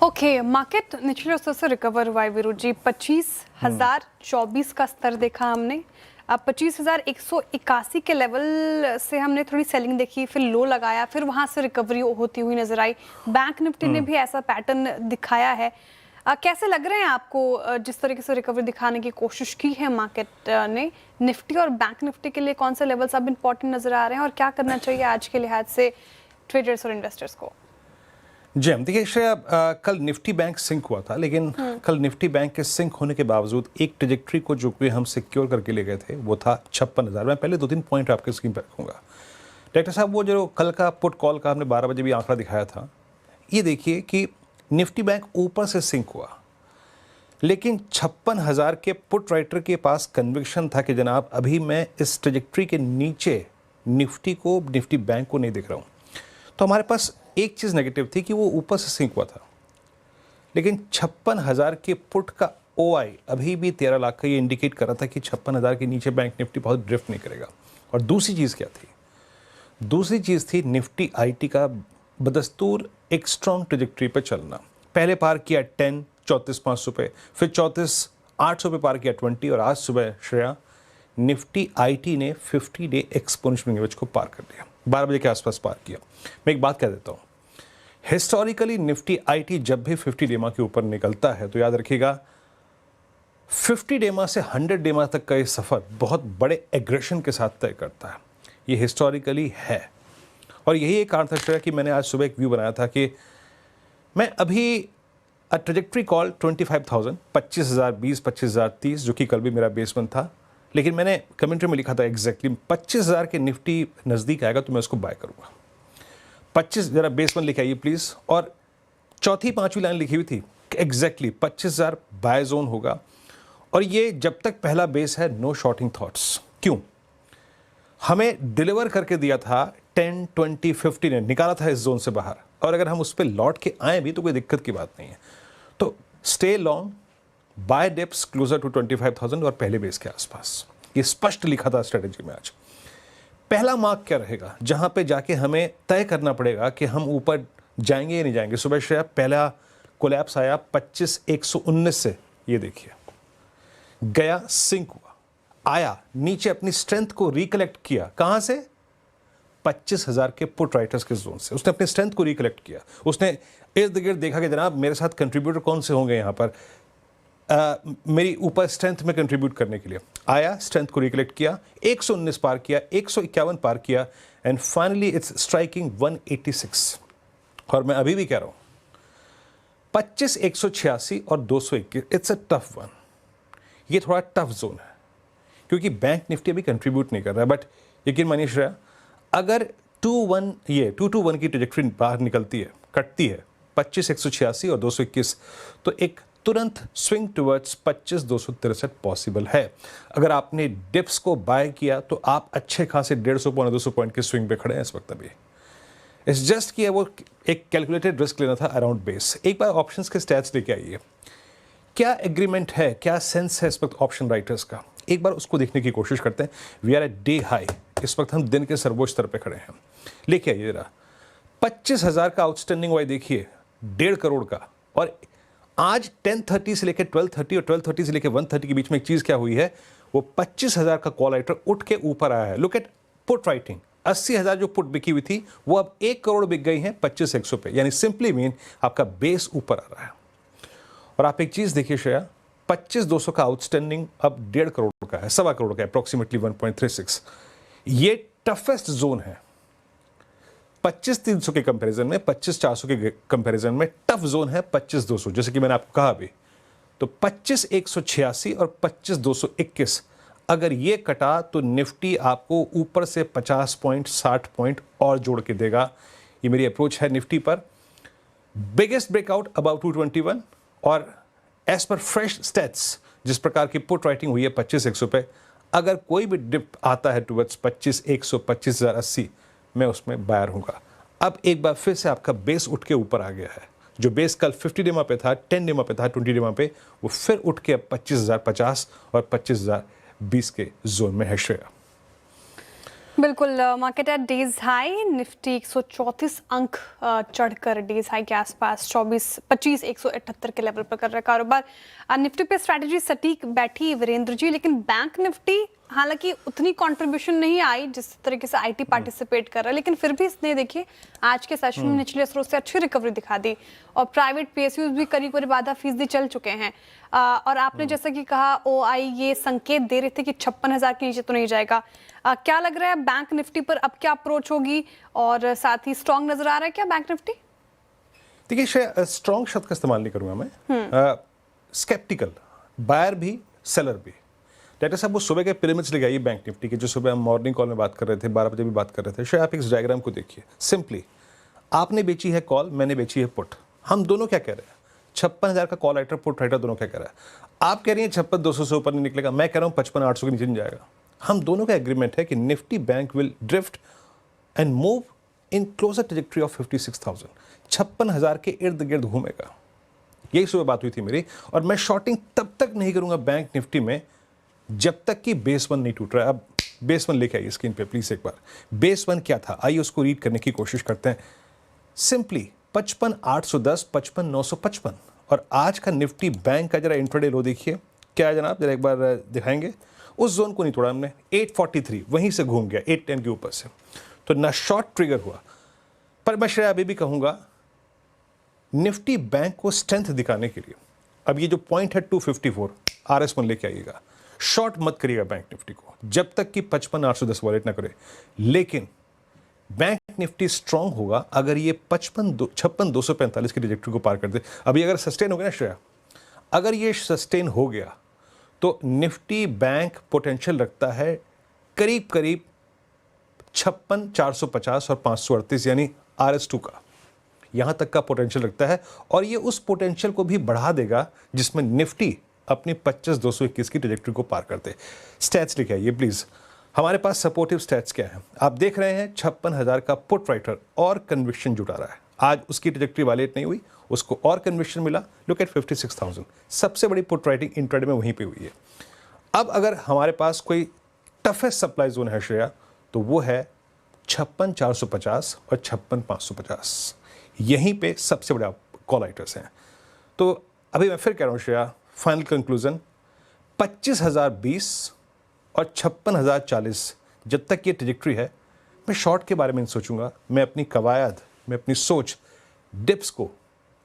Okay, market निचले स्तर से रिकवर हुआ है वीरू जी। 25,024 का स्तर देखा हमने। अब 25,181 के लेवल से हमने थोड़ी सेलिंग देखी, फिर लो लगाया, फिर वहां से रिकवरी होती हुई नजर आई। बैंक निफ्टी ने भी ऐसा पैटर्न दिखाया है। कैसे लग रहे हैं आपको जिस तरीके से रिकवरी दिखाने की कोशिश की है मार्केट ने? निफ्टी और बैंक निफ्टी के लिए कौन से लेवल्स अब इंपॉर्टेंट नजर आ रहे हैं और क्या करना चाहिए आज के लिहाज से ट्रेडर्स और इन्वेस्टर्स को? जी हम देखिए श्रेया, कल निफ्टी बैंक सिंक हुआ था, लेकिन कल निफ्टी बैंक के सिंक होने के बावजूद एक ट्रेजेक्ट्री को जो कि हम सिक्योर करके ले गए थे वो था 56,000। मैं पहले 2-3 पॉइंट आपके स्क्रीन पर रखूंगा। डायरेक्टर साहब, वो जो कल का पुट कॉल का हमने 12 बजे भी आंकड़ा दिखाया था, ये देखिए कि निफ्टी बैंक ऊपर से सिंक हुआ, लेकिन 56,000 के पुट राइटर के पास कन्विक्शन था कि जनाब अभी मैं इस ट्रेजेक्ट्री के नीचे निफ्टी बैंक को नहीं देख रहा हूँ। तो हमारे पास एक चीज़ नेगेटिव थी कि वो ऊपर से सिंक हुआ था, लेकिन 56,000 के पुट का OI अभी भी 13 लाख का, ये इंडिकेट कर रहा था कि 56,000 के नीचे बैंक निफ्टी बहुत ड्रिफ्ट नहीं करेगा। और दूसरी चीज़ क्या थी? दूसरी चीज़ थी निफ्टी IT का बदस्तूर एक स्ट्रॉन्ग ट्रेजेक्ट्री पे चलना। पहले पार किया 10 34,500 पे, फिर 34,800 पे पार किया 20, और आज सुबह श्रेया निफ्टी IT ने 50 डे एक्सपोनेंशियल एवरेज को पार कर दिया, 12 बजे के आसपास पार किया। मैं एक बात कह देता हूँ, हिस्टोरिकली निफ्टी IT जब भी 50 डेमा के ऊपर निकलता है तो याद रखिएगा 50 डेमा से 100 डेमा तक का ये सफ़र बहुत बड़े एग्रेशन के साथ तय करता है। ये हिस्टोरिकली है, और यही एक कारण था कि मैंने आज सुबह एक व्यू बनाया था कि मैं अभी ट्रेजेक्ट्री कॉल 25,000, 25,000 20, 25,000 30, जो कि कल भी मेरा बेसमेंट था, लेकिन मैंने कमेंट्री में लिखा था एग्जैक्टली 25,000 के निफ्टी नज़दीक आएगा तो मैं उसको बाय करूंगा। 25 जरा बेसमेंट लिखे आइए प्लीज़, और चौथी पांचवी लाइन लिखी हुई थी एग्जैक्टली 25,000 बाय जोन होगा। और ये जब तक पहला बेस है, नो शॉर्टिंग थॉट्स। क्यों? हमें डिलीवर करके दिया था 10, 20, 50 ने निकाला था इस जोन से बाहर, और अगर हम उस पर लौट के आए भी तो कोई दिक्कत की बात नहीं है। तो stay long, by dips closer to 25,000 और पहले बेस के आसपास, ये स्पष्ट लिखा था स्ट्रेटेजी में। आज पहला मार्क क्या रहेगा जहां पे जाके हमें तय करना पड़ेगा कि हम ऊपर जाएंगे या नहीं जाएंगे? सुबह श्रेया पहला कोलैप्स आया 25,119 से, ये देखिए गया, सिंक हुआ, आया नीचे, अपनी स्ट्रेंथ को रिकलेक्ट किया। कहां से? 25,000 के पुट राइटर्स के जोन से उसने अपनी स्ट्रेंथ को रिकलेक्ट किया। उसने इर्द गिर्द देखा कि जनाब मेरे साथ कंट्रीब्यूटर कौन से होंगे यहाँ पर मेरी ऊपर स्ट्रेंथ में कंट्रीब्यूट करने के लिए। आया, स्ट्रेंथ को रिकलेक्ट किया, 119 पार किया, 151 पार किया, एंड फाइनली इट्स स्ट्राइकिंग 186। और मैं अभी भी कह रहा हूँ 25,186 और 221, इट्स अ टफ वन। ये थोड़ा टफ जोन है क्योंकि बैंक निफ्टी अभी कंट्रीब्यूट नहीं कर रहा है। बट यकीन मानिए श्रेया, अगर 221 की ट्रेजेक्ट्री बाहर निकलती है, कटती है 25,186 और 221, तो एक तुरंत स्विंग टुवर्ड्स 25,263 पॉसिबल है। अगर आपने डिप्स को बाय किया तो आप अच्छे खासे 150-200 पॉइंट के स्विंग पे खड़े हैं इस वक्त। अभी इट्स जस्ट कि वो एक कैलकुलेटेड रिस्क लेना था अराउंड बेस। एक बार ऑप्शंस के स्टैट्स लेके आइए, क्या एग्रीमेंट है, क्या सेंस है इस वक्त ऑप्शन राइटर्स का, एक बार उसको देखने की कोशिश करते हैं। We are at day high, इस वक्त हम दिन के सर्वोच्च स्तर पे खड़े हैं। लेके आइए जरा 25,000 का आउटस्टैंडिंग वाई देखिए, 1.5 करोड़ का। और आज 10:30 से लेकर 12:30 और 12:30 से लेकर 1:30 के बीच में एक चीज क्या हुई है, वो 25,000 का कॉल राइटर उठ के ऊपर आया है। लुक एट पुट राइटिंग, 80,000 जो पुट बिकी हुई थी वो अब 1 करोड़ बिक गई है 25,100 पे, यानी सिंपली मीन आपका बेस ऊपर आ रहा है। और आप एक चीज देखिए श्रेया, 25,200 का आउटस्टैंडिंग अब 1.5 करोड़ का है, 1.25 करोड़ का है, अप्रोक्सीमेटली 1.36। ये टफेस्ट जोन है 25,300 के कंपैरिजन में, 25,400 के कंपैरिजन में टफ जोन है 25,200, जैसे कि मैंने आपको कहा अभी। तो 25,186 और 25,221 अगर ये कटा तो निफ्टी आपको ऊपर से 50 पॉइंट 60 पॉइंट और जोड़ के देगा। ये मेरी अप्रोच है निफ्टी पर। बिगेस्ट ब्रेकआउट अबाउट 221, और एज पर फ्रेश स्टेट्स जिस प्रकार की पुट राइटिंग हुई है 25,100 पे, अगर कोई भी डिप आता है टुवर्ड्स 25,100, 25,080, मैं उसमें बायर हूँगा। अब एक बार फिर से आपका बेस उठ के ऊपर आ गया है। जो बेस कल 50 डेमा पे था, 10 डेमा पे था, 20 डेमा पे, वो फिर उठ के अब 25,050 और 25,020 के जोन में है श्रेया। बिल्कुल, market at days high, Nifty 134 अंक चढ़कर डेज हाई के आसपास 178 के लेवल पर कर रहा है कारोबार। निफ्टी पे स्ट्रैटेजी सटीक बैठी वीरेंद्र जी, लेकिन बैंक निफ्टी हालांकि उतनी कंट्रीब्यूशन नहीं आई जिस तरीके से आईटी पार्टिसिपेट कर रहा है, लेकिन फिर भी इसने देखिए आज के सेशन में निचले स्तरों से अच्छी रिकवरी दिखा दी और प्राइवेट पीएसयूज भी करीब आधा फीसदी चल चुके हैं। और आपने जैसा कि कहा ओआई ये संकेत दे रहे थे कि 56,000 के नीचे तो नहीं जाएगा। क्या लग रहा है बैंक निफ्टी पर अब क्या अप्रोच होगी और साथ ही स्ट्रॉन्ग नजर आ रहा है क्या बैंक निफ्टी? देखिए, स्ट्रॉन्ग शब्द का इस्तेमाल नहीं करूंगा मैं, स्केप्टिकल, बायर भी सेलर भी। डॉक्टर साहब वो सुबह के पिरामिड्स ले आइए बैंक निफ्टी के, जो सुबह हम मॉर्निंग कॉल में बात कर रहे थे, 12 बजे भी बात कर रहे थे। शायद आप इस डायग्राम को देखिए, सिंपली आपने बेची है कॉल, मैंने बेची है पुट, हम दोनों क्या कह रहे हैं? 56,000 का कॉल राइटर पुट राइटर दोनों क्या कह रहा है? आप कह रही हैं 56,200 से ऊपर नहीं निकलेगा, मैं कह रहा हूँ 55,800 के नीचे नहीं जाएगा। हम दोनों का एग्रीमेंट है कि Nifty bank will drift and move in closer trajectory of 56,000, 56,000 के इर्द गिर्द घूमेगा। यही सुबह बात हुई थी मेरी, और मैं शॉर्टिंग तब तक नहीं करूंगा बैंक निफ्टी में जब तक कि बेस वन नहीं टूट रहा है। अब बेस वन लेके आइए स्क्रीन पे प्लीज एक बार। बेस वन क्या था, आइए उसको रीड करने की कोशिश करते हैं। सिंपली 55,810, 55,955, और आज का निफ्टी बैंक का जरा इंट्राडे लो देखिए क्या है जनाब, जरा एक बार दिखाएंगे। उस जोन को नहीं तोड़ा हमने, 843 वहीं से घूम गया 810 के ऊपर से, तो ना शॉर्ट ट्रिगर हुआ। पर मैं श्रेया अभी भी कहूंगा निफ्टी बैंक को स्ट्रेंथ दिखाने के लिए अब ये जो पॉइंट है 254 RS1 लेके आइएगा। शॉर्ट मत करिएगा बैंक निफ्टी को जब तक कि 55,810 वॉलेट ना करे, लेकिन बैंक निफ्टी स्ट्रांग होगा अगर ये 56,245 की ट्रैजेक्टरी को पार कर दे। अभी अगर सस्टेन हो गया ना श्रेया, अगर ये सस्टेन हो गया तो निफ्टी बैंक पोटेंशियल रखता है करीब 56,450 और 538 यानी RS2 का, यहां तक का पोटेंशियल रखता है, और ये उस पोटेंशियल को भी बढ़ा देगा जिसमें निफ्टी अपनी 25,221 की ट्रैजेक्टरी को पार करते। स्टैट्स लिखे आइए प्लीज, हमारे पास सपोर्टिव स्टैट्स क्या है आप देख रहे हैं। 56,000 का पुट राइटर और कन्विक्शन जुटा रहा है, आज उसकी ट्रैजेक्टरी वालेट नहीं हुई, उसको और कन्विक्शन मिला। लुक एट 56,000, सबसे बड़ी पुट राइटिंग इंट्राडे में वहीं पे हुई है। अब अगर हमारे पास कोई टफेस्ट सप्लाई जोन है श्रेया, तो वो है 56,450 और 56,550, यहीं पे सबसे बड़े कॉल राइटर्स हैं। तो अभी मैं फिर कह रहा हूँ श्रेया, फाइनल कंक्लूजन 25,020 और 56,040 जब तक ये ट्रैजेक्टरी है, मैं शॉर्ट के बारे में नहीं सोचूंगा। मैं अपनी कवायद, मैं अपनी सोच डिप्स को,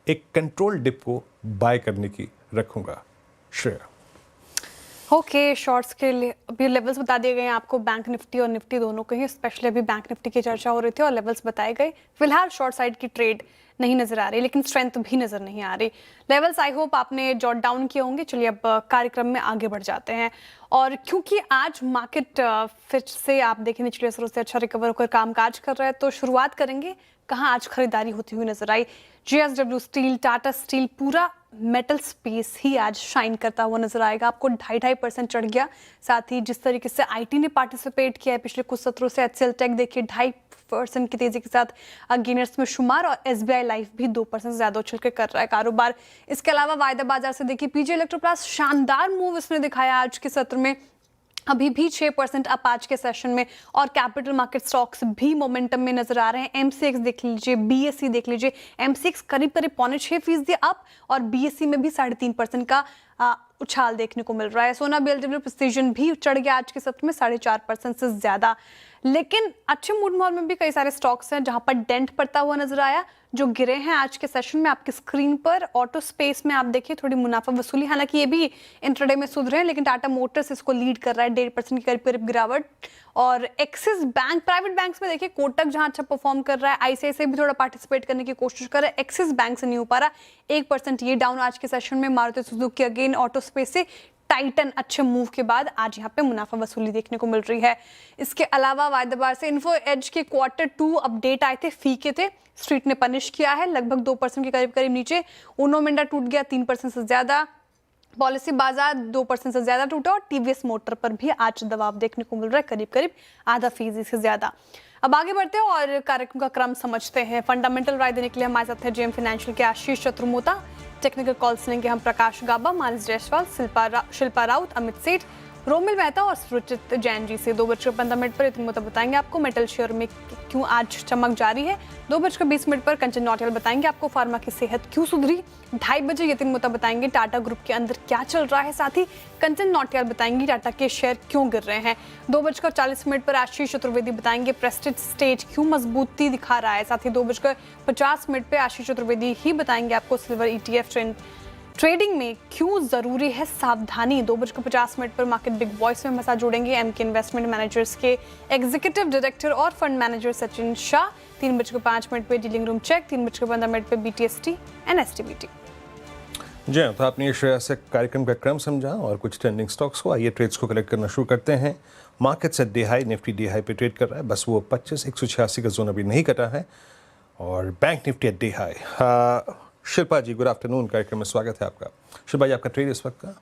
एक कंट्रोल डिप को बाय करने की रखूंगा श्रेया। ओके, शॉर्ट्स के लिए अभी लेवल्स बता दिए गए हैं आपको, बैंक निफ्टी और निफ्टी दोनों के ही, स्पेशली अभी बैंक निफ्टी की चर्चा हो रही थी और लेवल्स बताए गए। फिलहाल शॉर्ट साइड की ट्रेड नहीं नजर आ रही, लेकिन स्ट्रेंथ भी नजर नहीं आ रही। लेवल्स आई होप आपने जॉट डाउन किए होंगे। चलिए अब कार्यक्रम में आगे बढ़ जाते हैं, और क्योंकि आज मार्केट फिर से आप देखें निचले स्तरों से अच्छा रिकवर होकर कामकाज कर रहा है, तो शुरुआत करेंगे कहाँ आज खरीदारी होती हुई नजर आई। JSW स्टील, टाटा स्टील, पूरा मेटल स्पेस ही आज शाइन करता हुआ नजर आएगा। आपको 2.5% चढ़ गया। साथ ही जिस तरीके से आईटी ने पार्टिसिपेट किया है पिछले कुछ सत्रों से, HCL टेक देखिए 2.5% की तेजी के साथ गेनर्स में शुमार, और SBI लाइफ भी 2% से ज्यादा उछल के कर रहा है कारोबार। इसके अलावा वायदा बाजार से देखिए PG इलेक्ट्रोप्लास्ट, शानदार मूव इसने दिखाया आज के सत्र में, अभी भी 6% अप आज के सेशन में, और कैपिटल मार्केट स्टॉक्स भी मोमेंटम में नजर आ रहे हैं। MCX देख लीजिए, BSE देख लीजिए, MCX करीब 5.6% अप, और BSE में भी 3.5% का उछाल देखने को मिल रहा है। सोना BLW प्रेसिजन भी चढ़ गया आज के सत्र में 4.5% से ज्यादा। लेकिन अच्छे मूड मॉल में भी कई सारे स्टॉक्स हैं जहां पर डेंट पड़ता हुआ नजर आया, जो गिरे हैं आज के सेशन में आपकी स्क्रीन पर। ऑटो स्पेस में आप देखिए थोड़ी मुनाफा वसूली, हालांकि ये भी इंट्राडे में सुधरे हैं, लेकिन टाटा मोटर्स इसको लीड कर रहा है 1.5% की करीब गिरावट। और एक्सिस बैंक, प्राइवेट बैंक्स में देखिए कोटक जहां अच्छा परफॉर्म कर रहा है, ICICI भी थोड़ा पार्टिसिपेट करने की कोशिश कर रहा है, एक्सिस बैंक से नहीं हो पा रहा, 1% ये डाउन आज के सेशन में। Maruti Suzuki again auto space से, टाइटन अच्छे मूव के बाद आज यहाँ पे मुनाफा वसूली देखने को मिल रही है। इसके अलावा वायदाबार से इन्फो एज के Q2 अपडेट आए थे, फीके थे, स्ट्रीट ने पनिश किया है लगभग 2% के करीब नीचे। उनो मिंडा टूट गया 3% से ज्यादा, पॉलिसी बाजार 2% से ज्यादा टूटा, और TVS मोटर पर भी आज दबाव देखने को मिल रहा है करीब आधा फीसदी से ज्यादा। अब आगे बढ़ते हैं और कार्यक्रम का क्रम समझते हैं। फंडामेंटल राय देने के लिए हमारे साथ है JM फाइनेंशियल के आशीष चतुर्मोता, टेक्निकल कॉल्स लेंगे हम प्रकाश गाबा, मानस जायसवाल, शिल्पा राउत, अमित सेठ रोमिल मेहता और सुरुचित जैन जी से 2:15 पर इतनी मुद्दा बताएंगे आपको। मेटल शेयर में क्यों आज चमक जारी है। 2:20 पर कंचन नौटियाल बताएंगे आपको फार्मा की सेहत क्यों सुधरी। 2:30 बजे ये 3 मुद्दा बताएंगे टाटा ग्रुप के अंदर क्या चल रहा है। साथ ही कंचन नौटियाल बताएंगी टाटा के शेयर क्यों गिर रहे हैं। 2:40 पर आशीष चतुर्वेदी बताएंगे प्रेस्टीज स्टेज क्यों मजबूती दिखा रहा है। साथ ही 2:50 पर आशीष चतुर्वेदी ही बताएंगे आपको सिल्वर ETF ट्रेडिंग में क्यों जरूरी है सावधानी। 2:50 पर मार्केट बिग वॉइस में मसा जोड़ेंगे एमके इन्वेस्टमेंट मैनेजर्स के एग्जीक्यूटिव डायरेक्टर और फंड मैनेजर सचिन शाह। 3:05 पे डीलिंग रूम चेक। 3:15 पे BTST NSTBT। जी तो आपने श्रेया से कार्यक्रम का क्रम समझा और कुछ ट्रेंडिंग स्टॉक्स को। आइए ट्रेड्स को कलेक्ट करना शुरू करते हैं। मार्केट से day high Nifty day high पे ट्रेड कर रहा है, बस वो 25,186 का जोन अभी नहीं कटा है और bank Nifty at day high. Shilpa ji good afternoon, कार्यक्रम में स्वागत है आपका। शिल्पा जी आपका ट्रेड इस वक्त का।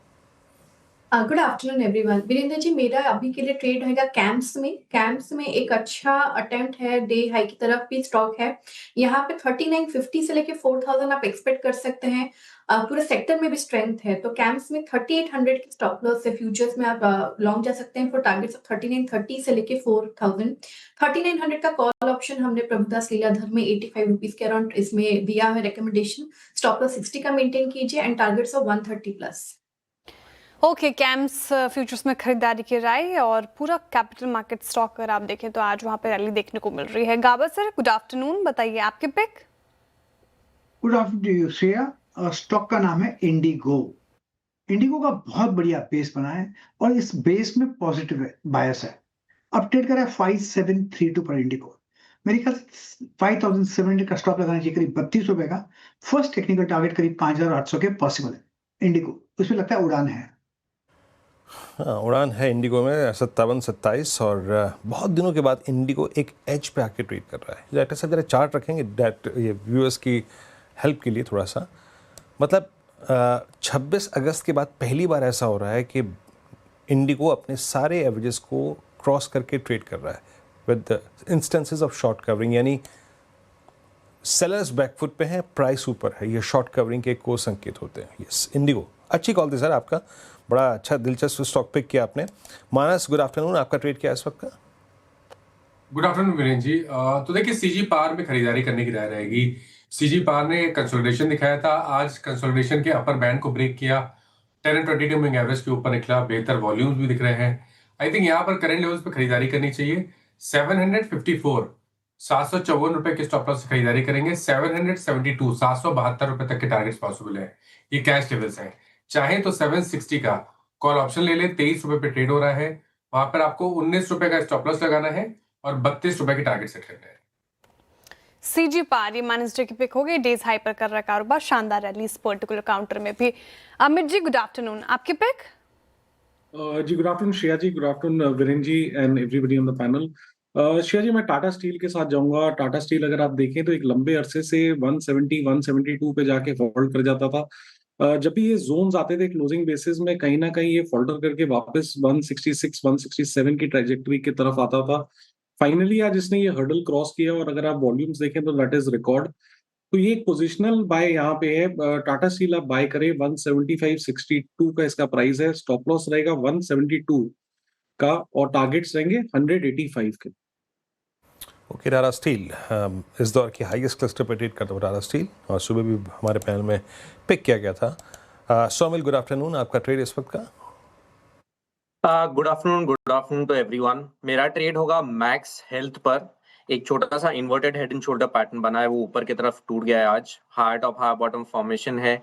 Good afternoon everyone. Virendra ji मेरा अभी के लिए ट्रेड रहेगा कैम्प्स में एक अच्छा अटेम्प्ट है, डे हाई की तरफ भी स्टॉक है। यहाँ पे 3950 से लेके 4000 आप एक्सपेक्ट कर सकते हैं। पूरे सेक्टर में भी स्ट्रेंथ है, तो कैम्प्स में 3800 की स्टॉप लॉस से फ्यूचर्स में आप लॉन्ग जा सकते हैं फॉर टारगेट्स ऑफ 3930 से लेके 4000। 3900 का कॉल ऑप्शन हमने प्रभुदास लीलाधर में 85 रुपीज के अराउंड इसमें दिया है रिकमेंडेशन। स्टॉप लॉस 60 का मेंटेन कीजिए and targets of 130+। Okay camps futures में खरीदारी की राय और पूरा कैपिटल मार्केट स्टॉक अगर आप देखें तो आज वहां पे रैली देखने को मिल रही है। गाबा सर गुड आफ्टरनून, बताइए आपके pick. Good afternoon Shreya. Stock का नाम है इंडिगो। इंडिगो का बहुत बढ़िया बेस बना है और इस बेस में पॉजिटिव बायस है। अब ट्रेड कर रहा है 5732 पर इंडिगो। मेरे ख्याल से 5700 का स्टॉप लगाना चाहिए, करीब 32 रुपए का। फर्स्ट टेक्निकल टारगेट करीब 5800 के पॉसिबल है इंडिगो। उसमें लगता है उड़ान है। हाँ उड़ान है इंडिगो में 57-27 और बहुत दिनों के बाद इंडिगो एक एज पे आके ट्रेड कर रहा है। डायरेक्टर साहब जरा चार्ट रखेंगे ये व्यूअर्स की हेल्प के लिए थोड़ा सा। मतलब 26 अगस्त के बाद पहली बार ऐसा हो रहा है कि इंडिगो अपने सारे एवरेजेस को क्रॉस करके ट्रेड कर रहा है with instances of short covering, यानी सेलर्स बैकफुट पे हैं, प्राइस ऊपर है। ये शॉर्ट कवरिंग के को संकेत होते हैं। यस इंडिगो अच्छी कॉल थी सर आपका, बड़ा अच्छा दिलचस्प स्टॉक पिक किया आपने। मानस गुड आफ्टरनून, आपका ट्रेड क्या है इस वक्त का। गुड आफ्टरनून वीरेंद्र जी। तो देखिए सीजी पार में खरीदारी करने की राय रहेगी। सीजी पार ने कंसोलिडेशन दिखाया था, आज कंसोलिडेशन के अपर बैंड को ब्रेक किया, 10 and 20 मूविंग एवरेज के ऊपर निकला, बेहतर वॉल्यूम्स भी दिख रहे हैं। आई थिंक यहाँ पर करंट लेवल्स पे खरीदारी करनी चाहिए। 754 754 रुपए के स्टॉप लॉस से खरीदारी करेंगे। 772 772 रुपए तक के टारगेट्स पॉसिबल है। ये कैश लेवल्स हैं। चाहे तो 760 का कॉल ऑप्शन ले ले, 23 रुपए पे ट्रेड हो रहा है। वहां पर आपको 19 रुपए का स्टॉप लॉस लगाना है और 32 रुपए के टारगेट सेट करना है। सीजी पार ये मैनेजर की पिक हो गई, डेज हाई पर कर रहा कारोबार, शानदार रैली इस पर्टिकुलर काउंटर में भी। अमित जी गुड आफ्टरनून, आपकी पिक। जी good afternoon Shreya ji, good afternoon Virendra ji and everybody on the panel. Shreya ji मैं टाटा स्टील के साथ जाऊंगा। टाटा स्टील अगर आप देखें तो एक लंबे अरसे से 170 172 पे जाके होल्ड कर जाता था। जब भी ये जोन्स आते थे क्लोजिंग बेसिस में, कहीं ना कहीं ये फॉल्टर करके वापस 166 167 की ट्रैजेक्टरी की तरफ आता था। फाइनली आज इसने ये हर्डल क्रॉस किया और अगर आप वॉल्यूम्स देखें तो दैट इज रिकॉर्ड। तो ये एक पोजिशनल बाय यहाँ पे है। टाटा स्टील आप बाय करें, 175.62 का इसका प्राइस है। स्टॉप लॉस रहेगा 172 का और टारगेट्स रहेंगे 185 के। ओके टाटा स्टील इस दौर की हाईएस्ट क्लस्टर पर ट्रेड करता हुआ टाटा स्टील, और सुबह भी हमारे पैनल में पिक किया गया था। सोमिल गुड आफ्टरनून, आपका ट्रेड इस वक्त का। Good afternoon to everyone. मेरा ट्रेड होगा मैक्स हेल्थ पर। एक छोटा सा inverted head and shoulder pattern बना है, वो ऊपर की तरफ टूट गया है आज। High top high bottom formation है।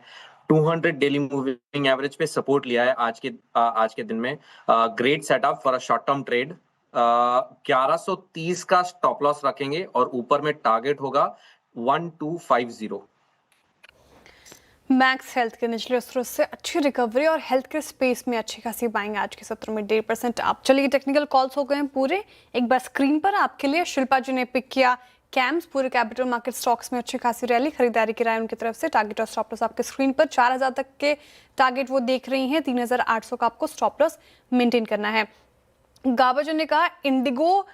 200 डेली मूविंग एवरेज पे सपोर्ट लिया है आज के दिन में। Great setup for a short term trade. 1130 का स्टॉप लॉस रखेंगे और ऊपर में टारगेट होगा 1250। मैक्स हेल्थ के निचले स्रोत से अच्छी रिकवरी और हेल्थ के स्पेस में अच्छी खासी बाइंग आज के सत्र में 1.5% आप। चलिए टेक्निकल कॉल्स हो गए हैं पूरे, एक बार स्क्रीन पर आपके लिए शिल्पा जी ने पिक किया कैम्स। पूरे कैपिटल मार्केट स्टॉक्स में अच्छी खासी रैली, खरीदारी की राय उनकी तरफ से। टारगेट और स्टॉप लॉस आपके स्क्रीन पर 4000 तक के टारगेट वो देख रही हैं, 3800 का आपको स्टॉप लॉस मेंटेन करना है। गाबा जी ने कहा इंडिगो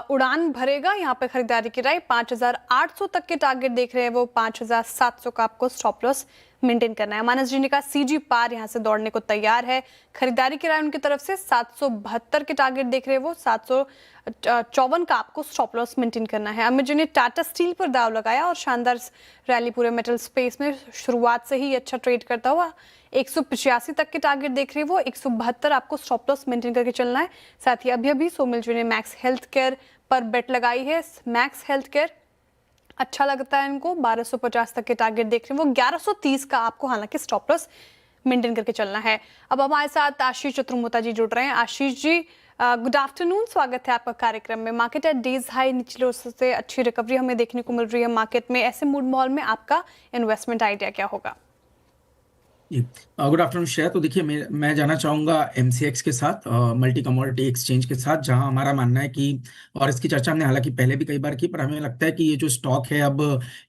उड़ान भरेगा, यहाँ पे खरीदारी की राय। 5800 तक के टारगेट देख रहे हैं वो, 5700 का आपको स्टॉप लॉस मेंटेन करना है। मानस जी ने कहा सीजी पार यहाँ से दौड़ने को तैयार है, खरीदारी की राय उनकी तरफ से। 772 के टारगेट देख रहे हैं वो, 754 का आपको स्टॉप लॉस मेंटेन करना है। अमित जी ने टाटा स्टील पर दाव लगाया और शानदार रैली पूरे मेटल स्पेस में, शुरुआत से ही अच्छा ट्रेड करता हुआ 185 तक के टारगेट देख रहे हैं वो, 172 आपको स्टॉप लॉस मेंटेन करके चलना है। साथ ही अभी सोमिल जी ने मैक्स हेल्थ केयर पर बेट लगाई है। मैक्स हेल्थ केयर अच्छा लगता है इनको, 1250 तक के टारगेट देख रहे हैं वो, 1130 का आपको हालांकि स्टॉप लॉस मेंटेन करके चलना है। अब हमारे साथ आशीष चतुर्मोता जी जुड़ रहे हैं। आशीष जी गुड आफ्टरनून, स्वागत है आपका कार्यक्रम में। मार्केट एट डेज हाई, निचले से अच्छी रिकवरी हमें देखने को मिल रही है मार्केट में। ऐसे मूड माहौल में आपका इन्वेस्टमेंट आइडिया क्या होगा? Good afternoon Shreya. तो देखिए, मैं जाना चाहूँगा एमसीएक्स के साथ, मल्टी कमोडिटी एक्सचेंज के साथ, जहां हमारा मानना है कि, और इसकी चर्चा हमने हालांकि पहले भी कई बार की, पर हमें लगता है कि ये जो स्टॉक है अब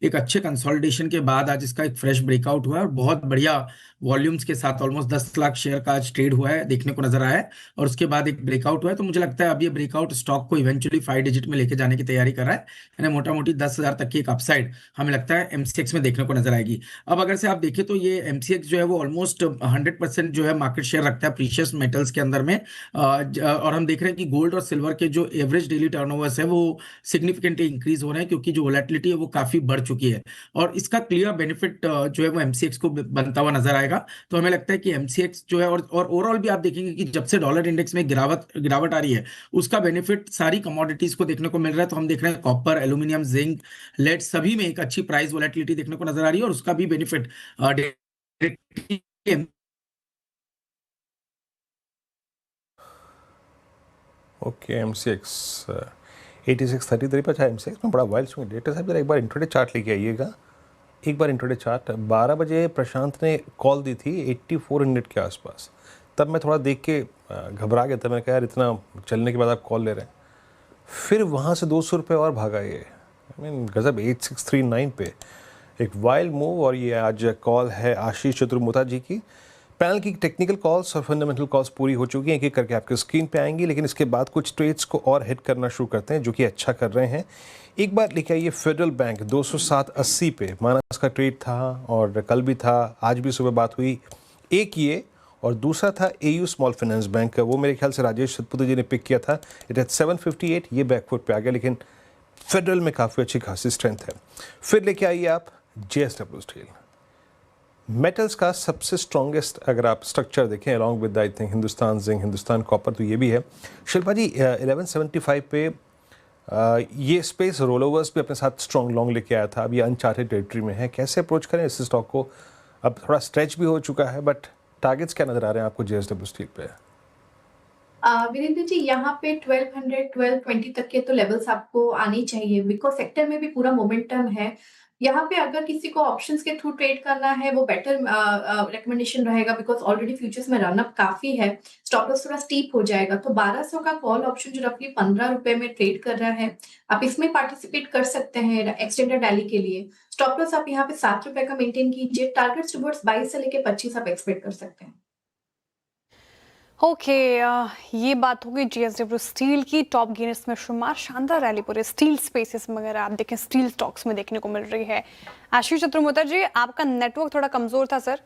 एक अच्छे कंसोलिडेशन के बाद आज इसका एक फ्रेश ब्रेकआउट हुआ है और बहुत बढ़िया वॉल्यूम्स के साथ ऑलमोस्ट 10 लाख शेयर का आज ट्रेड हुआ है, देखने को नजर आया है, और उसके बाद एक ब्रेकआउट हुआ है। तो मुझे लगता है अब ये ब्रेकआउट स्टॉक को इवेंचुअली 5 डिजिट में लेके जाने की तैयारी कर रहा है, यानी मोटा मोटी 10,000 तक की एक अपसाइड हमें लगता है एमसीएक्स में देखने को नजर आएगी। अब अगर से आप देखें तो ये एमसीएक्स जो है वो ऑलमोस्ट 100% जो है मार्केट शेयर रखता है प्रीशियस मेटल्स के अंदर में, और हम देख रहे हैं कि गोल्ड और सिल्वर के जो एवरेज डेली टर्नओवर्स है वो सिग्निफिकेंटली इंक्रीज हो रहे हैं, क्योंकि जो वोलेटिलिटी है वो काफी बढ़ चुकी है, और इसका क्लियर बेनिफिट जो है वो एमसीएक्स को बनता हुआ नजर आएगा। तो हमें लगता है कि एमसीएक्स जो है, और ओवरऑल भी आप देखेंगे कि जब से डॉलर इंडेक्स में गिरावट आ रही है, उसका बेनिफिट सारी कमोडिटीज को देखने को मिल रहा है। तो हम देख रहे हैं कॉपर, एल्यूमिनियम, जिंक, लेड सभी में एक अच्छी प्राइस वोलेटिलिटी देखने को नजर आ रही है, और उसका भी बेनिफिट ओके, एमसीएक्स 8633 पर। अच्छा, एमसीएक्स में बड़ा वाइल्ड स्विंग। डेटा साहब जरा एक बार इंट्राडे चार्ट लेके आइएगा, एक बार इंट्राडे चार्ट। 12 बजे प्रशांत ने कॉल दी थी 8400 के आसपास, तब मैं थोड़ा देख के घबरा गया था। मैंने कहा यार इतना चलने के बाद आप कॉल ले रहे हैं। फिर वहाँ से 200 रुपये और भागा ये, आई मीन गजब। 8639 पे एक वाइल्ड मूव, और ये आज कॉल है आशीष चतुर्मोता जी की। पैनल की टेक्निकल कॉल्स और फंडामेंटल कॉल्स पूरी हो चुकी हैं, एक एक करके आपके स्क्रीन पे आएंगी, लेकिन इसके बाद कुछ ट्रेड्स को और हिट करना शुरू करते हैं जो कि अच्छा कर रहे हैं। एक बार लेके आइए फेडरल बैंक 207.80 पे, माना इसका ट्रेड था और कल भी था, आज भी सुबह बात हुई। एक ये, और दूसरा था एयू स्मॉल फाइनेंस बैंक का, वो मेरे ख्याल से राजेश सतपुते जी ने पिक किया था। इट एट 758, ये बैकफुट पे आ गया, लेकिन फेडरल में काफ़ी अच्छी खासी स्ट्रेंथ है। फिर लेके आइए आप जेएसडब्ल्यू स्टील, मेटल्स का सबसे स्ट्रॉन्गेस्ट अगर आप स्ट्रक्चर देखें along with I think Hindustan zinc, Hindustan copper, तो ये भी है। शिल्पा जी 1175 पे ये स्पेस रोल ओवर्स भी अपने साथ स्ट्रॉन्ग लॉन्ग लेके आया था, अब ये अनचार्टेड टेरिटरी में है। कैसे अप्रोच करें इस स्टॉक को? अब थोड़ा स्ट्रेच भी हो चुका है, बट टारगेट्स क्या नजर आ रहे हैं आपको जेएसडब्ल्यू स्टील पे? वीरेंद्र जी, यहाँ पे 1200 1220 तक के तो लेवल्स आपको आने चाहिए, बिकॉज सेक्टर में भी पूरा मोमेंटम है। यहाँ पे अगर किसी को ऑप्शंस के थ्रू ट्रेड करना है वो बेटर रिकमेंडेशन रहेगा, बिकॉज ऑलरेडी फ्यूचर्स में रनअप काफी है, स्टॉप लॉस थोड़ा स्टीप हो जाएगा। तो 1200 का कॉल ऑप्शन जो रफली 15 रुपए में ट्रेड कर रहा है, आप इसमें पार्टिसिपेट कर सकते हैं एक्सटेंडेड रैली के लिए। स्टॉप लॉस आप यहाँ पे 7 रुपए का मेंटेन कीजिए, टारगेट्स टुवर्ड्स 22 से लेके 25 आप एक्सपेक्ट कर सकते हैं। ओके, ये बात होगी जेएसडब्ल्यू स्टील की। टॉप गेनर्स में शुमार, शानदार रैली पूरे स्टील स्पेसेस वगैरह आप देखें स्टील स्टॉक्स में देखने को मिल रही है। आशीष चतुर्मोता जी, आपका नेटवर्क थोड़ा कमजोर था सर।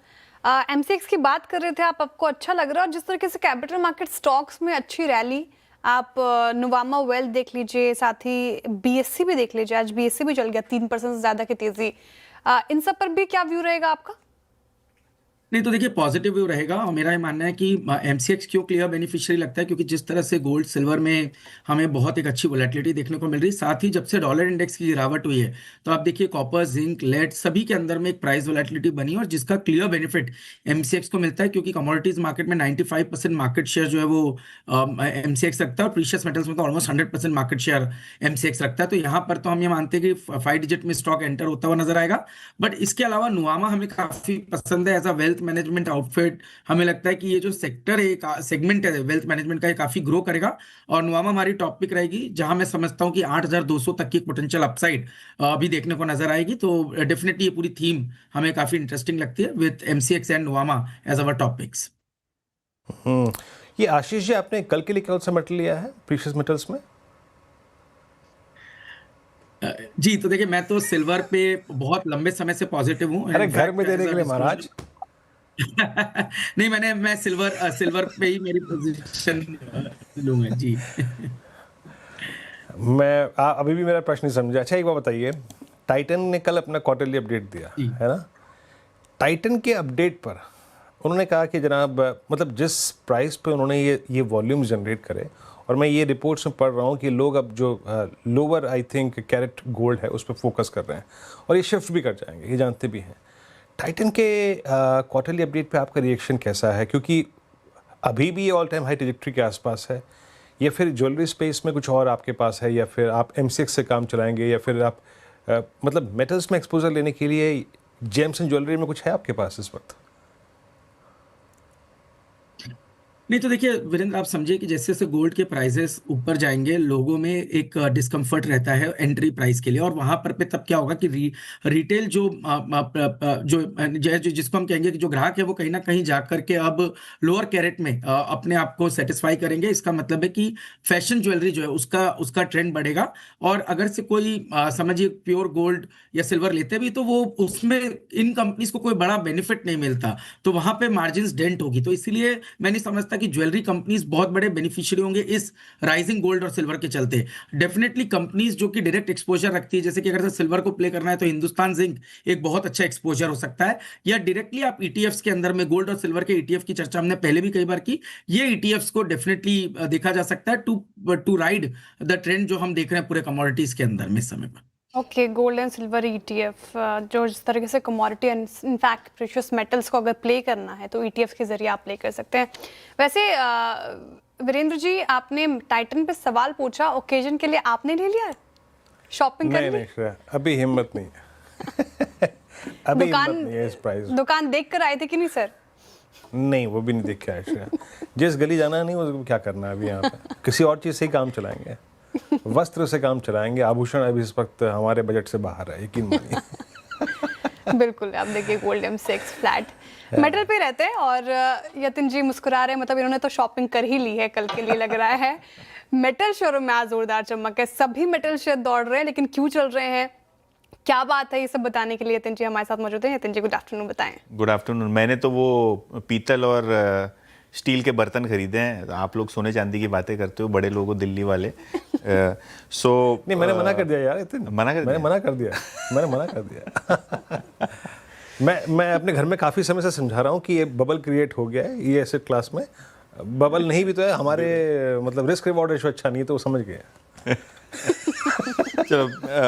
एमसीएक्स की बात कर रहे थे आप, आपको अच्छा लग रहा है? और जिस तरीके से कैपिटल मार्केट स्टॉक्स में अच्छी रैली, आप नुवामा वेल्थ देख लीजिए, साथ ही बीएससी भी देख लीजिए, आज बीएससी भी चल गया 3% से ज्यादा की तेजी। इन सब पर भी क्या व्यू रहेगा आपका? नहीं, तो देखिए पॉजिटिव व्यू रहेगा, और मेरा ये मानना है कि एमसीएक्स क्यों क्लियर बेनिफिशियरी लगता है, क्योंकि जिस तरह से गोल्ड सिल्वर में हमें बहुत एक अच्छी वोलेटिलिटी देखने को मिल रही है, साथ ही जब से डॉलर इंडेक्स की गिरावट हुई है, तो आप देखिए कॉपर, जिंक, लेड सभी के अंदर में एक प्राइस वोलेटिलिटी बनी है, और जिसका क्लियर बेनिफिट एमसीएक्स को मिलता है, क्योंकि कमोडिटीज मार्केट में 95% मार्केट शेयर जो है वो एमसीएक्स रखता है, और प्रीशियस मेटल्स में तो ऑलमोस्ट 100% मार्केट शेयर एमसीएक्स रखता है। तो यहाँ पर तो हम ये मानते हैं कि 5 डिजिट में स्टॉक एंटर होता हुआ नजर आएगा। बट इसके अलावा नुवामा हमें काफी पसंद है as a wealth management outfit. हमें लगता है कि ये जो सेक्टर है, सेगमेंट है वेल्थ मैनेजमेंट का, ये काफी ग्रो करेगा, और नुवामा हमारी टॉप पिक रहेगी, जहां मैं समझता हूं कि 8200 तक की पोटेंशियल अपसाइड अभी देखने को नजर आएगी। तो डेफिनेटली ये पूरी थीम हमें काफी इंटरेस्टिंग लगती है with MCX and Nuvama as our top picks. ये आशीष जी, आपने कल के लिए कौन सा मेटल लिया है प्रीशियस मेटल्स में? जी तो देखिए, मैं तो सिल्वर पे बहुत लंबे समय से पॉजिटिव हूँ। अरे In घर fact, में देने as के a लिए महाराज। disclosure- नहीं, मैं सिल्वर पे ही मेरी पोजीशन लूंगा जी। अभी भी मेरा प्रश्न नहीं समझा। अच्छा एक बात बताइए, टाइटन ने कल अपना क्वार्टरली अपडेट दिया जी। है ना। टाइटन के अपडेट पर उन्होंने कहा कि जनाब मतलब जिस प्राइस पे उन्होंने ये वॉल्यूम जनरेट करे, और मैं ये रिपोर्ट्स में पढ़ रहा हूँ कि लोग अब जो lower I think carat gold है उस पर फोकस कर रहे हैं और ये शिफ्ट भी कर जाएंगे, ये जानते भी हैं। टाइटन के क्वार्टरली अपडेट पे आपका रिएक्शन कैसा है, क्योंकि अभी भी ये ऑल टाइम हाई ट्रेजेक्टरी के आसपास है, या फिर ज्वेलरी स्पेस में कुछ और आपके पास है, या फिर आप एमसीएक्स से काम चलाएंगे, या फिर आप मतलब मेटल्स में एक्सपोजर लेने के लिए जेम्स एंड ज्वेलरी में कुछ है आपके पास इस वक्त? नहीं तो देखिए वीरेंद्र, आप समझिए कि जैसे जैसे गोल्ड के प्राइसेस ऊपर जाएंगे, लोगों में एक डिस्कम्फर्ट रहता है एंट्री प्राइस के लिए, और वहां पर पे तब क्या होगा कि रिटेल जो जिसको हम कहेंगे कि जो ग्राहक है, वो कहीं ना कहीं जा करके अब लोअर कैरेट में अपने आप को सेटिस्फाई करेंगे। इसका मतलब है कि फैशन ज्वेलरी जो है उसका उसका ट्रेंड बढ़ेगा। और अगर से कोई समझिए प्योर गोल्ड या सिल्वर लेते भी, तो वो उसमें इन कंपनीज को कोई बड़ा बेनिफिट नहीं मिलता, तो वहां पे मार्जिन डेंट होगी। तो इसीलिए मैं नहीं समझता कि ज्वेलरी कंपनीज बहुत बड़े बेनिफिशियरी होंगे इस राइजिंग गोल्ड और सिल्वर के चलते। डेफिनेटली कंपनीज जो कि डायरेक्ट एक्सपोजर रखती है, जैसे कि अगर सिल्वर को प्ले करना है तो हिंदुस्तान जिंक एक बहुत अच्छा एक्सपोजर हो सकता है, या डायरेक्टली आप ईटीएफ्स के अंदर में गोल्ड और सिल्वर के ईटीएफ की चर्चा हमने पहले भी कई बार की। ये ईटीएफ्स को डेफिनेटली देखा जा सकता है टू राइड द ट्रेंड जो हम देख रहे हैं पूरे कमोडिटीज के अंदर में इस समय पर। Okay, gold and silver ETF जो जिस तरीके से कमोडिटी इनफैक्ट प्रेशियस मेटल्स को अगर प्ले करना है तो ईटीएफ के जरिए आप प्ले कर सकते हैं। वैसे वीरेंद्र जी, आपने टाइटन पे सवाल पूछा, ओकेजन के लिए आपने ले लिया, शॉपिंग कर नहीं ली? नहीं श्रेया, अभी हिम्मत नहीं है। अभी हिम्मत नहीं है इस प्राइस। दुकान देख कर आए थे कि नहीं सर? नहीं, वो भी नहीं देख के आए श्रेया। जिस गली जाना नहीं उसको क्या करना है अभी यहाँ पे, किसी और चीज़ से ही काम चलाएंगे, वस्त्र से काम चलाएंगे। आभूषण अभी इस वक्त हमारे बजट से बाहर है, यकीन मानिए। बिल्कुल, आप देखिए गोल्ड M6 फ्लैट मेटल पे रहते हैं, और यतिन जी मुस्कुरा रहे हैं, मतलब इन्होंने तो शॉपिंग कर ही ली है कल के लिए लग रहा है। मेटल शोरूम में आज जोरदार चमक है, सभी मेटल शेयर दौड़ रहे हैं, लेकिन क्यों चल रहे हैं, क्या बात है, ये सब बताने के लिए यतिन जी हमारे साथ मौजूद हैं। यतिन जी, गुड आफ्टरनून, बताएं। Good afternoon. मैंने तो वो पीतल और स्टील के बर्तन खरीदे हैं। आप लोग सोने चांदी की बातें करते हो, बड़े लोगों दिल्ली वाले। नहीं, मैंने मना कर दिया यार, इतने मना कर मैंने दिया? मैंने मना कर दिया। मैं अपने घर में काफ़ी समय से समझा रहा हूँ कि ये बबल क्रिएट हो गया है, ये एसेट क्लास में बबल नहीं भी तो है, हमारे मतलब रिस्क रिवॉर्ड रेशो अच्छा नहीं है, तो वो समझ गए। चलो,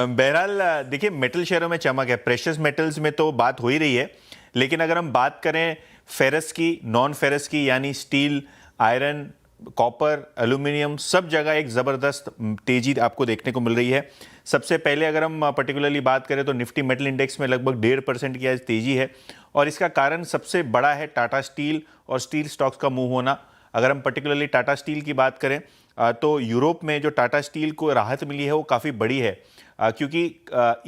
बहरहाल देखिए, मेटल शेयरों में चमक है। प्रेशियस मेटल्स में तो बात हो ही रही है, लेकिन अगर हम बात करें फेरस की, नॉन फेरस की, यानी स्टील, आयरन, कॉपर, एल्यूमिनियम, सब जगह एक ज़बरदस्त तेज़ी आपको देखने को मिल रही है। सबसे पहले अगर हम पर्टिकुलरली बात करें तो निफ्टी मेटल इंडेक्स में लगभग 1.5% की आज तेज़ी है, और इसका कारण सबसे बड़ा है टाटा स्टील और स्टील स्टॉक्स का मूव होना। अगर हम पर्टिकुलरली टाटा स्टील की बात करें तो यूरोप में जो टाटा स्टील को राहत मिली है वो काफ़ी बड़ी है, क्योंकि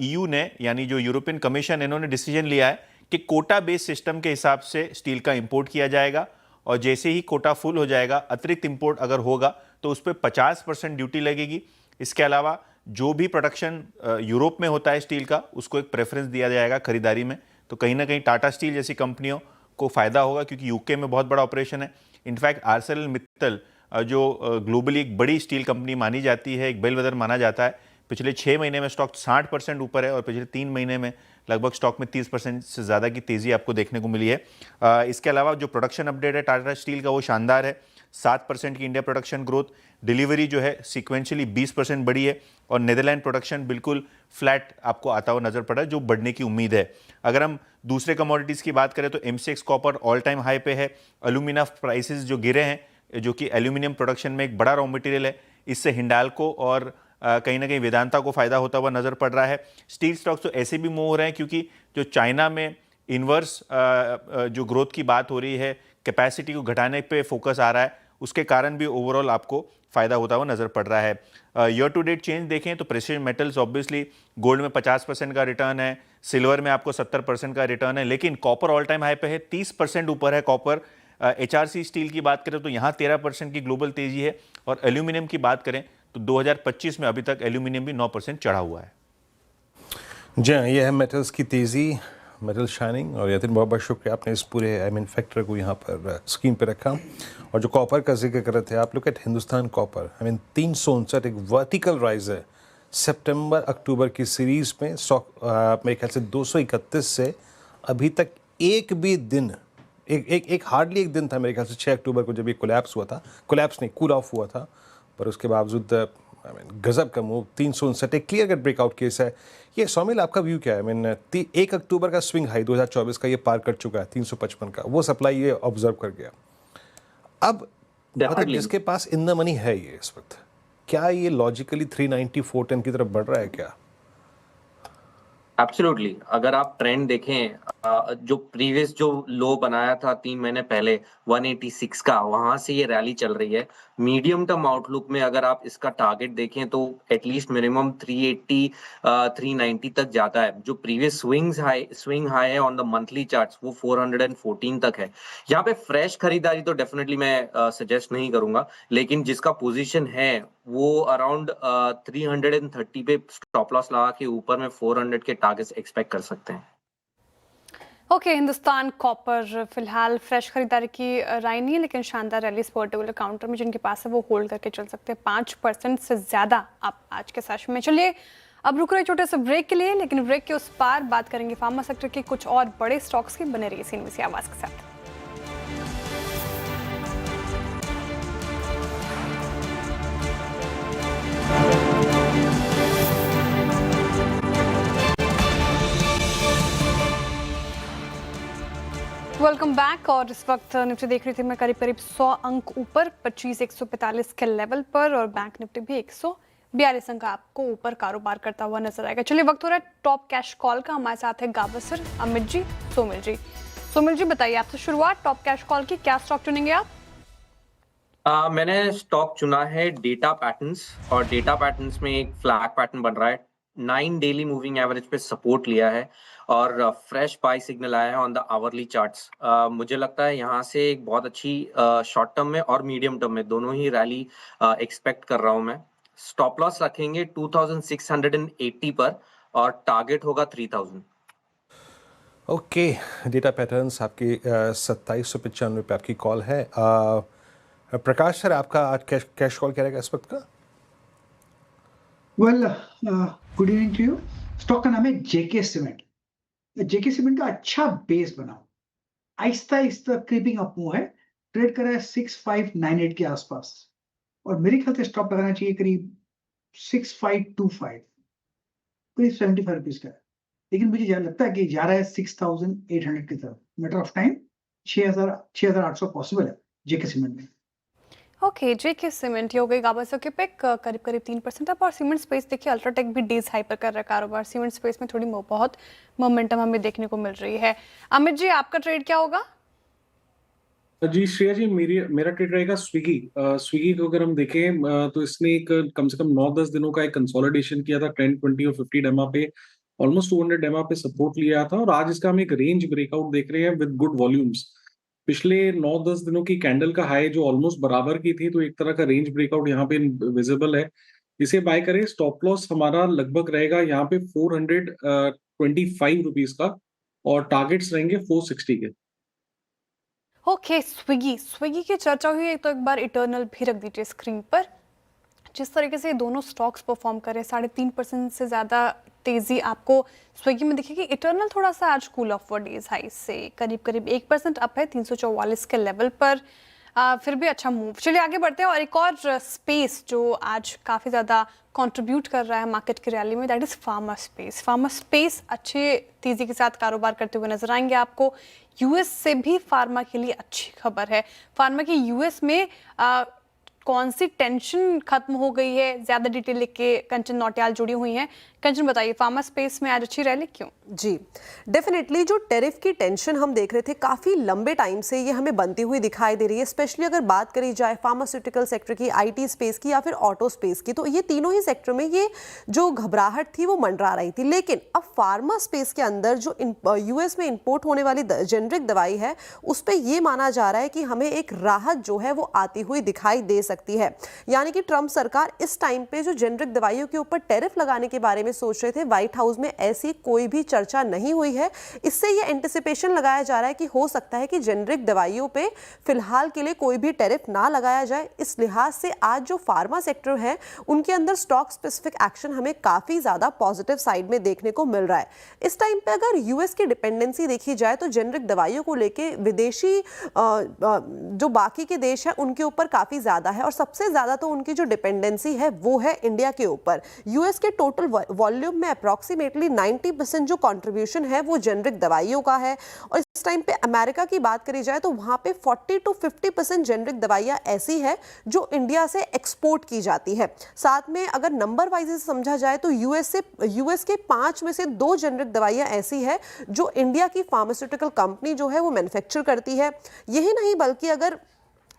EU ने, यानी जो यूरोपियन कमीशन, इन्होंने डिसीजन लिया है कि कोटा बेस्ड सिस्टम के हिसाब से स्टील का इंपोर्ट किया जाएगा, और जैसे ही कोटा फुल हो जाएगा, अतिरिक्त इंपोर्ट अगर होगा तो उस पर 50% ड्यूटी लगेगी। इसके अलावा जो भी प्रोडक्शन यूरोप में होता है स्टील का, उसको एक प्रेफरेंस दिया जाएगा खरीदारी में। तो कहीं ना कहीं टाटा स्टील जैसी कंपनियों को फ़ायदा होगा, क्योंकि यूके में बहुत बड़ा ऑपरेशन है। इनफैक्ट आरसेलर मित्तल जो ग्लोबली एक बड़ी स्टील कंपनी मानी जाती है, एक बेलवेदर माना जाता है, पिछले 6 महीने में स्टॉक 60% ऊपर है, और पिछले 3 महीने में लगभग स्टॉक में 30% से ज़्यादा की तेज़ी आपको देखने को मिली है। इसके अलावा जो प्रोडक्शन अपडेट है टाटा स्टील का, वो शानदार है। 7% की इंडिया प्रोडक्शन ग्रोथ, डिलीवरी जो है सिक्वेंशियली 20% बढ़ी है, और नेदरलैंड प्रोडक्शन बिल्कुल फ्लैट आपको आता हुआ नजर पड़ा है, जो बढ़ने की उम्मीद है। अगर हम दूसरे कमोडिटीज़ की बात करें तो MCX copper all time high पे है। एल्यूमिना प्राइसेस जो गिरे हैं, जो कि एल्यूमिनियम प्रोडक्शन में एक बड़ा रॉ मटेरियल है, इससे हिंडाल्को और कहीं ना कहीं वेदांता को फायदा होता हुआ नजर पड़ रहा है। स्टील स्टॉक्स तो ऐसे भी मूव हो रहे हैं, क्योंकि जो चाइना में इन्वर्स जो ग्रोथ की बात हो रही है, कैपेसिटी को घटाने पे फोकस आ रहा है, उसके कारण भी ओवरऑल आपको फायदा होता हुआ नजर पड़ रहा है। ईयर टू डेट चेंज देखें तो प्रेशियस मेटल्स ऑब्वियसली गोल्ड में 50% का रिटर्न है, सिल्वर में आपको 70% का रिटर्न है, लेकिन कॉपर ऑल टाइम हाई पे है, 30% ऊपर है कॉपर। HRC स्टील की बात करें तो यहाँ 13% की ग्लोबल तेजी है, और एल्यूमिनियम की बात करें तो 2025 में अभी तक एल्यूमिनियम भी 9% चढ़ा हुआ है। जी हाँ, ये है मेटल्स की तेज़ी, मेटल शाइनिंग। और यतिन बहुत बहुत शुक्रिया, आपने इस पूरे फैक्टर को यहाँ पर स्क्रीन पे रखा। और जो कॉपर का जिक्र कर रहे थे आप, लोग एट हिंदुस्तान कॉपर 359 एक वर्टिकल राइज है सितंबर अक्टूबर की सीरीज़ में। स्टॉक मेरे ख्याल से 231 से अभी तक एक भी दिन, एक हार्डली एक दिन था मेरे ख्याल से 6 अक्टूबर को जब ये कोलैप्स हुआ था, कोलैप्स नहीं कूल ऑफ हुआ था, पर उसके बावजूद गजब का मूव। 359 एक क्लियर कट ब्रेकआउट केस है ये। सौमिल, आपका व्यू क्या है? 1 अक्टूबर का स्विंग हाई 2024 का ये पार कर चुका है 355 का, वो सप्लाई ये ऑब्जर्व कर गया। अब मतलब जिसके पास इन द मनी है ये इस वक्त, क्या ये लॉजिकली 390 410 की तरफ बढ़ रहा है क्या? एब्सोल्युटली, अगर आप ट्रेंड देखें, जो प्रीवियस जो लो बनाया था 3 महीने पहले 186 का, वहां से ये रैली चल रही है। मीडियम टर्म आउटलुक में अगर आप इसका टारगेट देखें तो एटलीस्ट मिनिमम 380 390 तक जाता है। जो प्रीवियस स्विंग हाई है ऑन द मंथली चार्ट्स वो 414 तक है। यहाँ पे फ्रेश खरीदारी तो डेफिनेटली मैं सजेस्ट नहीं करूंगा, लेकिन जिसका पोजीशन है वो अराउंड 330 पे स्टॉप लॉस लगा के ऊपर में 400 के टारगेट्स एक्सपेक्ट कर सकते हैं। ओके, हिंदुस्तान कॉपर फिलहाल फ्रेश खरीदारी की राय नहीं है, लेकिन शानदार रैली इस पर्टिकुलर काउंटर में जिनके पास है वो होल्ड करके चल सकते हैं। 5% से ज़्यादा आप आज के सेशन में। चलिए अब रुक रहे छोटे से ब्रेक के लिए, लेकिन ब्रेक के उस पार बात करेंगे फार्मा सेक्टर के कुछ और बड़े स्टॉक्स की। बने रहिए सीएनबीसी आवाज़ के साथ। Welcome back. और इस वक्त निफ्टी देख रही थी मैं करीब 100 अंक ऊपर 25,145 के लेवल पर, और बैंक निफ्टी भी 142 अंक आपको ऊपर कारोबार करता हुआ नजर आएगा। चलिए वक्त हो रहा है टॉप कैश कॉल का। हमारे साथ है गावस्कर, अमित जी, सोमिल जी। सोमिल जी बताइए, आपसे शुरुआत टॉप कैश कॉल की, क्या स्टॉक चुनेंगे आप? मैंने स्टॉक चुना है डेटा पैटर्न्स, और डेटा पैटर्न्स में एक फ्लैग पैटर्न बन रहा है। 9 डेली मूविंग एवरेज पे सपोर्ट लिया है और फ्रेश बाय सिग्नल आया है ऑन द आवरली चार्ट्स। मुझे लगता है यहाँ से एक बहुत अच्छी शॉर्ट टर्म में और मीडियम टर्म में दोनों ही रैली एक्सपेक्ट कर रहा हूँ मैं। स्टॉप लॉस रखेंगे 2680 पर और टारगेट होगा 3000। ओके, डेटा पैटर्न्स आपकी 2795 पे आपकी कॉल है। प्रकाश सर, आपका आज कैश कॉल क्या रहेगा इस वक्त का? Well, good evening to you. Stock का नाम है जेके सीमेंट। जेके सीमेंट का अच्छा बेस बनाओ, Aahista Aahista creeping up move है, ट्रेड कर रहा है 6598 के आसपास, और मेरे ख्याल से स्टॉप लगाना चाहिए करीब 6525, करीब 75 रुपीज का। लेकिन मुझे लगता है कि जा रहा है 6800 की तरफ। मैटर ऑफ टाइम 6800 पॉसिबल है जेके सीमेंट में। ओके, जेके सीमेंट ये हो गई गावस्कर के पिक, करीब 3% अप। और सीमेंट स्पेस देखिए, अल्ट्राटेक भी डेज हाई पर कर रहा है कारोबार। सीमेंट स्पेस में थोड़ी बहुत मोमेंटम हमें देखने को मिल रही है। अमित जी, आपका ट्रेड क्या होगा? जी श्रेया जी, मेरा ट्रेड रहेगा स्विगी। स्विगी को अगर हम देखें तो इसने एक कम से कम 9-10 दिनों का एक कंसोलिडेशन किया था 10, 20 और 50 डेमा पे, ऑलमोस्ट 200 डेमा पे सपोर्ट लिया था, और आज इसका हम एक रेंज ब्रेकआउट देख रहे हैं विद गुड वॉल्यूम्स। पिछले 9-10 दिनों की कैंडल का हाई जो ऑलमोस्ट बराबर की थी, तो एक तरह का रेंज ब्रेकआउट यहाँ पे विजिबल है। इसे बाय करें। स्टॉप लॉस हमारा लगभग रहेगा यहाँ पे 425 रुपीज का, और टारगेट्स रहेंगे 460 के। ओके, स्विगी की चर्चा हुई है तो एक बार इटर्नल भी रख दीजिए स्क्रीन पर। जिस तरीके से ये दोनों स्टॉक्स परफॉर्म कर रहे हैं, 3.5% से ज़्यादा तेज़ी आपको स्विगी में दिखेगी। इटर्नल थोड़ा सा आज कूल ऑफ हुआ डेज हाई से, करीब 1% अप है 344 के लेवल पर। फिर भी अच्छा मूव। चलिए आगे बढ़ते हैं। और एक और स्पेस जो आज काफ़ी ज़्यादा कंट्रीब्यूट कर रहा है मार्केट की रैली में, that is pharma space. Pharma space अच्छे तेज़ी के साथ कारोबार करते हुए नजर आएंगे आपको। यूएस से भी फार्मा के लिए अच्छी खबर है। फार्मा की यूएस में कौन सी टेंशन खत्म हो गई है, ज्यादा डिटेल लेके कंचन नौटियाल जुड़ी हुई हैं। कंचन बताइए, फार्मा स्पेस में आज अच्छी रैली क्यों? जी डेफिनेटली, जो टैरिफ की टेंशन हम देख रहे थे काफ़ी लंबे टाइम से, ये हमें बनती हुई दिखाई दे रही है। स्पेशली अगर बात करी जाए फार्मास्यूटिकल सेक्टर की, आईटी स्पेस की या फिर ऑटो स्पेस की, तो ये तीनों ही सेक्टर में ये जो घबराहट थी वो मंडरा रही थी। लेकिन अब फार्मा स्पेस के अंदर जो यूएस में इंपोर्ट होने वाली जेनरिक दवाई है, उस पर यह माना जा रहा है कि हमें एक राहत जो है वो आती हुई दिखाई दे सकती सकती है। यानी कि ट्रंप सरकार इस टाइम पे जो जेनरिक दवाइयों के ऊपर टैरिफ लगाने के बारे में सोच रहे थे, व्हाइट हाउस में ऐसी कोई भी चर्चा नहीं हुई है। इससे ये एंटिसिपेशन लगाया जा रहा है कि हो सकता है कि जेनरिक दवाइयों पे फिलहाल के लिए कोई भी टैरिफ ना लगाया जाए। इस लिहाज से आज जो फार्मा सेक्टर है उनके अंदर स्टॉक स्पेसिफिक एक्शन हमें काफी ज्यादा पॉजिटिव साइड में देखने को मिल रहा है। इस टाइम पे अगर यूएस की डिपेंडेंसी देखी जाए तो जेनरिक दवाइयों को लेके विदेशी जो बाकी के देश हैं उनके ऊपर काफी ज्यादा है, और सबसे ज्यादा तो उनकी जो डिपेंडेंसी है वो है इंडिया के ऊपर। यूएस के टोटल वॉल्यूम में अप्रॉक्सीमेटली 90% जो कंट्रीब्यूशन है वो जेनरिक दवाइयों का है। और इस टाइम पे अमेरिका की बात करी जाए तो वहां पे 40 to 50% जेनरिक दवाइयां ऐसी है जो इंडिया से एक्सपोर्ट की जाती है। साथ में अगर नंबर वाइज समझा जाए तो यूएस के 5 में से 2 जेनरिक दवाइयां ऐसी है जो इंडिया की फार्मास्यूटिकल कंपनी जो है वो मैन्युफैक्चर करती है। यही नहीं बल्कि अगर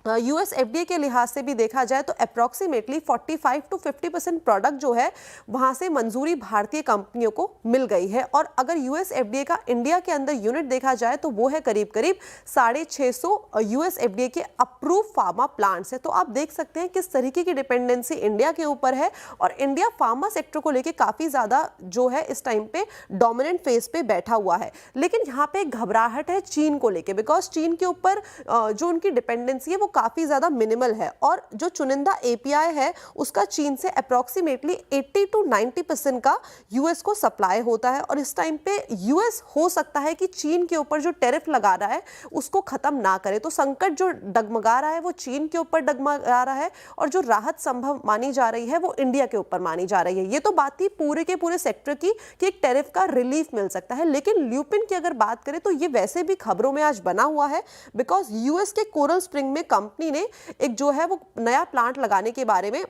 यूएस एफडीए के लिहाज से भी देखा जाए तो अप्रॉक्सीमेटली 45 to 50% प्रोडक्ट जो है वहां से मंजूरी भारतीय कंपनियों को मिल गई है। और अगर यूएस एफडीए का इंडिया के अंदर यूनिट देखा जाए तो वो है करीब 650 यूएस एफडीए के अप्रूव फार्मा प्लांट्स है। तो आप देख सकते हैं किस तरीके की डिपेंडेंसी इंडिया के ऊपर है, और इंडिया फार्मा सेक्टर को लेकर काफी ज्यादा जो है इस टाइम पे डोमिनेंट फेज पे बैठा हुआ है। लेकिन यहाँ पे घबराहट है चीन को लेकर, बिकॉज चीन के ऊपर जो उनकी डिपेंडेंसी है वो काफी ज्यादा मिनिमल है, और जो चुनिंदा एपीआई है उसका चीन से अप्रॉक्सीमेटली 80 to 90% का यूएस को सप्लाई होता है। और इस टाइम पे यूएस हो सकता है कि चीन के ऊपर जो टैरिफ लगा रहा है उसको खत्म ना करे। तो संकट जो डगमगा रहा है वो चीन के ऊपर डगमगा रहा है, और जो राहत संभव मानी जा रही है वो इंडिया के ऊपर मानी जा रही है। ये तो बात थी पूरे के पूरे सेक्टर की कि एक टैरिफ का रिलीफ मिल सकता है। लेकिन ल्यूपिन की अगर बात करें तो ये वैसे भी खबरों में आज बना हुआ है, बिकॉज यूएस के कोरल स्प्रिंग में कंपनी ने एक जो है वो नया प्लांट लगाने के बारे में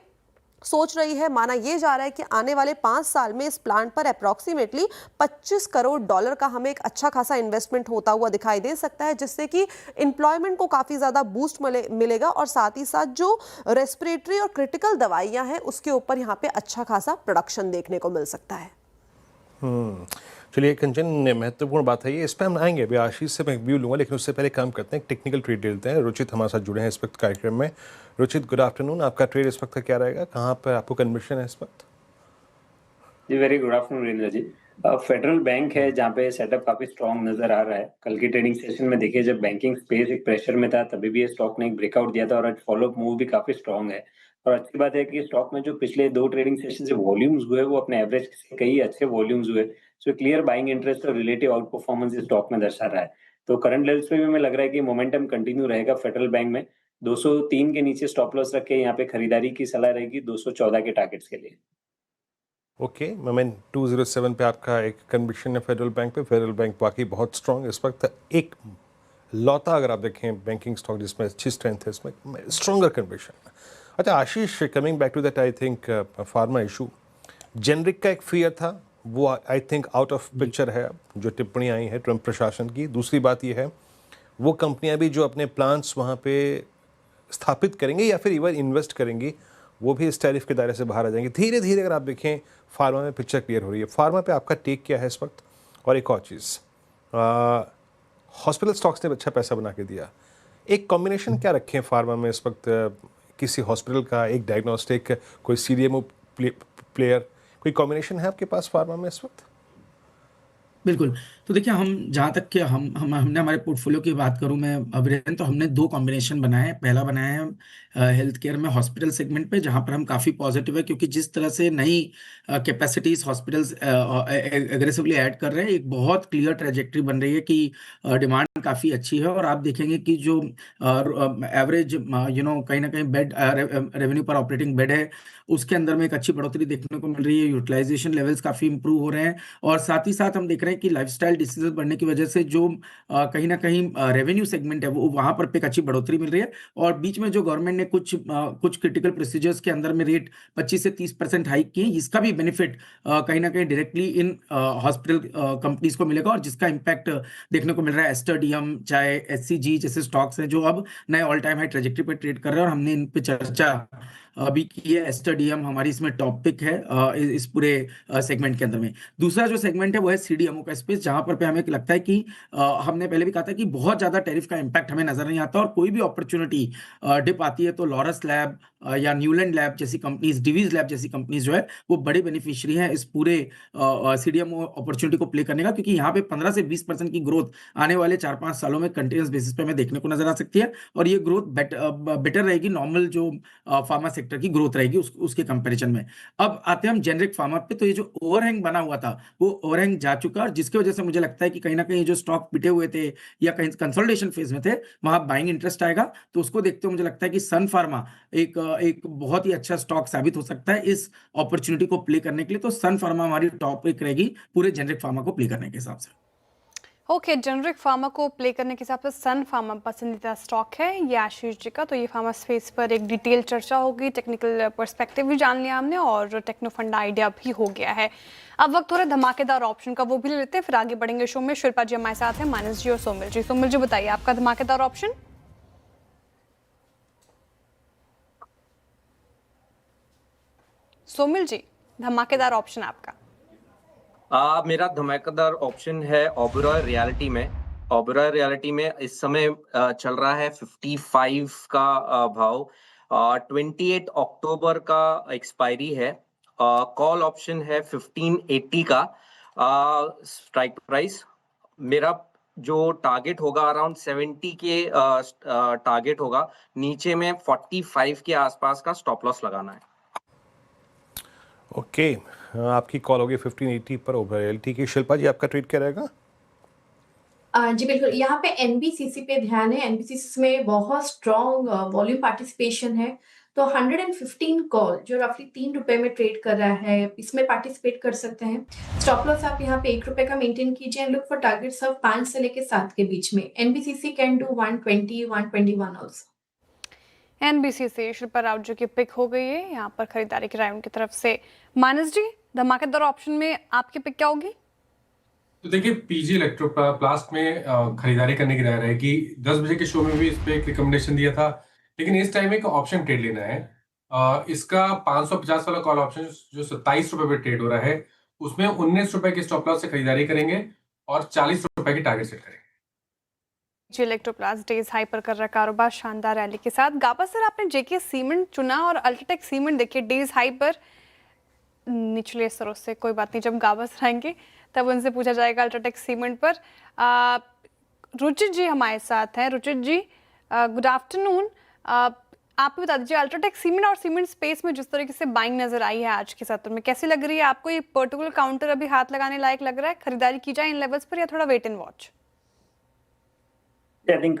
सोच रही है। माना यह जा रहा है कि आने वाले 5 साल में इस प्लांट पर अप्रॉक्सीमेटली $25 करोड़ का हमें एक अच्छा खासा इन्वेस्टमेंट होता हुआ दिखाई दे सकता है, जिससे कि एम्प्लॉयमेंट को काफी ज्यादा बूस्ट मिलेगा, और साथ ही साथ जो रेस्पिरेटरी और क्रिटिकल दवाइयां हैं उसके ऊपर यहाँ पे अच्छा खासा प्रोडक्शन देखने को मिल सकता है। चलिए कंचन, महत्वपूर्ण बात है ये, इस पर हम आएंगे। अभी आशीष से मैं व्यू लूंगा, लेकिन उससे पहले काम करते हैं, टेक्निकल ट्रेड लेते हैं। रुचित हमारे साथ जुड़े हैं इस वक्त कार्यक्रम में। Ruchit, good afternoon. आपका ट्रेड इस वक्त का क्या रहेगा, कहाँ पर आपको कन्विक्शन है इस वक्त? जी वेरी गुड आफ्टरनून वीरेंद्र जी। फेडरल बैंक है जहाँ पे सेटअप काफी स्ट्रॉन्ग नजर आ रहा है। कल की ट्रेडिंग सेशन में देखिए जब बैंकिंग स्पेस एक प्रेशर में था तभी भी ये स्टॉक ने एक ब्रेकआउट दिया था, और आज फॉलोअप मूव भी काफी स्ट्रॉन्ग है। और अच्छी बात है कि स्टॉक में जो पिछले 2 ट्रेडिंग सेशन से वॉल्यूम्स हुए वो अपने एवरेज से कई अच्छे वॉल्यूम्स हुए। सो क्लियर बाइंग इंटरेस्ट और रिलेटिव आउट परफॉर्मेंस इस स्टॉक में दर्शा रहा है। तो करंट लेवल्स पे भी हमें लग रहा है कि मोमेंटम कंटिन्यू रहेगा फेडरल बैंक में। 203 के नीचे स्टॉप लॉस रख के यहाँ पे खरीदारी की सलाह रहेगी 214 के टारगेट्स के लिए। ओके, मोमेंट 207 पे आपका एक कन्विक्शन है फेडरल बैंक पे। फेडरल बैंक वाकई बहुत स्ट्रॉन्ग इस वक्त, एक लौता अगर आप देखें बैंकिंग स्टॉक जिसमें अच्छी स्ट्रेंथ है, इसमें स्ट्रॉन्गर कन्विक्शन। अच्छा Ashish, coming back to that, I think pharma issue, generic का एक फियर था वो I think out of picture है, जो टिप्पणी आई है ट्रंप प्रशासन की। दूसरी बात ये है वो कंपनियां भी जो अपने प्लांट्स वहाँ पे स्थापित करेंगे या फिर इवन इन्वेस्ट करेंगी वो भी इस टैरिफ के दायरे से बाहर आ जाएंगे। धीरे धीरे अगर आप देखें फार्मा में पिक्चर क्लियर हो रही है। फार्मा पे आपका टेक क्या है इस वक्त? और एक और चीज़, हॉस्पिटल स्टॉक्स ने अच्छा पैसा बना के दिया, एक कॉम्बिनेशन क्या रखें फार्मा में इस वक्त? किसी हॉस्पिटल का, एक डायग्नोस्टिक, कोई सीडीएमओ प्लेयर, कोई कॉम्बिनेशन है आपके पास फार्मा में इस वक्त? बिल्कुल। तो देखिए, हम जहाँ तक कि हमने हमारे पोर्टफोलियो की बात करूँ मैं वीरेंद्र, तो हमने 2 कॉम्बिनेशन बनाए हैं। पहला बनाया है हेल्थ केयर में हॉस्पिटल सेगमेंट पे, जहाँ पर हम काफ़ी पॉजिटिव है, क्योंकि जिस तरह से नई कैपेसिटीज हॉस्पिटल्स एग्रेसिवली ऐड कर रहे हैं, एक बहुत क्लियर ट्रेजेक्टरी बन रही है कि डिमांड काफ़ी अच्छी है। और आप देखेंगे कि जो एवरेज कहीं ना कहीं बेड रेवेन्यू पर ऑपरेटिंग बेड है उसके अंदर में एक अच्छी बढ़ोतरी देखने को मिल रही है। यूटिलाइजेशन लेवल्स काफ़ी इंप्रूव हो रहे हैं, और साथ ही साथ हम देख रहे हैं कि लाइफस्टाइल डिसीजेज बढ़ने की वजह से जो कहीं ना कहीं रेवेन्यू सेगमेंट है वो वहां पर एक अच्छी बढ़ोतरी मिल रही है। और बीच में जो गवर्नमेंट ने कुछ क्रिटिकल प्रोसीजर्स के अंदर में रेट 25 से 30% हाइक किए, इसका भी बेनिफिट कहीं ना कहीं डायरेक्टली इन हॉस्पिटल कंपनीज को मिलेगा, और जिसका इम्पैक्ट देखने को मिल रहा है। एस्टरडीएम चाहे एससीजी जैसे स्टॉक्स हैं जो अब नए ऑल टाइम हाई ट्रेजेक्टरी पर ट्रेड कर रहे हैं, और हमने इन पे चर्चा अभी की है। एस्टरडीएम हमारी इसमें टॉप पिक है इस पूरे सेगमेंट के अंदर में। दूसरा जो सेगमेंट है वो है सीडीएमओ का स्पेस, जहां पर हमें लगता है कि हमने पहले भी कहा था कि बहुत ज्यादा टैरिफ का इम्पैक्ट हमें नजर नहीं आता, और कोई भी अपॉर्चुनिटी डिप आती है तो लॉरस लैब, या न्यूलैंड लैब जैसी कंपनीज, डिवीज लैब जैसी कंपनीज जो है वो बड़े बेनिफिशियरी हैं इस पूरे सीडीएमओ अपॉर्चुनिटी को प्ले करने का, क्योंकि यहाँ पे 15 से 20% की ग्रोथ आने वाले 4-5 सालों में कंटिन्यूस बेसिस पे हमें देखने को नजर आ सकती है, और ये ग्रोथ बेटर रहेगी नॉर्मल जो फार्मा सेक्टर की ग्रोथ रहेगी उसके कंपैरिजन में। अब आते हैं हम जेनरिक फार्मा पे, तो ये जो ओवरहैंग बना हुआ था वो ओवरहैंग जा चुका, और जिसकी वजह से मुझे लगता है कि कहीं ना कहीं जो स्टॉक पिटे हुए थे या कहीं कंसोलिडेशन फेज में थे वहां बाइंग इंटरेस्ट आएगा। तो उसको देखते हुए मुझे लगता है कि सन फार्मा एक बहुत ही अच्छा स्टॉक साबित हो सकता है इस अपॉर्चुनिटी को प्ले करने के लिए। तो सन फार्मा हमारी टॉप पिक रहेगी पूरे जेनरिक फार्मा को प्ले करने के हिसाब से। ओके, जेनरिक फार्मा को प्ले करने के हिसाब से सन फार्मा पसंदीदा स्टॉक है ये आशीष जी का। तो ये फार्मा स्पेस पर एक डिटेल चर्चा होगी, टेक्निकल पर्सपेक्टिव भी जान लिया हमने और टेक्नो फंड आइडिया भी हो गया है। अब वक्त हो रहा है धमाकेदार ऑप्शन का, वो भी ले लेते हैं, फिर आगे बढ़ेंगे शो में। शिल्पा जी हमारे साथ हैं, मानस जी और सोमिल जी। सोमिल जी बताइए आपका धमाकेदार ऑप्शन। सोमिल जी, धमाकेदार ऑप्शन आपका। मेरा धमाकेदार ऑप्शन है ओबेरॉय रियलिटी में। ओबेरॉय रियलिटी में इस समय चल रहा है 55 का भाव, 28 अक्टूबर का एक्सपायरी है, कॉल ऑप्शन है 1580 का स्ट्राइक प्राइस। मेरा जो टारगेट होगा अराउंड 70 के टारगेट होगा, नीचे में 45 के आसपास का स्टॉप लॉस लगाना है। ओके, आपकी कॉल होगी 1580 पर ओबेरॉय। ठीक है, शिल्पा जी आपका ट्रेड क्या रहेगा? जी बिल्कुल, यहाँ पे एनबीसीसी पे ध्यान है। एनबीसीसी में बहुत स्ट्रॉन्ग वॉल्यूम पार्टिसिपेशन है, तो 115 कॉल जो रफली ₹3 में ट्रेड कर रहा है, इसमें पार्टिसिपेट कर सकते हैं। स्टॉप लॉस आप यहाँ पे ₹1 का मेंटेन कीजिए and look for targets of 5 से लेके 7 के बीच में। NBCC can do 120, 121 also. NBCC Shilpa Rao ji की पिक हो गई है यहाँ पर खरीदारी की राय उनकी तरफ से। मानस जी, धमाकेदार ऑप्शन में आपकी पिक क्या होगी? तो देखिए, पीजी इलेक्ट्रोप्लास्ट में खरीदारी करने की राय रहेगी। 10 बजे के शो में भी इस पे एक रिकमेंडेशन दिया था, लेकिन इस टाइम एक ऑप्शन ट्रेड लेना है। इसका 550 वाला कॉल ऑप्शन जो ₹27 पे ट्रेड हो रहा है, उसमें ₹19 के स्टॉप लॉस से खरीदारी करेंगे और ₹40 की टारगेट सेट करेंगे। जी इलेक्ट्रोप्लास्ट डेज हाई पर कर रहा कारोबार शानदार रैली के साथ। गाबा सर, आपने जेके सीमेंट चुना और अल्ट्राटेक सीमेंट देखिए डेज हाई पर निचले स्तरों से। कोई बात नहीं, जब गाबा सर आएंगे तब उनसे पूछा जाएगा अल्ट्राटेक सीमेंट पर। रुचित जी हमारे साथ हैं। रुचित जी, गुड आफ्टरनून। आप बता दीजिए अल्ट्राटेक सीमेंट और सीमेंट स्पेस में जिस तरीके से बाइंग नजर आई है आज के सत्र में, कैसी लग रही है आपको? ये पर्टिकुलर काउंटर अभी हाथ लगाने लायक लग रहा है? खरीदारी की जाए इन लेवल्स पर या थोड़ा wait and watch? I think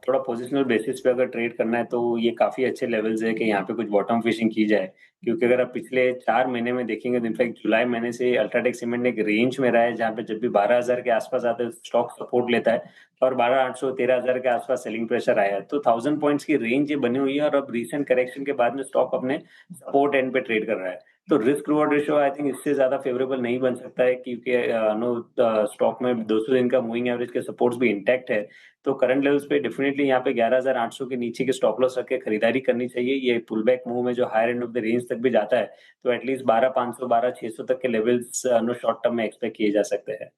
थोड़ा पोजिशनल बेसिस पे अगर ट्रेड करना है तो ये काफी अच्छे लेवल्स है कि यहाँ पे कुछ बॉटम फिशिंग की जाए, क्योंकि अगर आप पिछले 4 महीने में देखेंगे तो इनफैक्ट जुलाई महीने से अल्ट्राटेक सीमेंट एक रेंज में रहा है जहाँ पे जब भी 12,000 के आसपास आता है स्टॉक सपोर्ट लेता है, और 12,800 13,000 के आसपास सेलिंग प्रेशर आया है। तो 1000 पॉइंट्स की रेंज ये बनी हुई है और अब रिसेंट करेक्शन के बाद में स्टॉक अपने सपोर्ट एंड पे ट्रेड कर रहा है। तो risk reward ratio I think इससे ज्यादा फेवरेबल नहीं बन सकता है, क्योंकि स्टॉक में 200 दिन का मूविंग एवरेज के सपोर्ट्स भी इंटैक्ट है। तो करंट लेवल्स पे डेफिनेटली यहाँ पे 11,800 के नीचे के स्टॉप लॉस रख के खरीदारी करनी चाहिए। ये पुल बैक मूव में जो higher end of the range तक भी जाता है, तो एटलीस्ट 12,500 12,600 तक के लेवल्स शॉर्ट टर्म में एक्सपेक्ट किए जा सकते हैं।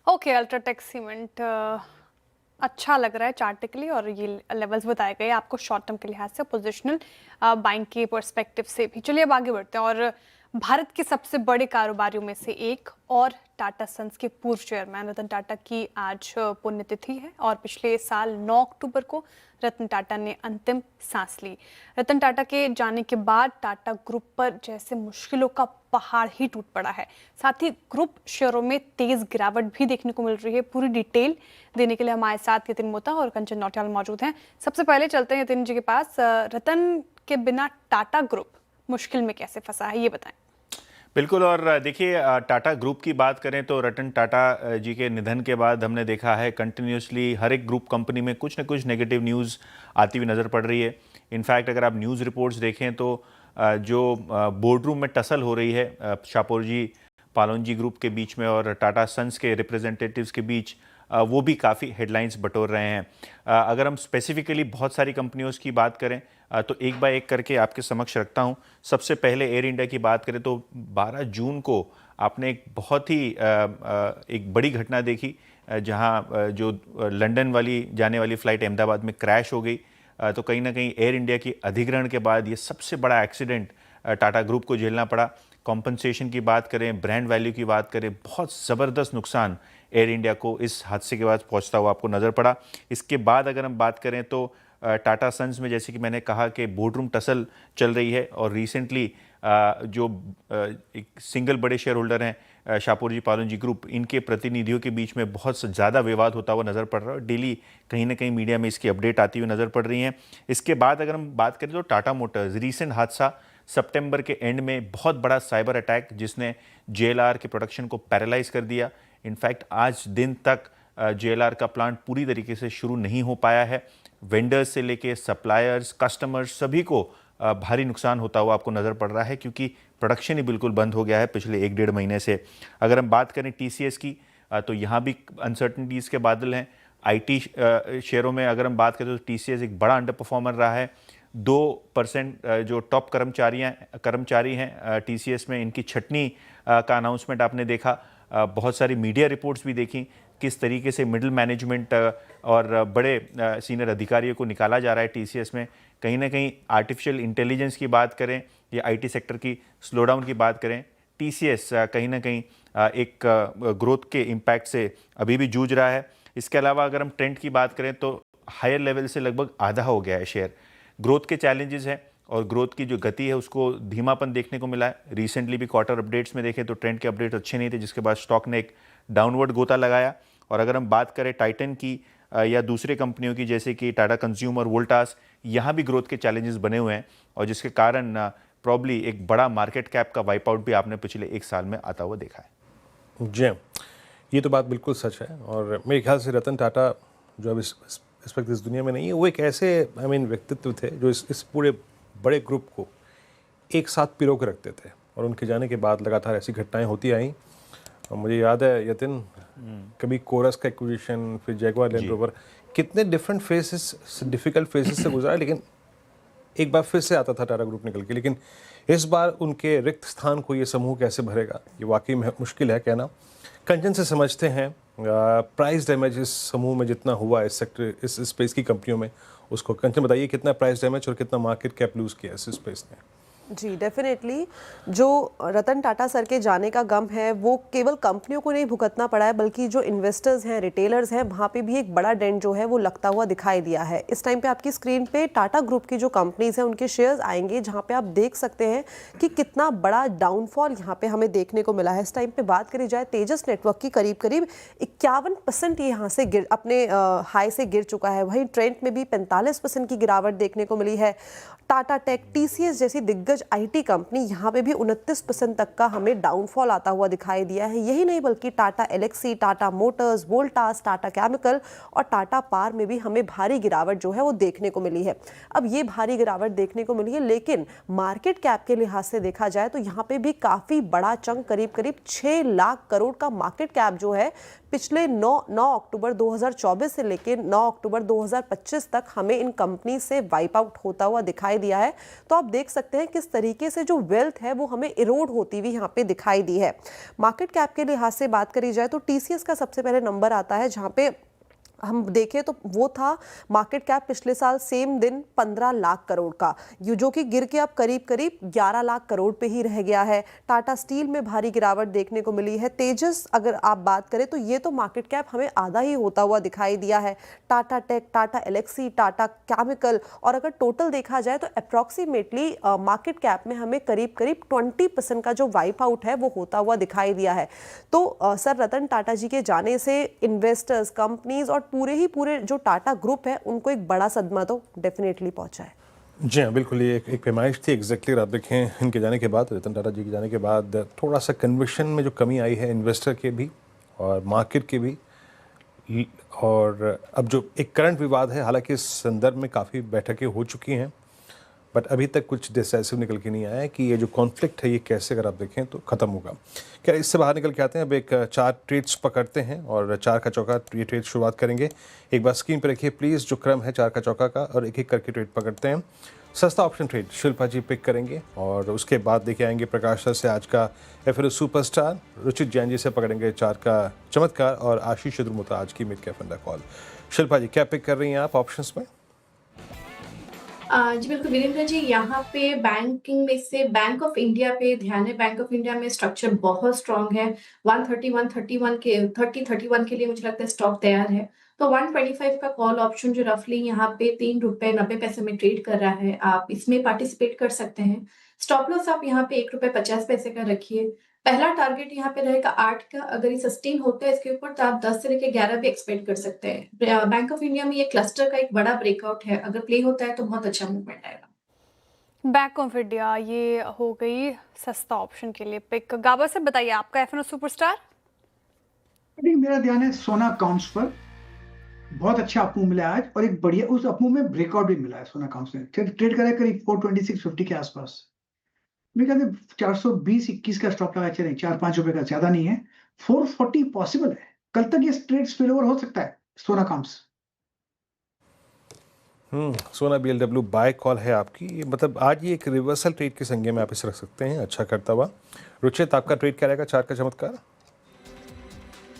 ओके, अल्ट्राटेक सीमेंट अच्छा लग रहा है चार्टिकली, और ये लेवल्स बताए गए आपको शॉर्ट टर्म के लिहाज से, पोजिशनल बाइंग के पर्सपेक्टिव से भी। चलिए अब आगे बढ़ते हैं, और भारत के सबसे बड़े कारोबारियों में से एक और टाटा सन्स के पूर्व चेयरमैन रतन टाटा की आज पुण्यतिथि है, और पिछले साल 9 अक्टूबर को रतन टाटा ने अंतिम सांस ली। रतन टाटा के जाने के बाद टाटा ग्रुप पर जैसे मुश्किलों का पहाड़ ही टूट पड़ा है। साथ ही ग्रुप शेयरों में तेज गिरावट भी देखने को मिल रही है। पूरी डिटेल देने के लिए हमारे साथ यतिन मोता और कंचन नौटियाल मौजूद हैं। सबसे पहले चलते हैं यतिन जी के पास। रतन के बिना टाटा ग्रुप मुश्किल में कैसे फंसा है, ये बताएं। बिल्कुल, और देखिए टाटा ग्रुप की बात करें तो रतन टाटा जी के निधन के बाद हमने देखा है कंटिन्यूसली हर एक ग्रुप कंपनी में कुछ न कुछ नेगेटिव न्यूज़ आती हुई नज़र पड़ रही है। इनफैक्ट अगर आप न्यूज़ रिपोर्ट्स देखें तो जो बोर्ड रूम में टसल हो रही है शापोरजी पालोनजी ग्रुप के बीच में और टाटा सन्स के रिप्रेजेंटेटिव्स के बीच, वो भी काफ़ी हेडलाइंस बटोर रहे हैं। अगर हम स्पेसिफिकली बहुत सारी कंपनियों की बात करें तो एक बाय एक करके आपके समक्ष रखता हूं। सबसे पहले एयर इंडिया की बात करें तो 12 जून को आपने एक बहुत ही एक बड़ी घटना देखी, जहां जो लंदन वाली जाने वाली फ़्लाइट अहमदाबाद में क्रैश हो गई। तो कहीं ना कहीं एयर इंडिया की अधिग्रहण के बाद ये सबसे बड़ा एक्सीडेंट टाटा ग्रुप को झेलना पड़ा। कॉम्पनसेशन की बात करें, ब्रांड वैल्यू की बात करें, बहुत ज़बरदस्त नुकसान एयर इंडिया को इस हादसे के बाद पहुंचता हुआ आपको नज़र पड़ा। इसके बाद अगर हम बात करें तो टाटा सन्स में जैसे कि मैंने कहा कि बोर्डरूम टसल चल रही है और रिसेंटली जो एक सिंगल बड़े शेयर होल्डर हैं शाहपुर जी पालन जी ग्रुप, इनके प्रतिनिधियों के बीच में बहुत ज़्यादा विवाद होता हुआ नज़र पड़ रहा है। डेली कहीं ना कहीं मीडिया में इसकी अपडेट आती हुई नज़र पड़ रही हैं। इसके बाद अगर हम बात करें तो टाटा मोटर्स, रीसेंट हादसा सितंबर के एंड में, बहुत बड़ा साइबर अटैक जिसने JLR के प्रोडक्शन को पैरालाइज कर दिया। इनफैक्ट आज दिन तक JLR का प्लांट पूरी तरीके से शुरू नहीं हो पाया है। वेंडर्स से लेके सप्लायर्स, कस्टमर्स, सभी को भारी नुकसान होता हुआ आपको नज़र पड़ रहा है क्योंकि प्रोडक्शन ही बिल्कुल बंद हो गया है पिछले 1-1.5 महीने से। अगर हम बात करें TCS की तो यहाँ भी अनसर्टनिटीज़ के बादल हैं। IT शेयरों में अगर हम बात करें तो TCS एक बड़ा अंडर परफॉर्मर रहा है। 2% जो टॉप कर्मचारी हैं TCS में, इनकी छटनी का अनाउंसमेंट आपने देखा। बहुत सारी मीडिया रिपोर्ट्स भी देखी किस तरीके से मिडिल मैनेजमेंट और बड़े सीनियर अधिकारियों को निकाला जा रहा है TCS में। कहीं ना कहीं आर्टिफिशियल इंटेलिजेंस की बात करें या IT सेक्टर की स्लोडाउन की बात करें, TCS कहीं ना कहीं एक ग्रोथ के इम्पैक्ट से अभी भी जूझ रहा है। इसके अलावा अगर हम ट्रेंड की बात करें तो हायर लेवल से लगभग आधा हो गया है शेयर। ग्रोथ के चैलेंजेस हैं और ग्रोथ की जो गति है उसको धीमापन देखने को मिला है। रिसेंटली भी क्वार्टर अपडेट्स में देखें तो ट्रेंड के अपडेट अच्छे नहीं थे, जिसके बाद स्टॉक ने एक डाउनवर्ड गोता लगाया। और अगर हम बात करें टाइटन की या दूसरे कंपनियों की जैसे कि टाटा कंज्यूमर, वोल्टास, यहाँ भी ग्रोथ के चैलेंजेस बने हुए हैं और जिसके कारण प्रॉब्ली एक बड़ा मार्केट कैप का वाइप आउट भी आपने पिछले 1 साल में आता हुआ देखा है। जी, ये तो बात बिल्कुल सच है। और मेरे ख्याल से रतन टाटा जो अब इस वक्त इस दुनिया में नहीं है, वो एक ऐसे व्यक्तित्व थे जो इस पूरे बड़े ग्रुप को एक साथ पिरो के रखते थे और उनके जाने के बाद लगातार ऐसी घटनाएं होती आई। और मुझे याद है यतिन, कभी कोरस का एक्विजिशन, फिर जैगुआर लैंड रोवर, कितने डिफरेंट फेसेस, डिफिकल्ट फेसेस से गुजरा, लेकिन एक बार फिर से आता था टाटा ग्रुप निकल के। लेकिन इस बार उनके रिक्त स्थान को ये समूह कैसे भरेगा, ये वाकई में मुश्किल है कहना। कंचन से समझते हैं प्राइस डैमेज इस समूह में जितना हुआ इस सेक्टर, इस स्पेस की कंपनियों में, उसको कंचन बताइए कितना प्राइस डैमेज और कितना मार्केट कैप लूज किया इस स्पेस ने। जी डेफिनेटली, जो रतन टाटा सर के जाने का गम है वो केवल कंपनियों को नहीं भुगतना पड़ा है, बल्कि जो इन्वेस्टर्स हैं, रिटेलर्स हैं, वहाँ पे भी एक बड़ा डेंट जो है वो लगता हुआ दिखाई दिया है। इस टाइम पे आपकी स्क्रीन पे टाटा ग्रुप की जो कंपनीज हैं उनके शेयर्स आएंगे, जहाँ पे आप देख सकते हैं कि कितना बड़ा डाउनफॉल यहाँ पे हमें देखने को मिला है। इस टाइम पे बात करी जाए तेजस नेटवर्क की, करीब 51% ये यहाँ से अपने हाई से गिर चुका है। वहीं ट्रेंट में भी 45% की गिरावट देखने को मिली है। टाटा टेक, TCS जैसी दिग्गज IT कंपनी, यहाँ पे भी 29% तक का हमें डाउनफॉल आता हुआ दिखाई दिया है। यही नहीं बल्कि टाटा एलेक्सी, टाटा मोटर्स, वोल्टास, टाटा केमिकल और टाटा पावर में भी हमें भारी गिरावट जो है वो देखने को मिली है। अब ये भारी गिरावट देखने को मिली है, लेकिन मार्केट कैप के लिहाज से देखा जाए तो यहाँ पे भी काफ़ी बड़ा चंक, करीब 6 लाख करोड़ का मार्केट कैप जो है पिछले 9 अक्टूबर 2024 से लेकर 9 अक्टूबर 2025 तक हमें इन कंपनी से वाइप आउट होता हुआ दिखाई दिया है। तो आप देख सकते हैं किस तरीके से जो वेल्थ है वो हमें इरोड होती हुई यहाँ पे दिखाई दी है। मार्केट कैप के लिहाज से बात करी जाए तो TCS का सबसे पहले नंबर आता है, जहाँ पे हम देखें तो वो था मार्केट कैप पिछले साल सेम दिन 15 लाख करोड़ का, जो कि गिर के अब करीब 11 लाख करोड़ पे ही रह गया है। टाटा स्टील में भारी गिरावट देखने को मिली है। तेजस अगर आप बात करें तो ये तो मार्केट कैप हमें आधा ही होता हुआ दिखाई दिया है। टाटा टेक, टाटा एलेक्सी, टाटा केमिकल, और अगर टोटल देखा जाए तो अप्रॉक्सीमेटली मार्केट कैप में हमें करीब 20% का जो वाइप आउट है वो होता हुआ दिखाई दिया है। तो सर रतन टाटा जी के जाने से इन्वेस्टर्स, कंपनीज और पूरे जो टाटा ग्रुप है उनको एक बड़ा सदमा तो डेफिनेटली पहुंचा है। जी हाँ, बिल्कुल, ये एक पैमाइश थी एग्जैक्टली। आप देखें इनके जाने के बाद, रतन टाटा जी के जाने के बाद थोड़ा सा कन्विक्शन में जो कमी आई है इन्वेस्टर के भी और मार्केट के भी। और अब जो एक करंट विवाद है, हालांकि इस संदर्भ में काफ़ी बैठकें हो चुकी हैं, बट अभी तक कुछ डिसाइसिव निकल के नहीं आया है कि ये जो कॉन्फ्लिक्ट है ये कैसे, अगर आप देखें तो ख़त्म होगा। क्या इससे बाहर निकल के आते हैं, अब एक 4 ट्रेड्स पकड़ते हैं और 4 का चौका ये ट्रेड शुरुआत करेंगे। एक बार स्क्रीन पर रखिए प्लीज़ जो क्रम है 4 का चौका का, और एक एक करके ट्रेड पकड़ते हैं। सस्ता ऑप्शन ट्रेड शिल्पा जी पिक करेंगे और उसके बाद देखे आएंगे प्रकाश सर से आज का FNO सुपरस्टार, रुचित जैन जी से पकड़ेंगे 4 का चमत्कार और आशीष चतुर्मुता आज की मिड कैप फंडा कॉल। शिल्पा जी क्या पिक कर रही हैं आप ऑप्शंस में? जी बिल्कुल वीरेंद्र जी, यहाँ पे बैंकिंग में से बैंक ऑफ इंडिया पे ध्यान है। बैंक ऑफ इंडिया में स्ट्रक्चर बहुत स्ट्रांग है। 131 के 31 के लिए मुझे लगता है स्टॉक तैयार है। तो 125 का कॉल ऑप्शन जो रफली यहाँ पे ₹3.90 में ट्रेड कर रहा है, आप इसमें पार्टिसिपेट कर सकते हैं। स्टॉप लॉस आप यहाँ पे ₹1.50 का रखिए। पहला टारगेट यहाँ पे रहेगा 8 का। अगर ये सस्टेन होता है इसके ऊपर तो आप 10 से लेके 11 भी एक्सपेक्ट कर सकते हैं। बैंक ऑफ इंडिया में ये क्लस्टर का एक बड़ा ब्रेकआउट है। अगर प्ले होता है तो बहुत अच्छा मूवमेंट आएगा। बैंक ऑफ इंडिया ये हो गई सस्ता ऑप्शन के लिए पिक। गाबा से बताइए आपका एफएनओ सुपरस्टार। ठीक, मेरा ध्यान है सोना अकाउंट्स पर। बहुत अच्छा अपमूव मिला है आज, और एक बढ़िया उस अपमूव में ब्रेकआउट भी मिला है सोना अकाउंट्स में। ट्रेड करा है करीब 426.50 के आसपास। मेरे ख्याल से 420-21 का स्टॉप लगा चलें, 4-5 रुपए का ज्यादा नहीं है। 440 पॉसिबल है। कल तक ये ट्रेड स्पिल ओवर हो सकता है सोना अकाउंट्स। सोना BLW बाय कॉल है आपकी। ये मतलब आज ये एक रिवर्सल ट्रेड के संज्ञा में आप इसे रख सकते हैं, अच्छा करता हुआ। रुचित, आपका ट्रेड क्या रहेगा चार्ट का चमत्कार?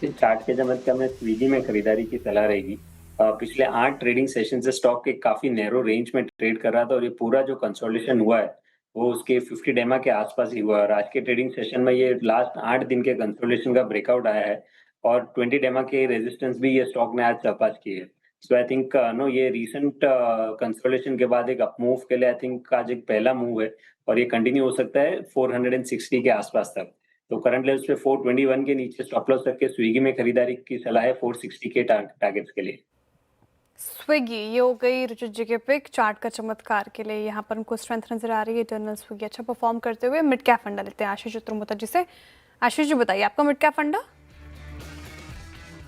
चार्ट के चमत्कार में स्विगी में खरीदारी की सलाह रहेगी। पिछले 8 ट्रेडिंग सेशन से स्टॉक के काफी नैरो रेंज में ट्रेड कर रहा था, और ये पूरा जो कंसोलिडेशन हुआ है वो उसके 50 डेमा के आसपास ही हुआ है। और आज के ट्रेडिंग सेशन में ये लास्ट 8 दिन के कंसोलिडेशन का ब्रेकआउट आया है, और 20 डेमा के रेजिस्टेंस भी ये स्टॉक ने आज सरपास किए है। सो आई थिंक नो, ये रिसेंट कंसोलिडेशन के बाद एक अपमूव के लिए आई थिंक आज एक पहला मूव है, और ये कंटिन्यू हो सकता है 460 के आसपास तक। तो करंट लेवल्स पे 421 के नीचे स्टॉप लॉस रख के स्विगी में खरीदारी की सलाह है 460 के टारगेट्स के लिए। स्विगी ये हो गई रुचित जी के पिक। चार्ट का चमत्कार के लिए यहाँ पर उनको स्ट्रेंथ नजर आ रही है। इटर्नल स्विगी अच्छा परफॉर्म करते हुए। मिड कैप फंडा लेते हैं आशीष चित्रमुता जी से। आशीष जी बताइए आपका मिड कैप फंडा।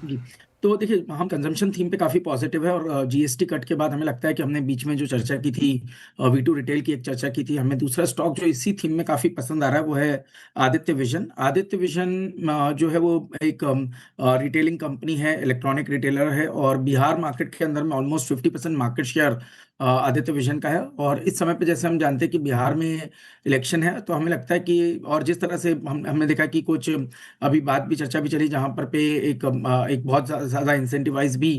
जी, तो देखिए हम कंजम्पशन थीम पे काफ़ी पॉजिटिव है, और जीएसटी कट के बाद हमें लगता है कि हमने बीच में जो चर्चा की थी, V2 रिटेल की एक चर्चा की थी, हमें दूसरा स्टॉक जो इसी थीम में काफ़ी पसंद आ रहा है वो है आदित्य विजन। आदित्य विजन जो है वो एक रिटेलिंग कंपनी है, इलेक्ट्रॉनिक रिटेलर है, और बिहार मार्केट के अंदर में almost 50% market share Aditya vision का है। और इस समय पे जैसे हम जानते हैं कि बिहार में इलेक्शन है, तो हमें लगता है कि, और जिस तरह से हमने देखा कि कुछ अभी बात भी चर्चा भी चली जहां पर पे एक बहुत ज़्यादा इंसेंटिवाइज भी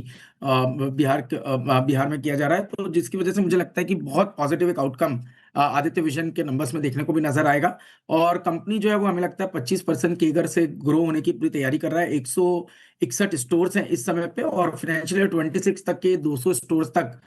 बिहार में किया जा रहा है, तो जिसकी वजह से मुझे लगता है कि बहुत पॉजिटिव एक आउटकम आदित्य विजन के नंबर्स में देखने को भी नजर आएगा। और कंपनी जो है वो हमें लगता है 25% केगर से ग्रो होने की पूरी तैयारी कर रहा है। 161 स्टोर्स हैं इस समय पे, और फाइनेंशियल ईयर 26 तक के 200 स्टोर्स तक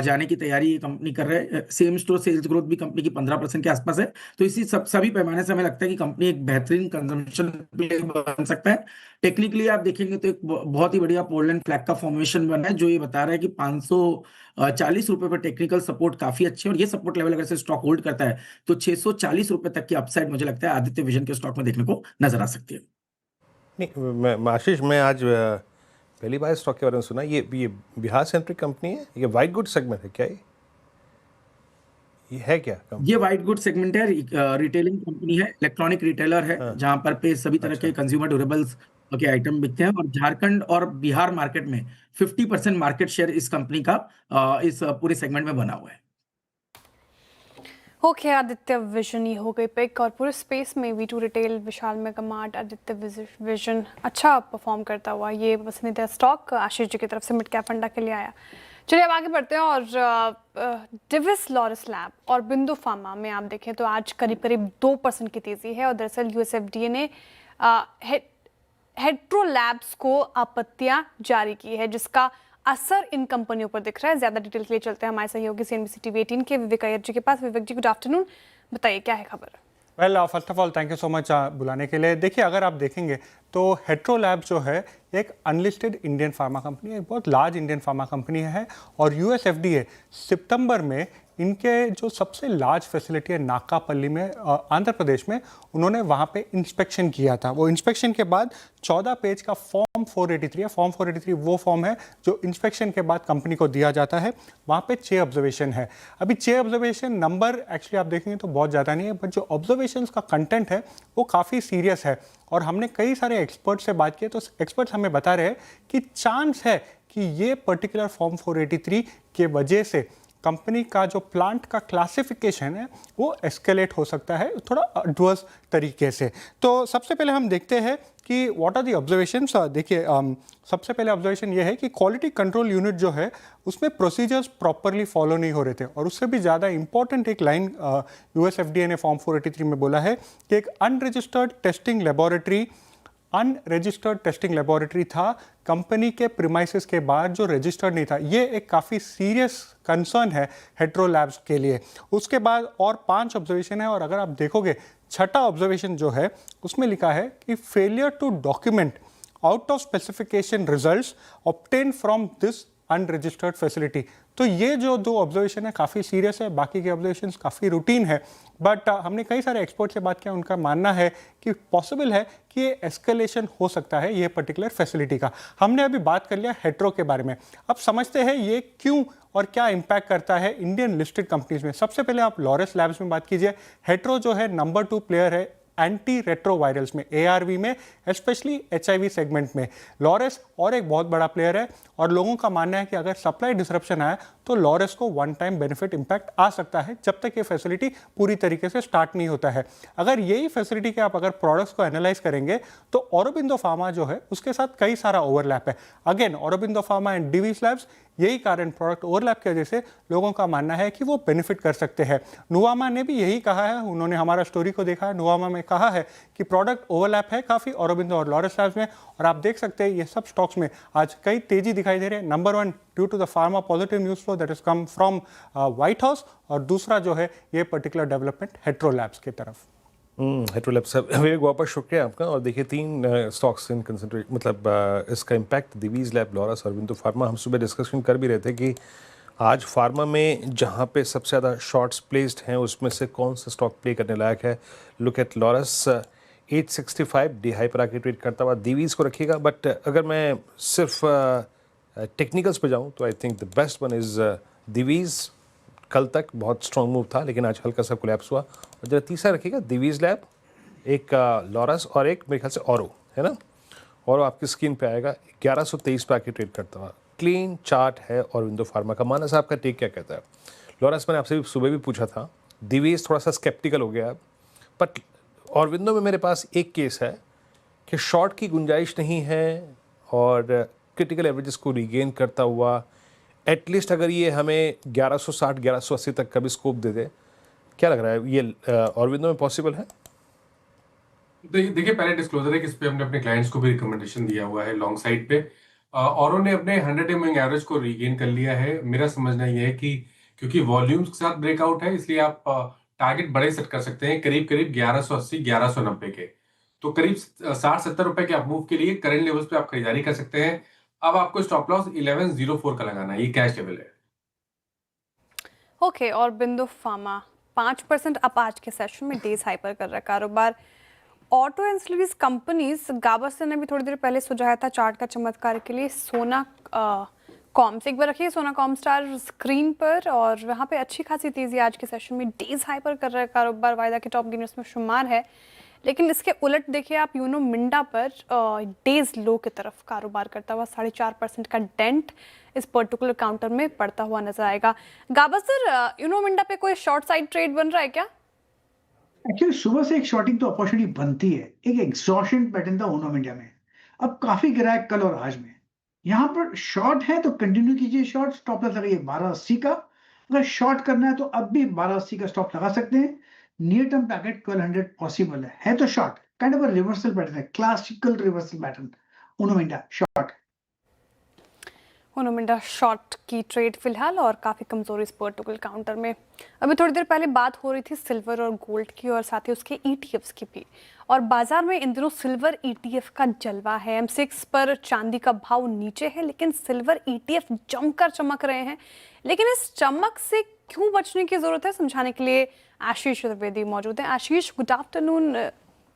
जाने की तैयारी ये कंपनी कर रहे हैं। सेम स्टोर सेल्स ग्रोथ भी कंपनी की 15% के आसपास है। तो इसी सभी पैमाने से हमें लगता है कि कंपनी एक बेहतरीन कंजम्पशन बन सकता है। टेक्निकली आप देखेंगे तो एक बहुत ही बढ़िया पोलैंड फ्लैग का फॉर्मेशन बना है, जो ये बता रहा है कि 540 रुपए पर टेक्निकल सपोर्ट काफी अच्छे है, और ये सपोर्ट लेवल अगर से स्टॉक होल्ड करता है तो 640 रुपए तक की अपसाइड मुझे लगता है आदित्य विजन के स्टॉक में देखने को नजर आ सकती है। नहीं, आशीष, मैं आज पहली बार स्टॉक के बारे में सुना। ये बिहार सेंट्रिक कंपनी है, ये वाइट गुड सेगमेंट है क्या? ये है क्या ये वाइट गुड सेगमेंट है, रिटेलिंग कंपनी है, इलेक्ट्रॉनिक रिटेलर है, जहां पर पे सभी तरह के कंज्यूमर ड्यूरेबल्स के आइटम बिकते हैं। और झारखंड और बिहार मार्केट में 50% मार्केट शेयर इस कंपनी का इस पूरे सेगमेंट में बना हुआ है। ओके, आदित्य विजन ही हो गई पिक। और पूरे स्पेस में V2 रिटेल, विशाल मेगामार्ट, आदित्य विजन अच्छा परफॉर्म करता हुआ ये पसंदीदा स्टॉक आशीष जी की तरफ से मिड कैप फंडा के लिए आया। चलिए अब आगे बढ़ते हैं। और डिविस लॉरस लैब और बिंदु फार्मा में आप देखें तो आज करीब 2% की तेजी है। और दरअसल USFDA ने हेट्रो लैब्स को आपत्तियां जारी की है, जिसका असर इन कंपनियों पर दिख रहा है। ज्यादा डिटेल के लिए चलते हैं हमारे सहयोगी CNBC TV 18 के विवेक अय्यर जी के पास। विवेक जी, गुड आफ्टरनून, बताइए क्या है खबर? Well, first of all thank you so much बुलाने के लिए। देखिए, अगर आप देखेंगे तो हेट्रो लैब जो है एक अनलिस्टेड इंडियन फार्मा कंपनी है, एक बहुत लार्ज इंडियन फार्मा कंपनी है। और USFDA सितंबर में इनके जो सबसे लार्ज फैसिलिटी है नाकापल्ली में आंध्र प्रदेश में, उन्होंने वहाँ पे इंस्पेक्शन किया था। वो इंस्पेक्शन के बाद 14 पेज का फॉर्म 483 है। फॉर्म 483 वो फॉर्म है जो इंस्पेक्शन के बाद कंपनी को दिया जाता है। वहाँ पे 6 ऑब्जर्वेशन है। अभी 6 ऑब्जर्वेशन नंबर एक्चुअली आप देखेंगे तो बहुत ज़्यादा नहीं है, बट जो ऑब्जर्वेशन का कंटेंट है वो काफ़ी सीरियस है। और हमने कई सारे एक्सपर्ट से बात की है, तो एक्सपर्ट्स हमें बता रहे हैं कि चांस है कि ये पर्टिकुलर फॉर्म 483 के वजह से कंपनी का जो प्लांट का क्लासिफिकेशन है वो एस्केलेट हो सकता है थोड़ा एडवर्स तरीके से। तो सबसे पहले हम देखते हैं कि व्हाट आर दी ऑब्जर्वेशंस। देखिए सबसे पहले ऑब्जर्वेशन ये है कि क्वालिटी कंट्रोल यूनिट जो है उसमें प्रोसीजर्स प्रॉपरली फॉलो नहीं हो रहे थे, और उससे भी ज़्यादा इंपॉर्टेंट एक लाइन यूएस एफडीए ने फॉर्म 483 में बोला है कि एक अनरजिस्टर्ड टेस्टिंग लेबोरेटरी था कंपनी के प्रीमाइसेस के बाद जो रजिस्टर्ड नहीं था। ये एक काफ़ी सीरियस कंसर्न है हेट्रो लैब्स के लिए। उसके बाद और 5 ऑब्जर्वेशन है, और अगर आप देखोगे छठा ऑब्जर्वेशन जो है उसमें लिखा है कि failure to document out of specification results obtain from this unregistered facility. तो ये जो 2 ऑब्जर्वेशन है काफ़ी सीरियस है, बाकी के ऑब्जर्वेशंस काफ़ी रूटीन है। बट हमने कई सारे एक्सपर्ट से बात किया, उनका मानना है कि पॉसिबल है कि ये एस्केलेशन हो सकता है ये पर्टिकुलर फैसिलिटी का। हमने अभी बात कर लिया हेट्रो के बारे में, अब समझते हैं ये क्यों और क्या इम्पैक्ट करता है इंडियन लिस्टेड कंपनीज में। सबसे पहले आप लॉरस लैब्स में बात कीजिए। हेट्रो जो है नंबर 2 प्लेयर है एंटी रेट्रोवायरल्स में, ARV में, स्पेशली HIV सेगमेंट में। लॉरस और एक बहुत बड़ा प्लेयर है, और लोगों का मानना है कि अगर सप्लाई डिसरप्शन आया तो लॉरस को वन टाइम बेनिफिट इंपैक्ट आ सकता है जब तक ये फैसिलिटी पूरी तरीके से स्टार्ट नहीं होता है। अगर यही फैसिलिटी के आप अगर प्रोडक्ट्स को एनालाइज करेंगे तो ऑरोबिंदो फार्मा जो है उसके साथ कई सारा ओवरलैप है। Again Aurobindo pharma and Divi's labs, यही कारण प्रोडक्ट ओवरलैप की वजह से लोगों का मानना है कि वो बेनिफिट कर सकते हैं। नुवामा ने भी यही कहा है, उन्होंने हमारा स्टोरी को देखा है, नुवामा में कहा है कि प्रोडक्ट ओवरलैप है काफ़ी ऑरोबिंदो और लॉरस लैब्स में। और आप देख सकते हैं ये सब स्टॉक्स में आज कई तेजी दिखाई दे रहे हैं। Number 1 due to the pharma positive news flow that is come from White House, और दूसरा जो है ये पर्टिकुलर डेवलपमेंट हेट्रो लैब्स की तरफ। हेट्रो लैब्स, विवेक बहुत शुक्रिया आपका। और देखिए 3 स्टॉक्स इन कंसंट्रेट, मतलब इसका इम्पैक्ट दिवीज लैब, लॉरस और ऑरोबिंदो फार्मा। हम सुबह डिस्कशन कर भी रहे थे कि आज फार्मा में जहाँ पे सबसे ज़्यादा शॉर्ट्स प्लेस्ड हैं उसमें से कौन सा स्टॉक प्ले करने लायक है। Look at Laurus 865 D high पर आके ट्रेड करता हुआ, दिवीज को रखिएगा। बट अगर मैं सिर्फ टेक्निकल्स पे जाऊँ तो I think the best one is Divi's. कल तक बहुत स्ट्रॉन्ग मूव था लेकिन आज हल्का सा कोलैप्स हुआ। और जरा तीसरा रखिएगा दिवीज लैब, एक लॉरस और एक मेरे ख्याल से औरो है ना। और आपकी स्क्रीन पे आएगा 1123 पे आके ट्रेड करता हुआ। क्लीन चार्ट है ऑरोबिंदो फार्मा का। मानस आपका टेक क्या कहता है? लॉरस मैंने आपसे सुबह भी पूछा था, दिवीज थोड़ा सा स्केप्टिकल हो गया, बट ऑरोबिंदो में मेरे पास एक केस है कि शॉर्ट की गुंजाइश नहीं है और क्रिटिकल एवरेजेस को रिगेन करता हुआ एटलीस्ट अगर ये हमें 1160 1180 तक का भी स्कोप दे दे, क्या लग रहा है ये ऑरोबिंदो में पॉसिबल है? देखिए पहले डिस्क्लोजर है कि इस पे हमने अपने क्लाइंट्स को भी रिकमेंडेशन दिया हुआ है लॉन्ग साइड पे। औरों ने अपने 100 मूविंग एवरेज को रीगेन कर लिया है। मेरा समझना ये है कि क्योंकि वॉल्यूम्स के साथ ब्रेकआउट है इसलिए आप टारगेट बड़े सेट कर सकते हैं, करीब करीब 1180 1190 के। तो करीब 60-70 रुपए के अपमूव के लिए करंट लेवल्स पे आप खरीदारी कर सकते हैं। अब आपको स्टॉप लॉस 1104 का लगाना है, ये कैश लेवल है। ओके, और बिंदु फार्मा 5% अप आज के सेशन में, डेज हाइपर कर रहा है कारोबार। ऑटो एंसिलरीज कंपनीज, गावस्कर ने भी थोड़ी देर पहले सुझाया था चार्ट का चमत्कार के लिए सोना कॉम्स। एक बार रखिए सोना कॉम स्टार स्क्रीन पर, और वहाँ पे अच्छी खासी तेजी आज के सेशन में, डेज हाइपर कर रहा है कारोबार, वायदा के टॉप गेनर्स में शुमार है। लेकिन इसके उलट देखिए आप यूनो मिंडा पर डेज लो की तरफ कारोबार करता हुआ 4.5% का डेंट इस पर्टिकुलर काउंटर में पड़ता हुआ नजर आएगा। गावस्कर, यूनो मिंडा पे कोई शॉर्ट साइड ट्रेड बन रहा है क्या? एक्चुअली सुबह से एक शॉर्टिंग तो अपॉर्चुनिटी बनती है। एक एग्जॉशन पैटर्न था यूनो मिंडा में, अब काफी गिरा है कल और आज में। यहाँ पर शॉर्ट है तो कंटिन्यू कीजिए शॉर्ट, स्टॉप लॉस लगाइए 1280 का। अगर शॉर्ट करना है तो अब भी 1280 का स्टॉप लगा सकते हैं। नियर टर्म टारगेट 1200 पॉसिबल है तो short kind of reversal pattern है, classical reversal pattern Uno Minda short. Uno Minda short की ट्रेड फिलहाल और काफ़ी कमजोरी इस पर्टिकुलर काउंटर में। अभी थोड़ी देर पहले बात हो रही थी सिल्वर और गोल्ड की और साथ ही उसके ETFs की भी, और बाजार में इन दिनों सिल्वर ETF का जलवा है। M6 पर चांदी का भाव नीचे है लेकिन सिल्वर ETF जमकर चमक रहे हैं। लेकिन इस चमक से क्यों बचने की जरूरत है, समझाने के लिए आशीष चतुर्वेदी मौजूद हैं। Ashish, good afternoon.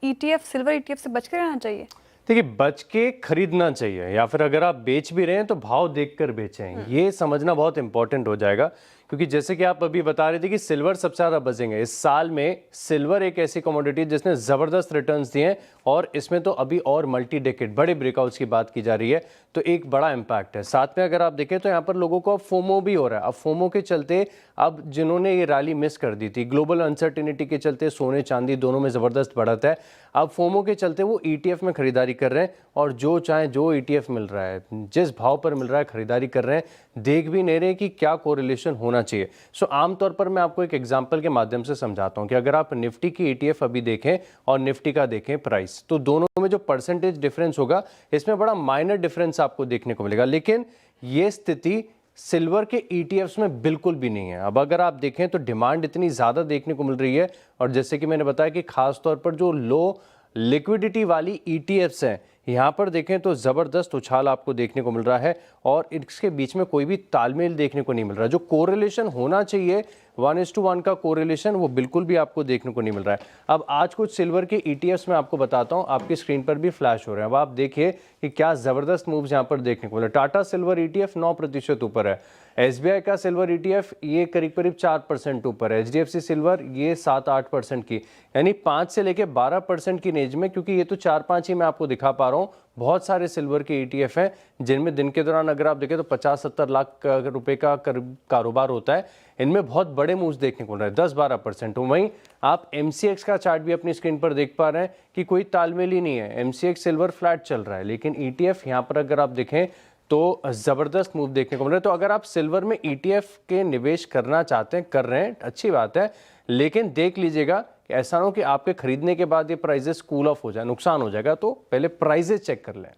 ETF silver ETF से बच के रहना चाहिए? देखिए, बच के खरीदना चाहिए, या फिर अगर आप बेच भी रहे हैं तो भाव देखकर बेचें। ये समझना बहुत इंपॉर्टेंट हो जाएगा क्योंकि जैसे कि आप अभी बता रहे थे कि सिल्वर सबसे ज़्यादा बचेंगे इस साल में। सिल्वर एक ऐसी कमोडिटी जिसने ज़बरदस्त रिटर्न्स दिए हैं और इसमें तो अभी और मल्टी डेकेड बड़े ब्रेकआउट्स की बात की जा रही है, तो एक बड़ा इम्पैक्ट है। साथ में अगर आप देखें तो यहाँ पर लोगों को अब फोमो भी हो रहा है। अब फोमो के चलते अब जिन्होंने ये रैली मिस कर दी थी, ग्लोबल अनसर्टिनिटी के चलते सोने चांदी दोनों में ज़बरदस्त बढ़त है, अब फोमो के चलते वो ETF में खरीदारी कर रहे हैं और जो चाहे जो ETF मिल रहा है, जिस भाव पर मिल रहा है खरीदारी कर रहे हैं, देख भी नहीं रहे कि क्या कोरिलेशन होना चाहिए। सो आमतौर पर मैं आपको एक एग्जांपल के माध्यम से समझाता हूं कि अगर आप निफ्टी की ETF अभी देखें और निफ्टी का देखें प्राइस, तो दोनों में जो परसेंटेज डिफरेंस होगा इसमें बड़ा माइनर डिफरेंस आपको देखने को मिलेगा। लेकिन ये स्थिति सिल्वर के ETFs में बिल्कुल भी नहीं है। अब अगर आप देखें तो डिमांड इतनी ज़्यादा देखने को मिल रही है और जैसे कि मैंने बताया कि खास तौर पर जो लो लिक्विडिटी वाली ETFs हैं, यहाँ पर देखें तो ज़बरदस्त उछाल आपको देखने को मिल रहा है और इसके बीच में कोई भी तालमेल देखने को नहीं मिल रहा। जो कोरिलेशन होना चाहिए 1:1 का कोरिलेशन, वो बिल्कुल भी आपको देखने को नहीं मिल रहा है। अब आज कुछ सिल्वर के ETFs मैं आपको बताता हूँ, आपकी स्क्रीन पर भी फ्लैश हो रहे हैं। अब आप देखिए कि क्या ज़बरदस्त मूव्स यहाँ पर देखने को मिल रहे हैं। टाटा सिल्वर ETF 9% ऊपर है, SBI का सिल्वर ETF ये करीब करीब 4% ऊपर है, HDFC सिल्वर ये 7-8% की, यानी 5 से लेके 12% की रेंज में, क्योंकि ये तो 4-5 ही मैं आपको दिखा पा रहा हूँ। बहुत सारे सिल्वर के ETF हैं जिनमें दिन के दौरान अगर आप देखें तो 50-70 लाख रुपए का कारोबार होता है। इनमें बहुत बड़े मूव्स देखने को मिल रहे हैं, 10-12%। वहीं आप MCX का चार्ट भी अपनी स्क्रीन पर देख पा रहे हैं कि कोई तालमेल ही नहीं है। MCX सिल्वर फ्लैट चल रहा है, लेकिन ETF यहाँ पर अगर आप देखें तो ज़बरदस्त मूव देखने को मिल रहा है। तो अगर आप सिल्वर में ETF के निवेश करना चाहते हैं, कर रहे हैं, अच्छी बात है, लेकिन देख लीजिएगा कि ऐसा ना हो कि आपके खरीदने के बाद ये प्राइजेस कूल ऑफ हो जाए, नुकसान हो जाएगा। तो पहले प्राइजेस चेक कर लें,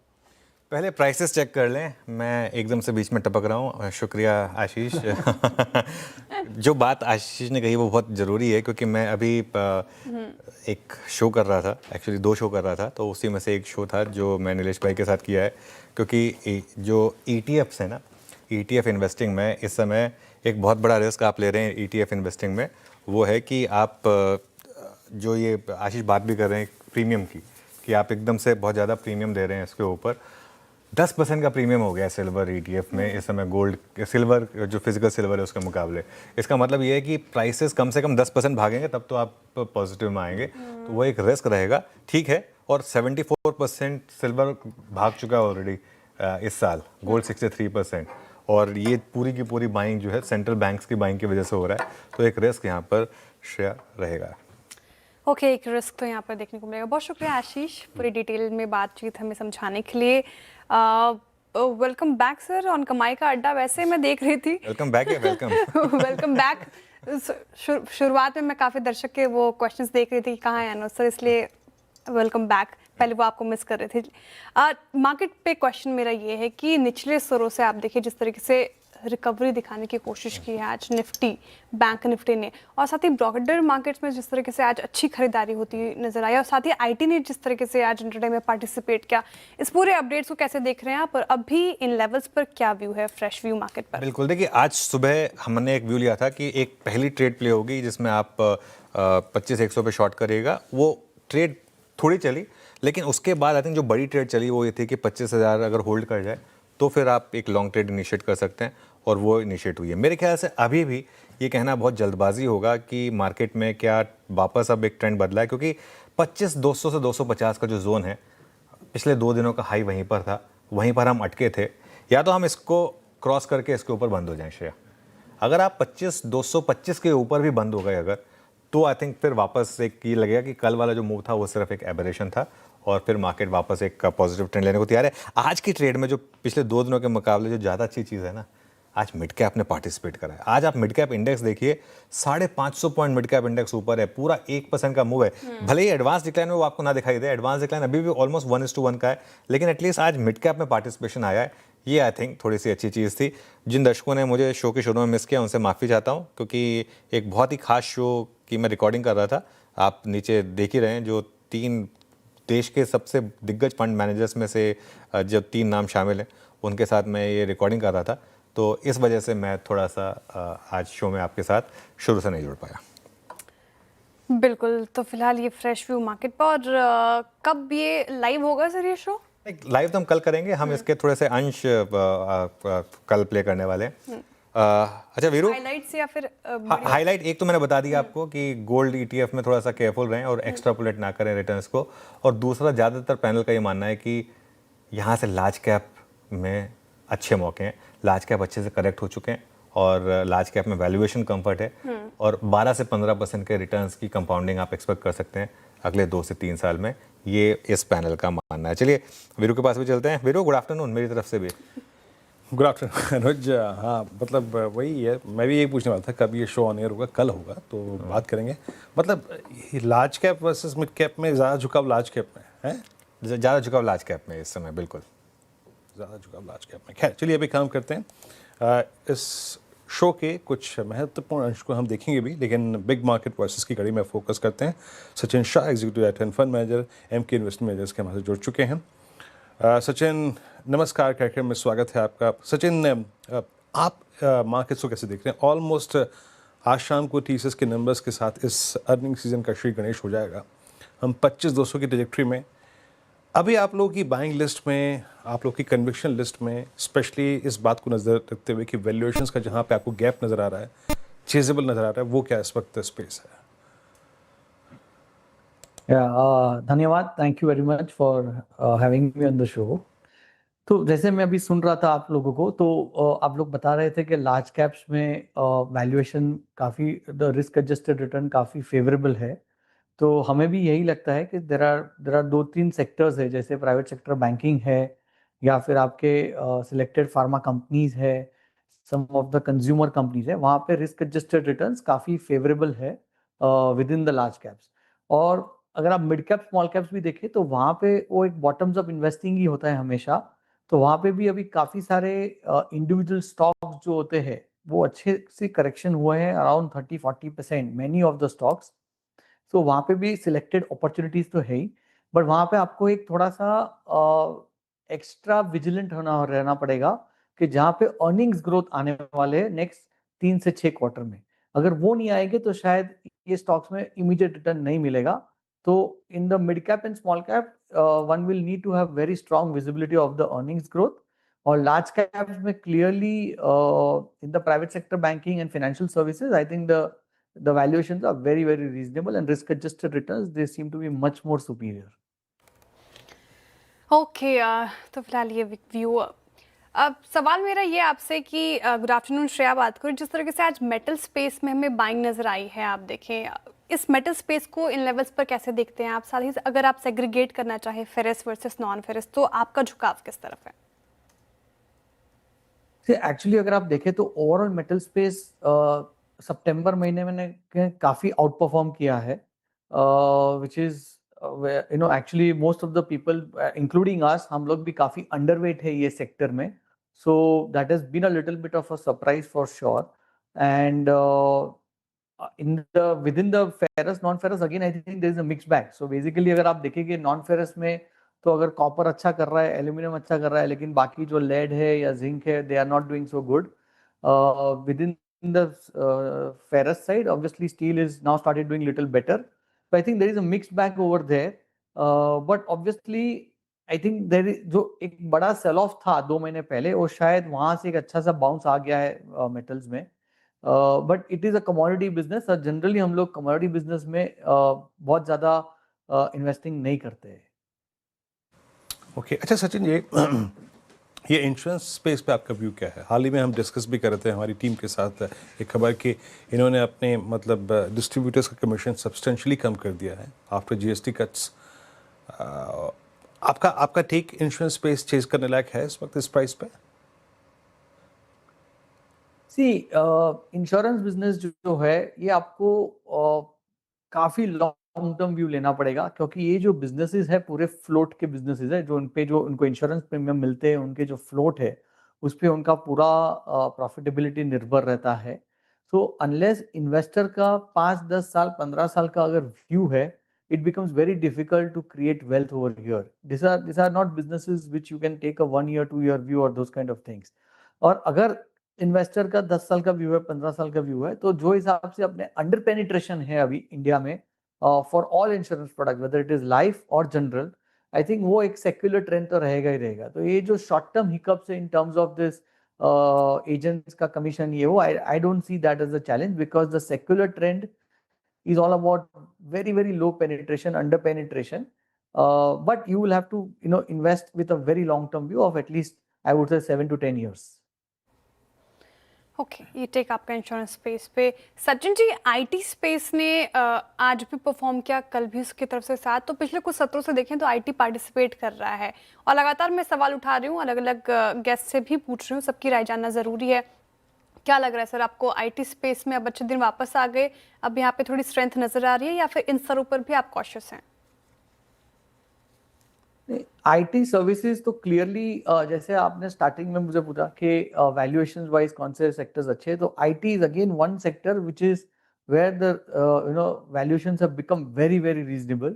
पहले प्राइसेस चेक कर लें। मैं एकदम से बीच में टपक रहा हूँ, शुक्रिया आशीष। जो बात आशीष ने कही वो बहुत ज़रूरी है, क्योंकि मैं अभी एक शो कर रहा था, एक्चुअली 2 शो कर रहा था, तो उसी में से एक शो था जो मैं नीलेश भाई के साथ किया है। क्योंकि जो ETFs है ना, ETF इन्वेस्टिंग में इस समय एक बहुत बड़ा रिस्क आप ले रहे हैं ETF इन्वेस्टिंग में, वो है कि आप जो ये आशीष बात भी कर रहे हैं प्रीमियम की, कि आप एकदम से बहुत ज़्यादा प्रीमियम दे रहे हैं इसके ऊपर। 10% का प्रीमियम हो गया सिल्वर ETF में इस समय, गोल्ड सिल्वर जो फिजिकल सिल्वर है उसके मुकाबले। इसका मतलब ये है कि प्राइसेस कम से कम 10% भागेंगे तब तो आप पॉजिटिव में आएंगे, तो वो एक रिस्क रहेगा, ठीक है। और 74% सिल्वर भाग चुका है ऑलरेडी इस साल, गोल्ड 63%, और ये पूरी की पूरी बाइंग जो है सेंट्रल बैंक्स की बाइंग की वजह से हो रहा है, तो एक रिस्क यहाँ पर श्रेया रहेगा। ओके, एक रिस्क तो यहाँ पर देखने को मिलेगा। बहुत शुक्रिया आशीष पूरी डिटेल में बातचीत हमें समझाने के लिए। वेलकम बैक सर ऑन कमाई का अड्डा। वैसे मैं देख रही थी, वेलकम बैक है, वेलकम वेलकम बैक। शुरुआत में मैं काफ़ी दर्शक के वो क्वेश्चंस देख रही थी कि कहाँ है अनुज सर, इसलिए वेलकम बैक, पहले वो आपको मिस कर रहे थे। मार्केट पे क्वेश्चन मेरा ये है कि निचले स्तरों से आप देखिए जिस तरीके से रिकवरी दिखाने की कोशिश की है आज निफ्टी, बैंक निफ्टी ने, और साथ ही ब्रॉडर मार्केट्स में जिस तरीके से आज अच्छी खरीदारी होती नजर आई, और साथ ही IT ने जिस तरीके से आज इंट्राडे में पार्टिसिपेट किया, इस पूरे अपडेट्स को कैसे देख रहे हैं आप, और अभी इन लेवल्स पर क्या व्यू है, फ्रेश व्यू मार्केट पर? बिल्कुल, देखिए आज सुबह हमने एक व्यू लिया था कि एक पहली ट्रेड प्ले होगी जिसमें आप 25-100 पे शॉर्ट करिएगा। वो ट्रेड थोड़ी चली, लेकिन उसके बाद आई थिंक जो बड़ी ट्रेड चली वो ये थी कि 25,000 अगर होल्ड कर जाए तो फिर आप एक लॉन्ग ट्रेड इनिशिएट कर सकते हैं, और वो इनिशिएट हुई है। मेरे ख्याल से अभी भी ये कहना बहुत जल्दबाजी होगा कि मार्केट में क्या वापस अब एक ट्रेंड बदला है, क्योंकि 25,200 से 250 का जो जोन है, पिछले 2 दिनों का हाई वहीं पर था, वहीं पर हम अटके थे। या तो हम इसको क्रॉस करके इसके ऊपर बंद हो जाएं श्रेया। अगर आप 25,225 के ऊपर भी बंद हो गए अगर, तो आई थिंक फिर वापस एक ये लगेगा कि कल वाला जो मूव था वो सिर्फ एक एबरेशन था, और फिर मार्केट वापस एक पॉजिटिव ट्रेंड लेने को तैयार है। आज की ट्रेड में जो पिछले 2 दिनों के मुकाबले जो ज़्यादा अच्छी चीज़ है ना, आज मिड कैप ने पार्टिसिपेट करा है। आज आप मिड कैप इंडेक्स देखिए, 550 पॉइंट मिड कैप इंडेक्स ऊपर है, पूरा 1% का मूव है। भले ही एडवांस डिक्लाइन में वो आपको ना दिखाई दे, एडवांस डिक्लाइन अभी भी ऑलमोस्ट 1:1 का है, लेकिन एटलीस्ट आज मिड कैप में पार्टिसिपेशन आया है। ये आई थिंक थोड़ी सी अच्छी चीज़ थी। जिन दर्शकों ने मुझे शो के शुरू में मिस किया उनसे माफ़ी चाहता हूँ, क्योंकि एक बहुत ही खास शो की मैं रिकॉर्डिंग कर रहा था। आप नीचे देख ही रहे हैं, जो 3 देश के सबसे दिग्गज फंड मैनेजर्स में से जो 3 नाम शामिल हैं उनके साथ मैं ये रिकॉर्डिंग कर रहा था, तो इस वजह से मैं थोड़ा सा आज शो में आपके साथ शुरू से नहीं जुड़ पाया। बिल्कुल, तो फिलहाल ये फ्रेश व्यू मार्केट पर। और कब ये लाइव होगा सर ये शो? लाइव तो हम कल करेंगे, हम इसके थोड़े से अंश कल प्ले करने वाले हैं। अच्छा वीरू, हाइलाइट्स या फिर हाईलाइट एक तो मैंने बता दिया आपको कि गोल्ड ईटीएफ में थोड़ा सा केयरफुल रहें और एक्स्ट्रापोलेट ना करें रिटर्न्स को। और दूसरा, ज़्यादातर पैनल का ये मानना है कि यहाँ से लार्ज कैप में अच्छे मौके हैं, लार्ज कैप अच्छे से करेक्ट हो चुके हैं और लार्ज कैप में वैल्यूएशन कंफर्ट है और 12 से 15% के रिटर्न्स की कंपाउंडिंग आप एक्सपेक्ट कर सकते हैं अगले 2 से 3 साल में। ये इस पैनल का मानना है। चलिए वीरू के पास भी चलते हैं। वीरू, गुड आफ्टरनून मेरी तरफ से भी। गुड आफ्टरनून अनुज। हाँ, मतलब वही है, मैं भी यही पूछने वाला था कब ये शो ऑन एयर होगा। कल होगा तो बात करेंगे। मतलब large cap versus mid cap में ज़्यादा झुकाव लार्ज कैप में है, ज़्यादा झुकाव लार्ज कैप में इस समय, बिल्कुल ज़्यादा झुकाव लार्ज कैप में। खैर चलिए अभी काम करते हैं। इस शो के कुछ महत्वपूर्ण अंश को हम देखेंगे भी, लेकिन बिग मार्केट वर्सेस की कड़ी में फोकस करते हैं। Sachin Shah, executive at fund manager, Emkay investment managers के हमारे जुड़ चुके हैं। सचिन नमस्कार, कार्यक्रम में स्वागत है आपका। सचिन, आप मार्केट्स को कैसे देख रहे हैं? ऑलमोस्ट आज शाम को टीसीएस के नंबर्स के साथ इस अर्निंग सीजन का श्री गणेश हो जाएगा। हम 25-200 की ट्रैजेक्टरी में, अभी आप लोगों की बाइंग लिस्ट में, आप लोग की कन्विक्शन लिस्ट में स्पेशली इस बात को नज़र रखते हुए कि वैल्यूएशंस का जहाँ पे आपको गैप नज़र आ रहा है, चेजेबल नज़र आ रहा है, वो क्या इस वक्त स्पेस है? धन्यवाद, thank you very much for having me on the show. तो जैसे मैं अभी सुन रहा था आप लोगों को, तो आप लोग बता रहे थे कि लार्ज कैप्स में वैल्यूएशन काफ़ी, द रिस्क एडजस्टेड रिटर्न काफ़ी फेवरेबल है। तो हमें भी यही लगता है कि देर आर 2-3 सेक्टर्स है, जैसे प्राइवेट सेक्टर बैंकिंग है या फिर आपके सिलेक्टेड फार्मा कंपनीज है, सम ऑफ द कंज्यूमर कंपनीज है, वहाँ पे रिस्क एडजस्टेड रिटर्न्स काफ़ी फेवरेबल है with in the large caps. और अगर आप मिड कैप स्मॉल कैप्स भी देखें तो वहाँ पे वो एक बॉटम्स अप इन्वेस्टिंग ही होता है हमेशा। तो वहाँ पे भी अभी काफ़ी सारे इंडिविजुअल स्टॉक्स जो होते हैं वो अच्छे से करेक्शन हुए हैं, around 30-40% many of the stocks. तो वहाँ पे भी सिलेक्टेड अपॉर्चुनिटीज तो है ही, बट वहाँ पे आपको एक थोड़ा सा एक्स्ट्रा विजिलेंट रहना पड़ेगा कि जहाँ पे अर्निंग्स ग्रोथ आने वाले हैं नेक्स्ट 3 से 6 क्वार्टर में। अगर वो नहीं आएंगे तो शायद ये स्टॉक्स में इमीडिएट रिटर्न नहीं मिलेगा। तो in the mid cap and small cap one will need to have very strong visibility of the earnings growth. और लार्ज कैप्स में clearly in the private sector banking and financial services, I think the valuations are very, very reasonable and risk adjusted returns, they seem to be much more superior. Okay, तो फिलहाल ये view. अब सवाल मेरा ये आपसे कि गुड आफ्टरनून श्रेया, बात करूँ जिस तरीके से आज मेटल स्पेस में हमें बाइंग नज़र आई है, आप देखें इस मेटल स्पेस को इन लेवल्स पर कैसे देखते हैं आप? साथ ही अगर आप सेग्रीगेट करना चाहें फेरस वर्सेस नॉन फेरस, तो आपका झुकाव किस तरफ है? एक्चुअली अगर आप देखें तो ओवरऑल मेटल स्पेस सितंबर महीने में काफ़ी आउट परफॉर्म किया है, which is actually most of the people including us, हम लोग भी काफ़ी अंडरवेट है ये सेक्टर में। So that has been a little bit of a surprise for sure. And within the ferrous non ferrous again I think there is a mix bag. So basically अगर आप देखेंगे non ferrous में, तो अगर copper अच्छा कर रहा है, एल्यूमिनियम अच्छा कर रहा है, लेकिन बाकी जो लेड है या जिंक है, they are not doing so good. Within the ferrous side, obviously steel is now started doing little better. So I think there is a mixed bag over there. But obviously I think there is जो एक बड़ा cell of था 2 महीने पहले, वो शायद वहां से एक अच्छा सा बाउंस आ गया है मेटल्स में। But it is a commodity business और जनरली हम लोग कमोडिटी बिजनेस में बहुत ज्यादा इन्वेस्टिंग नहीं करते हैं। ओके, अच्छा सचिन, ये इंश्योरेंस स्पेस पे आपका व्यू क्या है? हाल ही में हम डिस्कस भी कर रहे थे हमारी टीम के साथ एक खबर कि इन्होंने अपने मतलब डिस्ट्रीब्यूटर्स का कमीशन सब्सटेंशियली कम कर दिया है आफ्टर जीएसटी कट्स। आपका टेक इंश्योरेंस स्पेस चेज करने लायक है इस वक्त इस प्राइस पे? सी इंश्योरेंस बिजनेस जो है ये आपको काफी लॉन्ग टर्म व्यू लेना पड़ेगा, क्योंकि ये जो बिजनेसेस है पूरे फ्लोट के बिजनेसेस है, जो उनको इंश्योरेंस प्रीमियम मिलते हैं, उनके जो फ्लोट है उस पर उनका पूरा प्रॉफिटेबिलिटी निर्भर रहता है। सो अनलेस इन्वेस्टर का 5-10 साल 15 साल का अगर व्यू है, it becomes very difficult to create wealth over here. These are not businesses which you can take a 1 year 2 year view or those kind of things. और अगर इन्वेस्टर का 10 साल का व्यू है, 15 साल का व्यू है, तो जो हिसाब से अपने अंडर पेनिट्रेशन है अभी इंडिया में for all insurance product, whether it is life और जनरल, आई थिंक वो एक सेक्युलर ट्रेंड तो रहेगा ही रहेगा। तो ये जो शॉर्ट टर्म हिकअप्स है in terms of this agents का कमीशन ये वो, I don't see that as a challenge because the secular trend is all about very very low penetration, under penetration, but you will have to invest with a very long term view of at least I would say 7 to 10 years. Okay ये take आपका insurance space पे। Sachin ji, IT space ने आज भी perform किया, कल भी उसकी तरफ से साथ, तो पिछले कुछ सत्रों से देखें तो आईटी पार्टिसिपेट कर रहा है और लगातार मैं सवाल उठा रही हूँ, अलग अलग गेस्ट से भी पूछ रही हूँ, सबकी राय जानना ज़रूरी है। क्या लग रहा है सर आपको, आईटी स्पेस में अब अच्छे दिन वापस आ गए, अब यहाँ पे थोड़ी स्ट्रेंथ नजर आ रही है या फिर इन स्तरों पर भी आप कॉशियस हैं? आईटी सर्विसेज तो क्लियरली जैसे आपने स्टार्टिंग में मुझे पूछा कि वैल्यूएशंस वाइज कौन से सेक्टर्स अच्छे हैं, तो IT is again one sector which is where the valuations have become very very reasonable.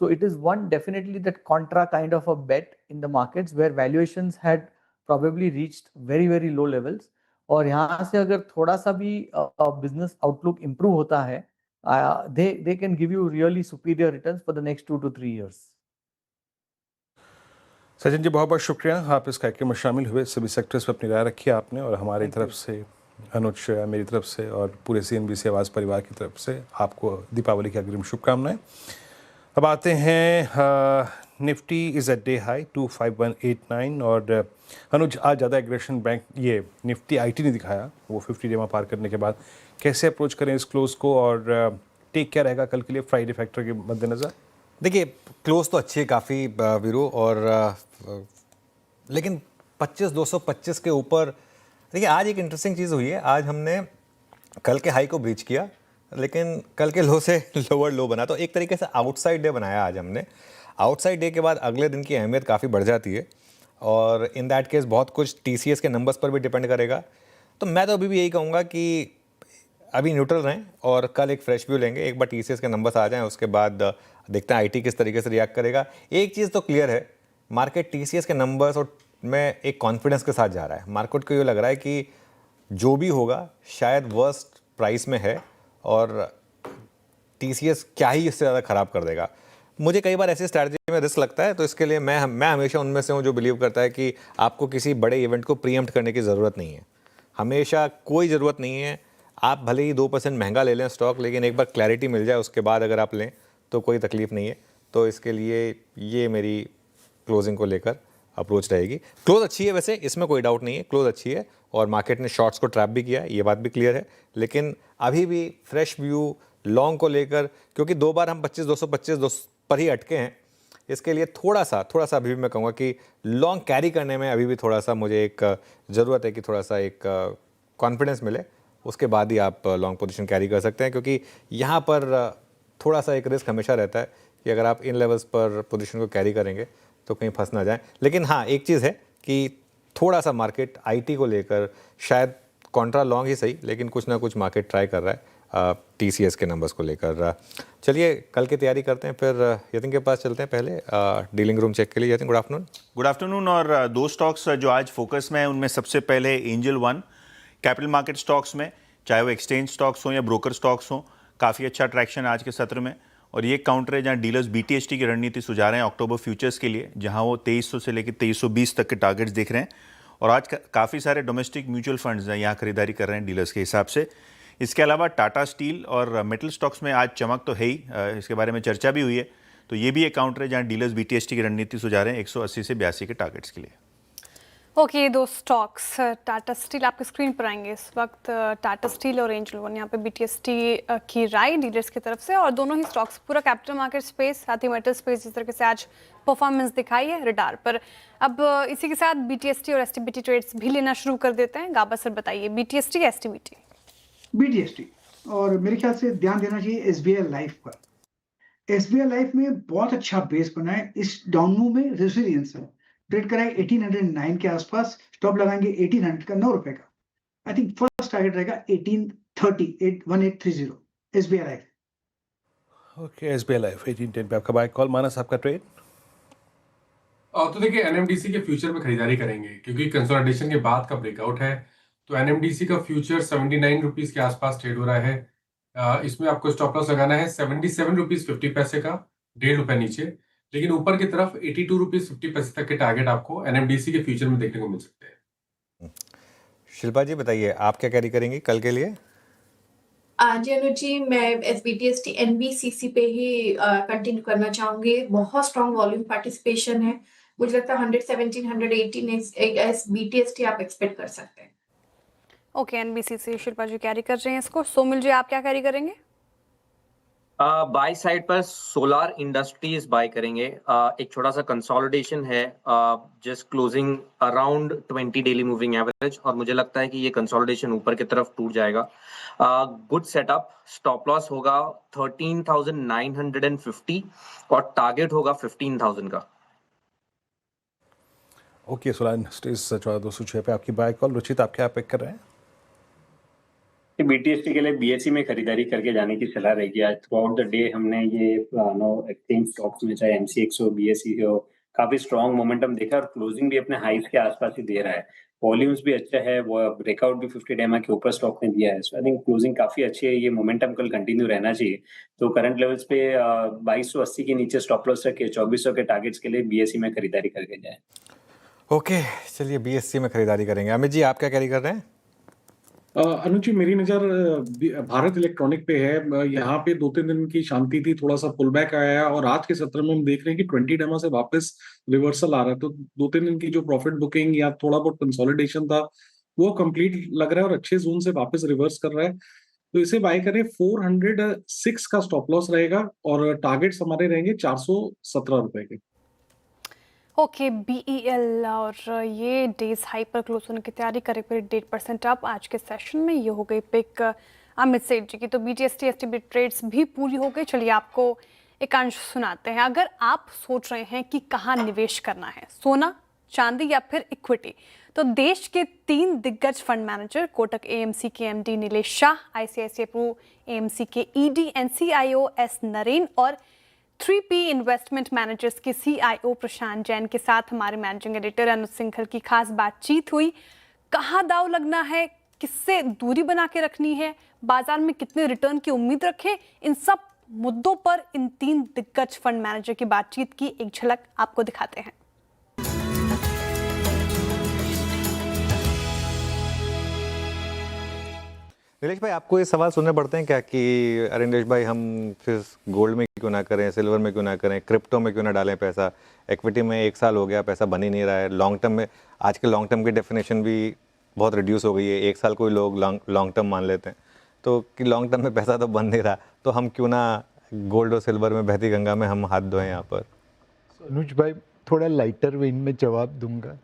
So it is one definitely that contra kind of a bet in the markets where valuations had probably reached very very low levels. और यहाँ से अगर थोड़ा सा भी business outlook improve होता है, they can give you really superior returns for the next 2 to 3 years. Sachin ji बहुत बहुत शुक्रिया, आप इस कार्यक्रम में शामिल हुए, सभी सेक्टर्स पर अपनी राय रखी आपने, और हमारी तरफ से, अनुज, मेरी तरफ से और पूरे CNBC आवाज़ परिवार की तरफ से आपको दीपावली की अग्रिम शुभकामनाएं। अब आते हैं Nifty is at day high 25189, और अनुज आज ज़्यादा एग्रेशन बैंक ये निफ्टी आईटी ने दिखाया, वो 50 डे पार करने के बाद कैसे अप्रोच करें इस क्लोज को, और टेक क्या रहेगा कल के लिए फ्राइडे फैक्टर के मद्देनज़र? देखिए क्लोज तो अच्छी है काफ़ी वीरू, और लेकिन 25,225 के ऊपर देखिए आज एक इंटरेस्टिंग चीज़ हुई है। आज हमने कल के हाई को ब्रीच किया, लेकिन कल के लो से लोअर लो बना, तो एक तरीके से आउटसाइड डे बनाया आज हमने। आउटसाइड डे के बाद अगले दिन की अहमियत काफ़ी बढ़ जाती है, और इन दैट केस बहुत कुछ TCS के नंबर्स पर भी डिपेंड करेगा। तो मैं तो अभी भी यही कहूँगा कि अभी न्यूट्रल रहें और कल एक फ्रेश व्यू लेंगे। एक बार TCS के नंबर्स आ जाएं, उसके बाद देखते हैं IT किस तरीके से रिएक्ट करेगा। एक चीज़ तो क्लियर है, मार्केट TCS के नंबर्स और में एक कॉन्फिडेंस के साथ जा रहा है। मार्केट को ये लग रहा है कि जो भी होगा शायद वर्स्ट प्राइस में है, और TCS क्या ही इससे ज़्यादा ख़राब कर देगा। मुझे कई बार ऐसी स्ट्रैटेजी में रिस्क लगता है, तो इसके लिए मैं हमेशा उनमें से हूँ जो बिलीव करता है कि आपको किसी बड़े इवेंट को प्रीएम्प्ट करने की ज़रूरत नहीं है। हमेशा कोई ज़रूरत नहीं है, आप भले ही 2% महंगा ले लें स्टॉक, लेकिन एक बार क्लैरिटी मिल जाए उसके बाद अगर आप लें तो कोई तकलीफ़ नहीं है। तो इसके लिए ये मेरी क्लोजिंग को लेकर अप्रोच रहेगी। क्लोज अच्छी है वैसे, इसमें कोई डाउट नहीं है, क्लोज अच्छी है, और मार्केट ने शॉर्ट्स को ट्रैप भी किया, ये बात भी क्लियर है। लेकिन अभी भी फ्रेश व्यू लॉन्ग को लेकर, क्योंकि 2 बार हम 25,225 पर ही अटके हैं, इसके लिए थोड़ा सा अभी भी मैं कहूँगा कि लॉन्ग कैरी करने में अभी भी थोड़ा सा मुझे एक ज़रूरत है कि थोड़ा सा एक कॉन्फिडेंस मिले, उसके बाद ही आप लॉन्ग पोजीशन कैरी कर सकते हैं। क्योंकि यहाँ पर थोड़ा सा एक रिस्क हमेशा रहता है कि अगर आप इन लेवल्स पर पोजीशन को कैरी करेंगे तो कहीं फंस ना जाए। लेकिन हाँ, एक चीज़ है कि थोड़ा सा मार्केट IT को लेकर शायद कॉन्ट्रा लॉन्ग ही सही, लेकिन कुछ ना कुछ मार्केट ट्राई कर रहा है TCS के नंबर्स को लेकर। चलिए कल की तैयारी करते हैं, फिर यतिन के पास चलते हैं पहले डीलिंग रूम चेक के लिए। Yatin, good afternoon. Good afternoon. और 2 स्टॉक्स जो आज फोकस में है, उनमें सबसे पहले angel one. Capital market stocks में, चाहे वो एक्सचेंज स्टॉक्स हों या ब्रोकर स्टॉक्स हों, काफ़ी अच्छा ट्रैक्शन आज के सत्र में, और ये काउंटर है जहाँ डीलर्स BTHT की रणनीति सुझा रहे हैं अक्टूबर फ्यूचर्स के लिए, जहाँ वो 2300 से लेकर 2320 तक के टारगेट्स देख रहे हैं। और आज काफ़ी सारे डोमेस्टिक म्यूचुअल फंड्स हैं यहाँ खरीदारी कर रहे हैं डीलर्स के हिसाब से। इसके अलावा टाटा स्टील और मेटल स्टॉक्स में आज चमक तो है ही, इसके बारे में चर्चा भी हुई है। तो ये भी एक काउंटर है जहाँ डीलर्स BTHT की रणनीति सुझा रहे हैं 180 से 82 के टारगेट्स के लिए। ओके, 2 स्टॉक्स टाटा स्टील आपके स्क्रीन पर आएंगे इस वक्त। टाटा स्टील और एंजल वन, यहाँ पे BTHT की राय डीलर्स की तरफ से, और दोनों ही स्टॉक्स पूरा कैपिटल मार्केट स्पेस, साथ ही मेटल स्पेस जिस तरह से आज परफॉर्मेंस दिखाई है रडार पर। अब इसी के साथ BTHT और STBT ट्रेड्स भी लेना शुरू कर देते हैं। गाबा सर बताइए, BTHT या STBT? BTHT, और मेरे ख्याल से ध्यान देना चाहिए SBI लाइफ पर। SBI लाइफ में बहुत अच्छा बेस बना है, इस डाउन मूव में रेजिलियंस है। ट्रेड कराए 1809 के आसपास, स्टॉप लगाएंगे 1800 का, 9 रुपए का। आई थिंक फर्स्ट टारगेट रहेगा 1830, 1830 SBI life. Okay, SBI life 1810 पे आपका बाय कॉल। मानस, आपका ट्रेड? तो देखिए NMDC के फ्यूचर में खरीदारी करेंगे, क्योंकि कंसोलिडेशन के बाद का ब्रेकआउट है। तो NMDC का फ्यूचर 79 रुपीज़ के आसपास ट्रेड हो रहा है। इसमें आपको स्टॉप लॉस लगाना है 77 रुपीज़ 50 पैसे का, 1.5 रुपये नीचे। लेकिन ऊपर की तरफ 82 रुपीज़ 50 पैसे तक के टारगेट आपको NMDC के फ्यूचर में देखने को मिल सकते हैं। शिल्पा जी बताइए, आप क्या कैरी करेंगी कल के लिए? जी अनुज जी, मैं SBTST NBCC पे ही कंटिन्यू करना चाहूंगी। बहुत स्ट्रॉन्ग वॉल्यूम पार्टिसिपेशन है, मुझे लगता है 117 118 SBTST आप एक्सपेक्ट कर सकते हैं। ओके, एनबीसीसी शिल्पा जी कैरी कर रहे हैं इसको। सोमिल जी, आप क्या कैरी करेंगे? बाय साइड पर सोलार इंडस्ट्रीज बाय करेंगे। एक छोटा सा कंसोलिडेशन है, just closing around 20 daily moving average, और मुझे लगता है कि ये कंसोलिडेशन ऊपर की तरफ टूट जाएगा। गुड सेटअप, स्टॉप लॉस होगा 13,950 और टारगेट होगा 15,000 का। ओके, सोलार इंडस्ट्रीज 14,206 पे आपकी बाय कॉल। रुचित, आप क्या पिक कर रहे हैं? BTST के लिए BSE में खरीदारी करके जाने की सलाह रहेगी। आज थ्रू आउट द डे हमने ये एक्सचेंज स्टॉक्स में चाहे MCX हो, BSE हो, काफी स्ट्रॉन्ग मोमेंटम देखा और क्लोजिंग भी अपने हाइस के आसपास ही दे रहा है। वॉल्यूम्स भी अच्छा है, वो ब्रेकआउट भी 50 डेमा के ऊपर स्टॉक ने दिया है। सो आई थिंक क्लोजिंग काफी अच्छी है, ये मोमेंटम कल कंटिन्यू रहना चाहिए। तो करंट लेवल्स पे 2280 के नीचे स्टॉप लॉस रखे 2400 के टारगेट्स के लिए BSE में खरीदारी करके जाए। ओके, चलिए BSE में खरीदारी करेंगे। अमित जी, आप क्या कैरी कर रहे हैं? अनुज जी, मेरी नज़र भारत इलेक्ट्रॉनिक पे है। यहाँ पे 2-3 दिन की शांति थी, थोड़ा सा पुल बैक आया है और आज के सत्र में हम देख रहे हैं कि 20 डेमा से वापस रिवर्सल आ रहा है। तो 2-3 दिन की जो प्रॉफिट बुकिंग या थोड़ा बहुत कंसोलिडेशन था वो कंप्लीट लग रहा है और अच्छे जोन से वापस रिवर्स कर रहा है। तो इसे बाय करें। 406 का स्टॉप लॉस रहेगा और टारगेट्स हमारे रहेंगे 417 रुपए के। ओके, BEL और ये डेज हाई पर क्लोज होने की तैयारी करे, फिर 1.5% अप आज के सेशन में। ये हो गई पिक अमित सेठ जी की। तो BTST STB ट्रेड्स भी पूरी हो गई। चलिए आपको एक अंश सुनाते हैं। अगर आप सोच रहे हैं कि कहाँ निवेश करना है, सोना, चांदी या फिर इक्विटी, तो देश के 3 दिग्गज फंड मैनेजर कोटक AMC के MD Nilesh Shah, ICICI Pru AMC के ED NCIO S नरेन और 3P इन्वेस्टमेंट मैनेजर्स के CIO प्रशांत जैन के साथ हमारे मैनेजिंग एडिटर अनुज सिंघल की खास बातचीत हुई। कहाँ दाव लगना है, किससे दूरी बना के रखनी है, बाजार में कितने रिटर्न की उम्मीद रखें, इन सब मुद्दों पर इन 3 दिग्गज फंड मैनेजर की बातचीत की एक झलक आपको दिखाते हैं। नीलेश भाई, आपको ये सवाल सुनने पड़ते हैं क्या कि अरे नीलेश भाई, हम फिर गोल्ड में क्यों ना करें, सिल्वर में क्यों ना करें, क्रिप्टो में क्यों ना डालें पैसा, इक्विटी में 1 साल हो गया पैसा बन ही नहीं रहा है, लॉन्ग टर्म में आज के लॉन्ग टर्म की डेफिनेशन भी बहुत रिड्यूस हो गई है, 1 साल कोई लोग लॉन्ग टर्म मान लेते हैं, तो कि लॉन्ग टर्म में पैसा तो बन नहीं रहा, तो हम क्यों ना गोल्ड और सिल्वर में बहती गंगा में हम हाथ धोएं यहाँ पर? अनुज भाई, थोड़ा लाइटर वेन में जवाब दूंगा।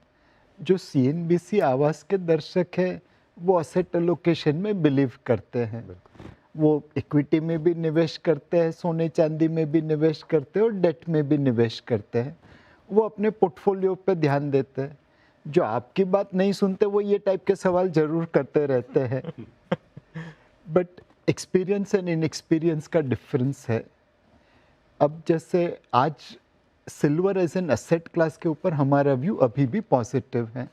जो CNBC आवास के दर्शक हैं वो असेट एलोकेशन में बिलीव करते हैं, वो इक्विटी में भी निवेश करते हैं, सोने चांदी में भी निवेश करते हैं और डेट में भी निवेश करते हैं, वो अपने पोर्टफोलियो पे ध्यान देते हैं। जो आपकी बात नहीं सुनते वो ये टाइप के सवाल जरूर करते रहते हैं। बट एक्सपीरियंस एंड इनएक्सपीरियंस का डिफरेंस है। अब जैसे आज silver as an asset class के ऊपर हमारा व्यू अभी भी पॉजिटिव है।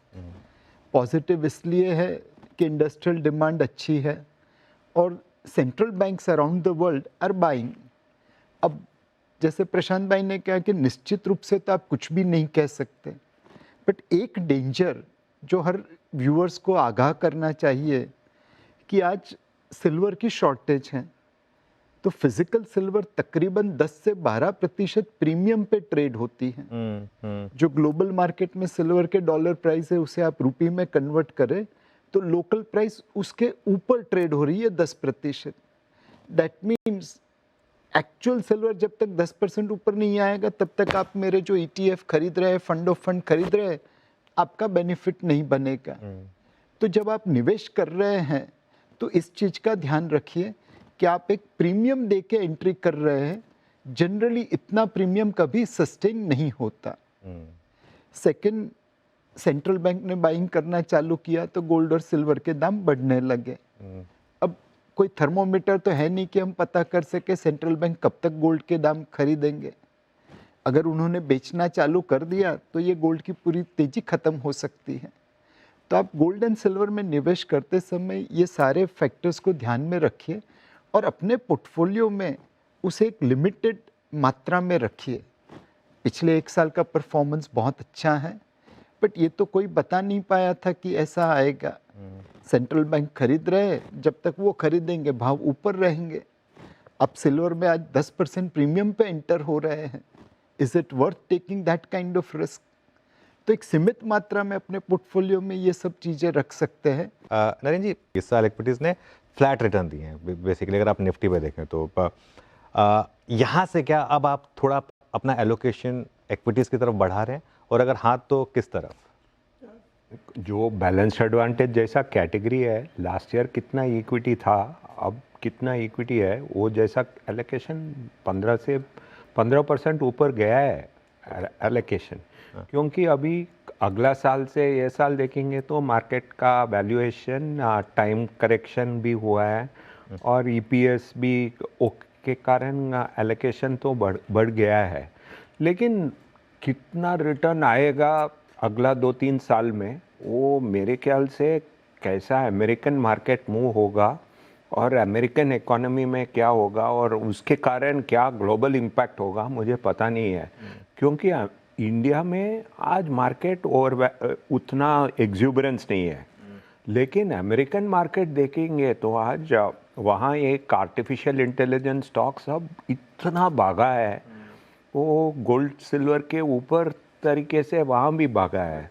पॉजिटिव इसलिए है कि इंडस्ट्रियल डिमांड अच्छी है और central banks around the world are buying. अब जैसे प्रशांत भाई ने कहा कि निश्चित रूप से तो आप कुछ भी नहीं कह सकते, बट एक डेंजर जो हर व्यूअर्स को आगाह करना चाहिए कि आज सिल्वर की शॉर्टेज है, तो फिजिकल सिल्वर तकरीबन 10 से 12% प्रीमियम पे ट्रेड होती है। जो ग्लोबल मार्केट में सिल्वर के डॉलर प्राइस है उसे आप रुपये में कन्वर्ट करें तो लोकल प्राइस उसके ऊपर ट्रेड हो रही है 10%। दैट मीन्स एक्चुअल सिल्वर जब तक 10% ऊपर नहीं आएगा तब तक आप मेरे जो ETF खरीद रहे हैं, फंड ऑफ फंड खरीद रहे हैं, आपका बेनिफिट नहीं बनेगा। तो जब आप निवेश कर रहे हैं तो इस चीज़ का ध्यान रखिए कि आप एक प्रीमियम दे के एंट्री कर रहे हैं। जनरली इतना प्रीमियम कभी सस्टेन नहीं होता। सेकंड, सेंट्रल बैंक ने बाइंग करना चालू किया तो गोल्ड और सिल्वर के दाम बढ़ने लगे। अब कोई थर्मोमीटर तो है नहीं कि हम पता कर सके सेंट्रल बैंक कब तक गोल्ड के दाम खरीदेंगे। अगर उन्होंने बेचना चालू कर दिया तो ये गोल्ड की पूरी तेजी खत्म हो सकती है। तो आप गोल्ड एंड सिल्वर में निवेश करते समय ये सारे फैक्टर्स को ध्यान में रखिए और अपने पोर्टफोलियो में उसे एक लिमिटेड मात्रा में रखिए। पिछले 1 साल का परफॉर्मेंस बहुत अच्छा है, बट ये तो कोई बता नहीं पाया था कि ऐसा आएगा। सेंट्रल बैंक खरीद रहे हैं, जब तक वो खरीदेंगे भाव ऊपर रहेंगे। अब सिल्वर में आज 10% प्रीमियम पे एंटर हो रहे हैं। Is it worth taking that kind of risk? तो एक सीमित मात्रा में अपने पोर्टफोलियो में ये सब चीज़ें रख सकते हैं। नरेंद्र जी, इस साल इक्विटीज़ ने फ्लैट रिटर्न दिए हैं बेसिकली, अगर आप निफ्टी पे देखें तो यहाँ से क्या अब आप थोड़ा अपना एलोकेशन इक्विटीज़ की तरफ बढ़ा रहे हैं, और अगर हाँ तो किस तरफ? जो बैलेंस एडवांटेज जैसा कैटेगरी है, लास्ट ईयर कितना इक्विटी था, अब कितना इक्विटी है, वो जैसा एलोकेशन 15% ऊपर गया है एलोकेशन। क्योंकि अभी अगला साल से ये साल देखेंगे तो मार्केट का वैल्यूएशन टाइम करेक्शन भी हुआ है और ईपीएस भी के कारण एलोकेशन तो बढ़ गया है। लेकिन कितना रिटर्न आएगा अगला 2-3 साल में, वो मेरे ख्याल से कैसा अमेरिकन मार्केट मूव होगा और अमेरिकन इकोनॉमी में क्या होगा और उसके कारण क्या ग्लोबल इम्पैक्ट होगा, मुझे पता नहीं है। क्योंकि इंडिया में आज मार्केट और उतना एग्जूबरेंस नहीं है, लेकिन अमेरिकन मार्केट देखेंगे तो आज वहाँ एक आर्टिफिशियल इंटेलिजेंस स्टॉक सब इतना भागा है, वो गोल्ड सिल्वर के ऊपर तरीके से वहाँ भी भागा है।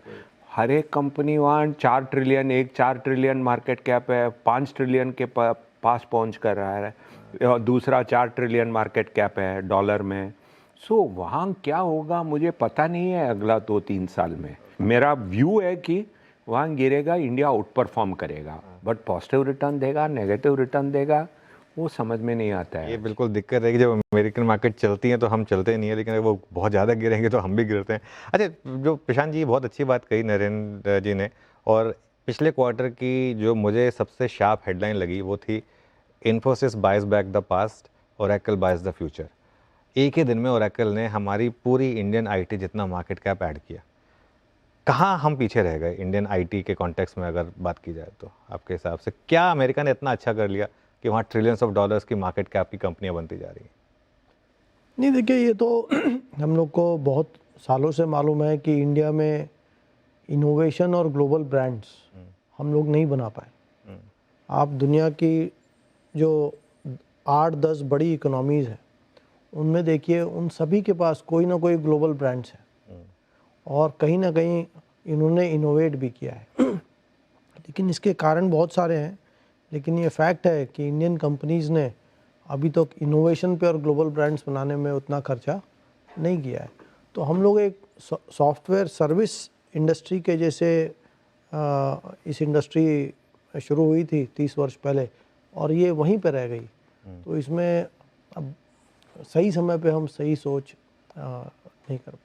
हर एक कंपनी वहाँ 4 ट्रिलियन मार्केट कैप है, 5 ट्रिलियन के पास पहुँच कर रहा है, और दूसरा 4 ट्रिलियन मार्केट कैप है डॉलर में। सो वहाँ क्या होगा मुझे पता नहीं है अगला 2-3 साल में। मेरा व्यू है कि वहाँ गिरेगा, इंडिया आउट परफॉर्म करेगा, बट पॉजिटिव रिटर्न देगा, नेगेटिव रिटर्न देगा, वो समझ में नहीं आता है। ये बिल्कुल दिक्कत है कि जब अमेरिकन मार्केट चलती है तो हम चलते नहीं है, लेकिन अगर वो बहुत ज़्यादा गिरेंगे तो हम भी गिरते हैं। अच्छा, जो प्रशांत जी बहुत अच्छी बात कही नरेंद्र जी ने, और पिछले क्वार्टर की जो मुझे सबसे शार्प हेडलाइन लगी वो थी Infosys buys back the past, Oracle buys the future. एक ही दिन में ओरेकल ने हमारी पूरी इंडियन आईटी जितना मार्केट कैप ऐड किया। कहाँ हम पीछे रह गए इंडियन आईटी के कॉन्टेक्स्ट में अगर बात की जाए तो? आपके हिसाब से क्या अमेरिका ने इतना अच्छा कर लिया कि वहाँ ट्रिलियंस ऑफ डॉलर्स की मार्केट कैप की कंपनियां बनती जा रही हैं? नहीं, देखिए, ये तो हम लोग को बहुत सालों से मालूम है कि इंडिया में इनोवेशन और ग्लोबल ब्रांड्स हम लोग नहीं बना पाए। आप दुनिया की जो 8-10 बड़ी इकोनॉमीज़ है उनमें देखिए, उन सभी के पास कोई ना कोई ग्लोबल ब्रांड्स है और कहीं ना कहीं इन्होंने इनोवेट भी किया है। लेकिन इसके कारण बहुत सारे हैं, लेकिन ये फैक्ट है कि इंडियन कंपनीज़ ने अभी तक इनोवेशन पे और ग्लोबल ब्रांड्स बनाने में उतना खर्चा नहीं किया है। तो हम लोग एक सॉफ्टवेयर सर्विस इंडस्ट्री के जैसे इस इंडस्ट्री शुरू हुई थी 30 वर्ष पहले और ये वहीं पे रह गई। तो इसमें अब सही समय पे हम सही सोच नहीं कर पाए।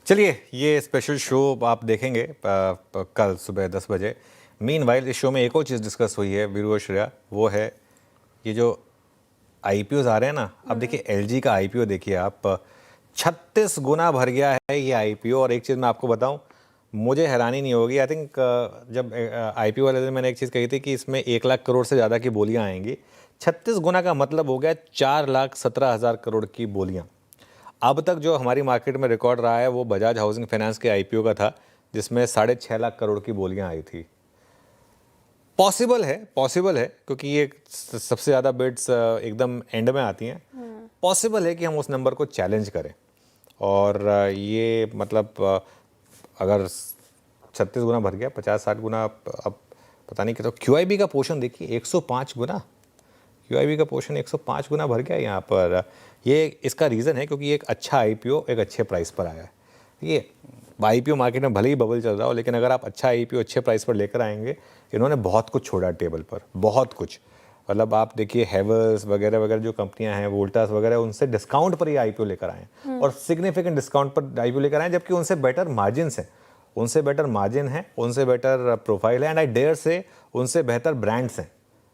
चलिए, ये स्पेशल शो आप देखेंगे कल सुबह 10 बजे। मीनवाइल इस शो में एक और चीज़ डिस्कस हुई है वीरू और श्रेया, वो है ये जो आईपीओज आ रहे हैं ना। अब देखिए एलजी का आईपीओ देखिए आप, 36 गुना भर गया है ये आईपीओ। और एक चीज़ मैं आपको बताऊं, मुझे हैरानी नहीं होगी, आई थिंक जब आईपीओ वाले दिन मैंने एक चीज़ कही थी कि इसमें 1 लाख करोड़ से ज़्यादा की बोलियां आएंगी। 36 गुना का मतलब हो गया 4,17,000 करोड़ की बोलियां। अब तक जो हमारी मार्केट में रिकॉर्ड रहा है वो बजाज हाउसिंग फाइनेंस के आईपीओ का था, जिसमें 6.5 लाख करोड़ की बोलियां आई थी। पॉसिबल है क्योंकि ये सबसे ज़्यादा बिड्स एकदम एंड में आती हैं। पॉसिबल है कि हम उस नंबर को चैलेंज करें, और ये मतलब अगर 36 गुना भर गया, 50-60 गुना, अब पता नहीं कितना। क्यूआईबी का पोर्शन देखिए 105 गुना, क्यूआईबी का पोर्शन 105 गुना भर गया यहाँ पर। ये इसका रीज़न है क्योंकि एक अच्छा आईपीओ एक अच्छे प्राइस पर आया है। ये आईपीओ मार्केट में भले ही बबल चल रहा हो, लेकिन अगर आप अच्छा आईपीओ अच्छे प्राइस पर लेकर आएंगे, इन्होंने बहुत कुछ छोड़ा टेबल पर, बहुत कुछ। मतलब आप देखिए हैवेल्स वगैरह वगैरह जो कंपनियां हैं, वोल्टास वगैरह, उनसे डिस्काउंट पर ये आईपीओ लेकर आए हैं, और सिग्निफिकेंट डिस्काउंट पर आईपीओ लेकर आए, जबकि उनसे बेटर मार्जिन्स हैं, उनसे बेटर मार्जिन है, उनसे बेटर प्रोफाइल है, एंड आई डेयर से उनसे बेहतर ब्रांड्स हैं।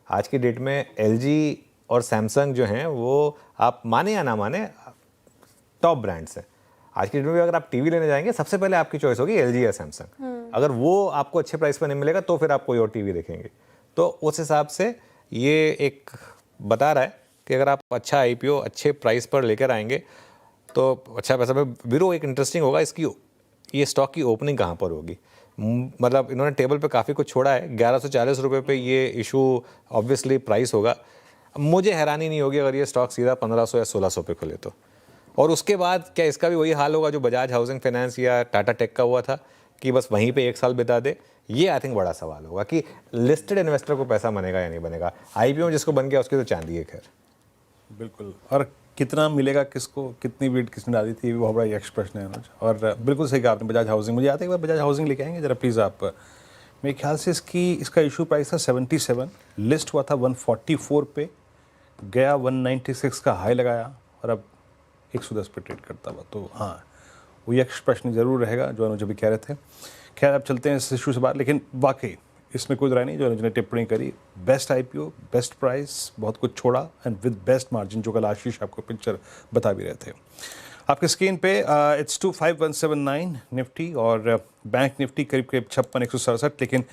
आज की डेट में एलजी और सैमसंग जो हैं वो, आप माने या ना माने, टॉप ब्रांड्स हैं। आज की डेट में अगर आप टीवी लेने जाएंगे, सबसे पहले आपकी चॉइस होगी एलजी या सैमसंग। अगर वो आपको अच्छे प्राइस पर नहीं मिलेगा तो फिर आप कोई और टीवी देखेंगे। तो उस हिसाब से ये एक बता रहा है कि अगर आप अच्छा आईपीओ अच्छे प्राइस पर लेकर आएंगे, तो अच्छा पैसा में वीरो एक इंटरेस्टिंग होगा इसकी, ये स्टॉक की ओपनिंग कहाँ पर होगी। मतलब इन्होंने टेबल पे काफ़ी कुछ छोड़ा है, 1140 रुपये पे ये इशू ऑब्वियसली प्राइस होगा। मुझे हैरानी नहीं होगी अगर ये स्टॉक सीधा 1500 या 1600 पे खुले तो। और उसके बाद क्या इसका भी वही हाल होगा जो बजाज हाउसिंग फाइनेंस या टाटा टेक का हुआ था कि बस वहीं पे 1 साल बिता दे। ये आई थिंक बड़ा सवाल होगा कि लिस्टेड इन्वेस्टर को पैसा बनेगा या नहीं बनेगा। आईपीओ जिसको बन गया उसकी तो चांदी है खैर। बिल्कुल, और कितना मिलेगा किसको, कितनी बीट किसने डाली थी, वो बड़ा यक्ष प्रश्न है अनुज। और बिल्कुल सही कहा आपने, बजाज हाउसिंग, मुझे याद है एक बार बजाज हाउसिंग लेके आएंगे जरा प्लीज़ आप। मेरे ख्याल से इसका इशू प्राइस था 77, लिस्ट हुआ था 144 पे, गया 196 का हाई लगाया और अब 110 पे ट्रेड करता हुआ। तो हाँ, वो यक्ष प्रश्न जरूर रहेगा जो अनुज अभी कह रहे थे। खैर अब चलते हैं इस इशू से बाहर, लेकिन वाकई इसमें कोई राय नहीं जो अनुज ने टिप्पणी करी, बेस्ट आईपीओ, बेस्ट प्राइस, बहुत कुछ छोड़ा एंड विद बेस्ट मार्जिन, जो कल आशीष आपको पिक्चर बता भी रहे थे। आपके स्क्रीन पे इट्स 25179 निफ्टी और बैंक निफ्टी करीब 56,167, लेकिन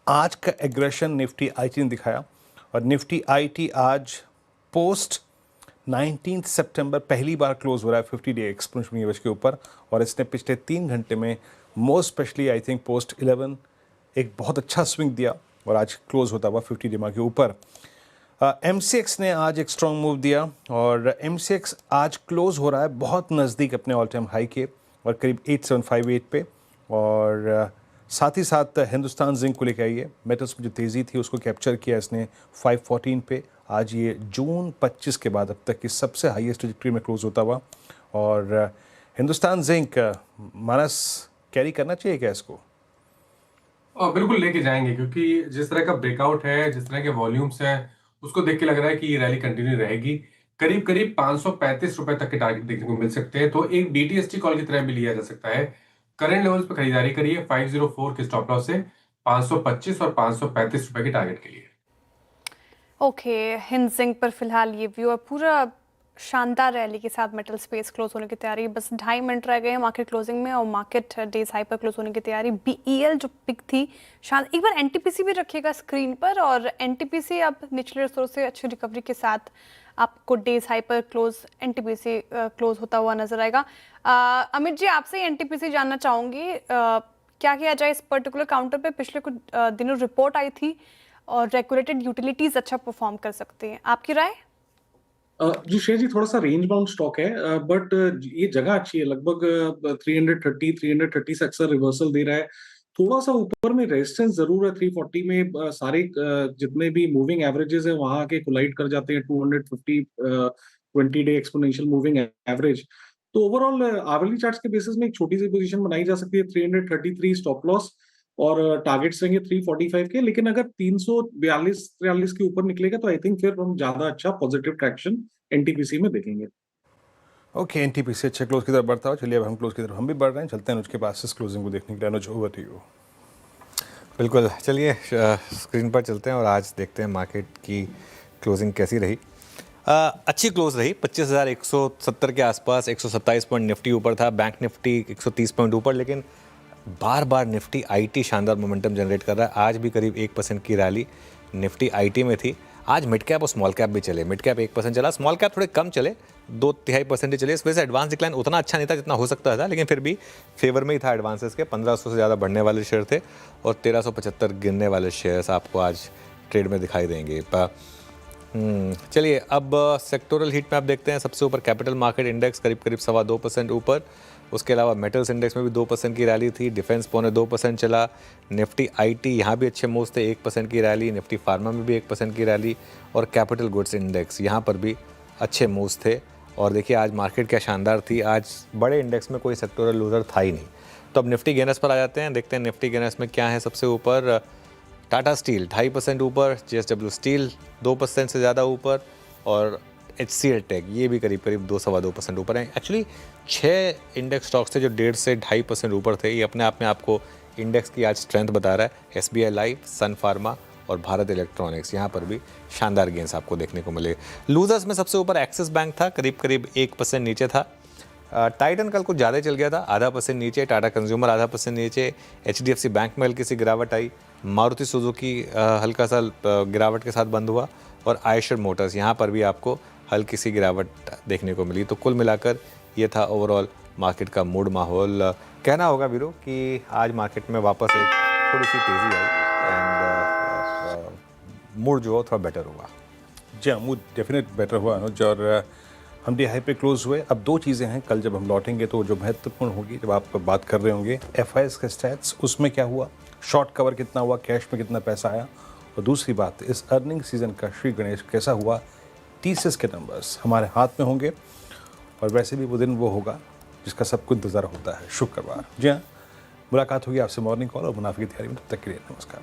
आज का एग्रेशन निफ्टी आईटी ने दिखाया और निफ्टी आईटी आज पोस्ट 19 सितंबर पहली बार क्लोज हो रहा है 50 डे एक्सपोनेंशियल मूविंग के ऊपर, और इसने पिछले 3 घंटे में most specially I think post 11 एक बहुत अच्छा स्विंग दिया और आज क्लोज होता हुआ 50 डे के ऊपर। MCX ने आज एक स्ट्रॉन्ग मूव दिया और MCX आज क्लोज हो रहा है बहुत नज़दीक अपने ऑल टाइम हाई के और करीब 8758 पे, और साथ ही साथ हिंदुस्तान जिंक को लेकर आई है, मेटल्स में जो तेज़ी थी उसको कैप्चर किया इसने 514 पे। आज ये जून 25 के बाद अब तक की सबसे हाईएस्ट ट्रैजेक्टरी में क्लोज होता हुआ, और हिंदुस्तान जिंक मानस कैरी करना चाहिए क्या इसको? बिल्कुल लेके जाएंगे, क्योंकि जिस तरह का ब्रेकआउट है, जिस तरह के वॉल्यूम्स हैं, उसको देख के लग रहा है कि ये रैली कंटिन्यू रहेगी। करीब करीब 535 रुपए तक के टारगेट देखने को मिल सकते हैं, तो एक BTST कॉल की तरह भी लिया जा सकता है। करंट लेवल्स पर खरीदारी करिए 504 के स्टॉप लॉस से 525 और 535 रुपए के टारगेट के लिए। ओके, हिंद जिंक पर फिलहाल ये व्यू है। पूरा शानदार रैली के साथ मेटल स्पेस क्लोज होने की तैयारी, बस 2.5 मिनट रह गए हैं मार्केट क्लोजिंग में और मार्केट डेज हाई पर क्लोज होने की तैयारी। BEL जो पिक थी शायद एक बार NTPC भी रखिएगा स्क्रीन पर, और NTPC अब निचले स्तरों से अच्छी रिकवरी के साथ आपको डेज हाई पर NTPC क्लोज होता हुआ नजर आएगा। अमित जी, आपसे NTPC जानना चाहूँगी, क्या किया जाए इस पर्टिकुलर काउंटर पर? पिछले कुछ दिनों रिपोर्ट आई थी और रेगुलेटेड यूटिलिटीज अच्छा परफॉर्म कर सकती हैं, आपकी राय? जी शेयर जी, थोड़ा सा रेंज बाउंड स्टॉक है, बट ये जगह अच्छी है, लगभग 330 से अक्सर रिवर्सल दे रहा है। थोड़ा सा ऊपर में रेजिस्टेंस जरूर है 340 में। सारे जितने भी मूविंग एवरेजेस है वहां आके कोलाइड कर जाते हैं 250 20 डे एक्सपोनेंशियल मूविंग एवरेज। तो ओवरऑल आवरली चार्ट्स के बेसिस में एक छोटी सी पोजीशन बनाई जा सकती है 333 स्टॉप लॉस, और टारगेट्स रहेंगे 345 के। लेकिन अगर 342-43 के ऊपर निकलेगा तो आई थिंक फिर हम ज्यादा अच्छा पॉजिटिव ट्रैक्शन NTPC में देखेंगे। ओके, NTPC अच्छे क्लोज की तरफ बढ़ता हो। चलिए अब हम क्लोज की तरफ हम भी बढ़ रहे हैं, चलते हैं अनुज के पास इस क्लोजिंग को देखने के लिए। अनुज, ओवर टू यू। बिल्कुल, चलिए स्क्रीन पर चलते हैं और आज देखते हैं मार्केट की क्लोजिंग कैसी रही। अच्छी क्लोज रही, 25,170 के आसपास, 127 पॉइंट निफ्टी ऊपर था, बैंक निफ्टी 130 पॉइंट ऊपर, लेकिन बार बार निफ्टी आईटी शानदार मोमेंटम जनरेट कर रहा है। आज भी करीब 1% की रैली निफ्टी आईटी में थी। आज मिड कैप और स्मॉल कैप भी चले, मिड कैप 1% चला, स्मॉल कैप थोड़े कम चले, 2.5% चले। इस वजह से एडवांस डिक्लाइन उतना अच्छा नहीं था जितना हो सकता था, लेकिन फिर भी फेवर में ही था एडवांसेस के। 1500 से ज़्यादा बढ़ने वाले शेयर थे और 1375 गिरने वाले शेयर्स आपको आज ट्रेड में दिखाई देंगे। चलिए अब सेक्टोरल हीट में आप देखते हैं। सबसे ऊपर कैपिटल मार्केट इंडेक्स करीब 2.25% ऊपर, उसके अलावा मेटल्स इंडेक्स में भी 2% की रैली थी, डिफेंस 2.25% चला, निफ्टी आईटी यहाँ भी अच्छे मूव्स थे, 1% की रैली, निफ्टी फार्मा में भी 1% की रैली, और कैपिटल गुड्स इंडेक्स यहाँ पर भी अच्छे मूव्स थे। और देखिए आज मार्केट क्या शानदार थी, आज बड़े इंडेक्स में कोई सेक्टोरल लूजर था ही नहीं। तो अब निफ्टी गेनर्स पर आ जाते हैं, देखते हैं निफ्टी गेनर्स में क्या है। सबसे ऊपर टाटा स्टील 2.5% ऊपर, JSW स्टील 2% से ज़्यादा ऊपर, और HCL टेक ये भी करीब 2-2.25% ऊपर हैं। एक्चुअली 6 इंडेक्स स्टॉक्स थे जो 1.5 से 2.5% ऊपर थे। ये अपने आप में आपको इंडेक्स की आज स्ट्रेंथ बता रहा है। SBI लाइफ, सन फार्मा और भारत इलेक्ट्रॉनिक्स यहाँ पर भी शानदार गेंस आपको देखने को मिले। लूजर्स में सबसे ऊपर एक्सिस बैंक था, करीब 1% नीचे था। टाइटन कल कुछ ज़्यादा चल गया था, 0.5% नीचे, टाटा कंज्यूमर 0.5% नीचे, HDFC बैंक में हल्की सी गिरावट आई, मारुति सुजुकी हल्का सा गिरावट के साथ बंद हुआ, और आयशर मोटर्स यहाँ पर भी आपको हल्की सी गिरावट देखने को मिली। तो कुल मिलाकर ये था ओवरऑल मार्केट का मूड माहौल। कहना होगा वीरो कि आज मार्केट में वापस एक थोड़ी सी तेज़ी आई एंड मूड जो हो थोड़ा बेटर हुआ। जी हाँ, मूड डेफिनेट बेटर हुआ अनुज, और हम डे हाई पे क्लोज हुए। अब दो चीज़ें हैं, कल जब हम लौटेंगे तो जो महत्वपूर्ण होगी, जब आप बात कर रहे होंगे FIs के स्टैट्स, उसमें क्या हुआ, शॉर्ट कवर कितना हुआ, कैश में कितना पैसा आया, और दूसरी बात इस अर्निंग सीजन का श्री गणेश कैसा हुआ, TCS के नंबर्स हमारे हाथ में होंगे, और वैसे भी वो दिन वो होगा जिसका सबको इंतज़ार होता है, शुक्रवार। जी हाँ, मुलाकात होगी आपसे मॉर्निंग कॉल और मुनाफे की तैयारी में। तब तक के लिए नमस्कार।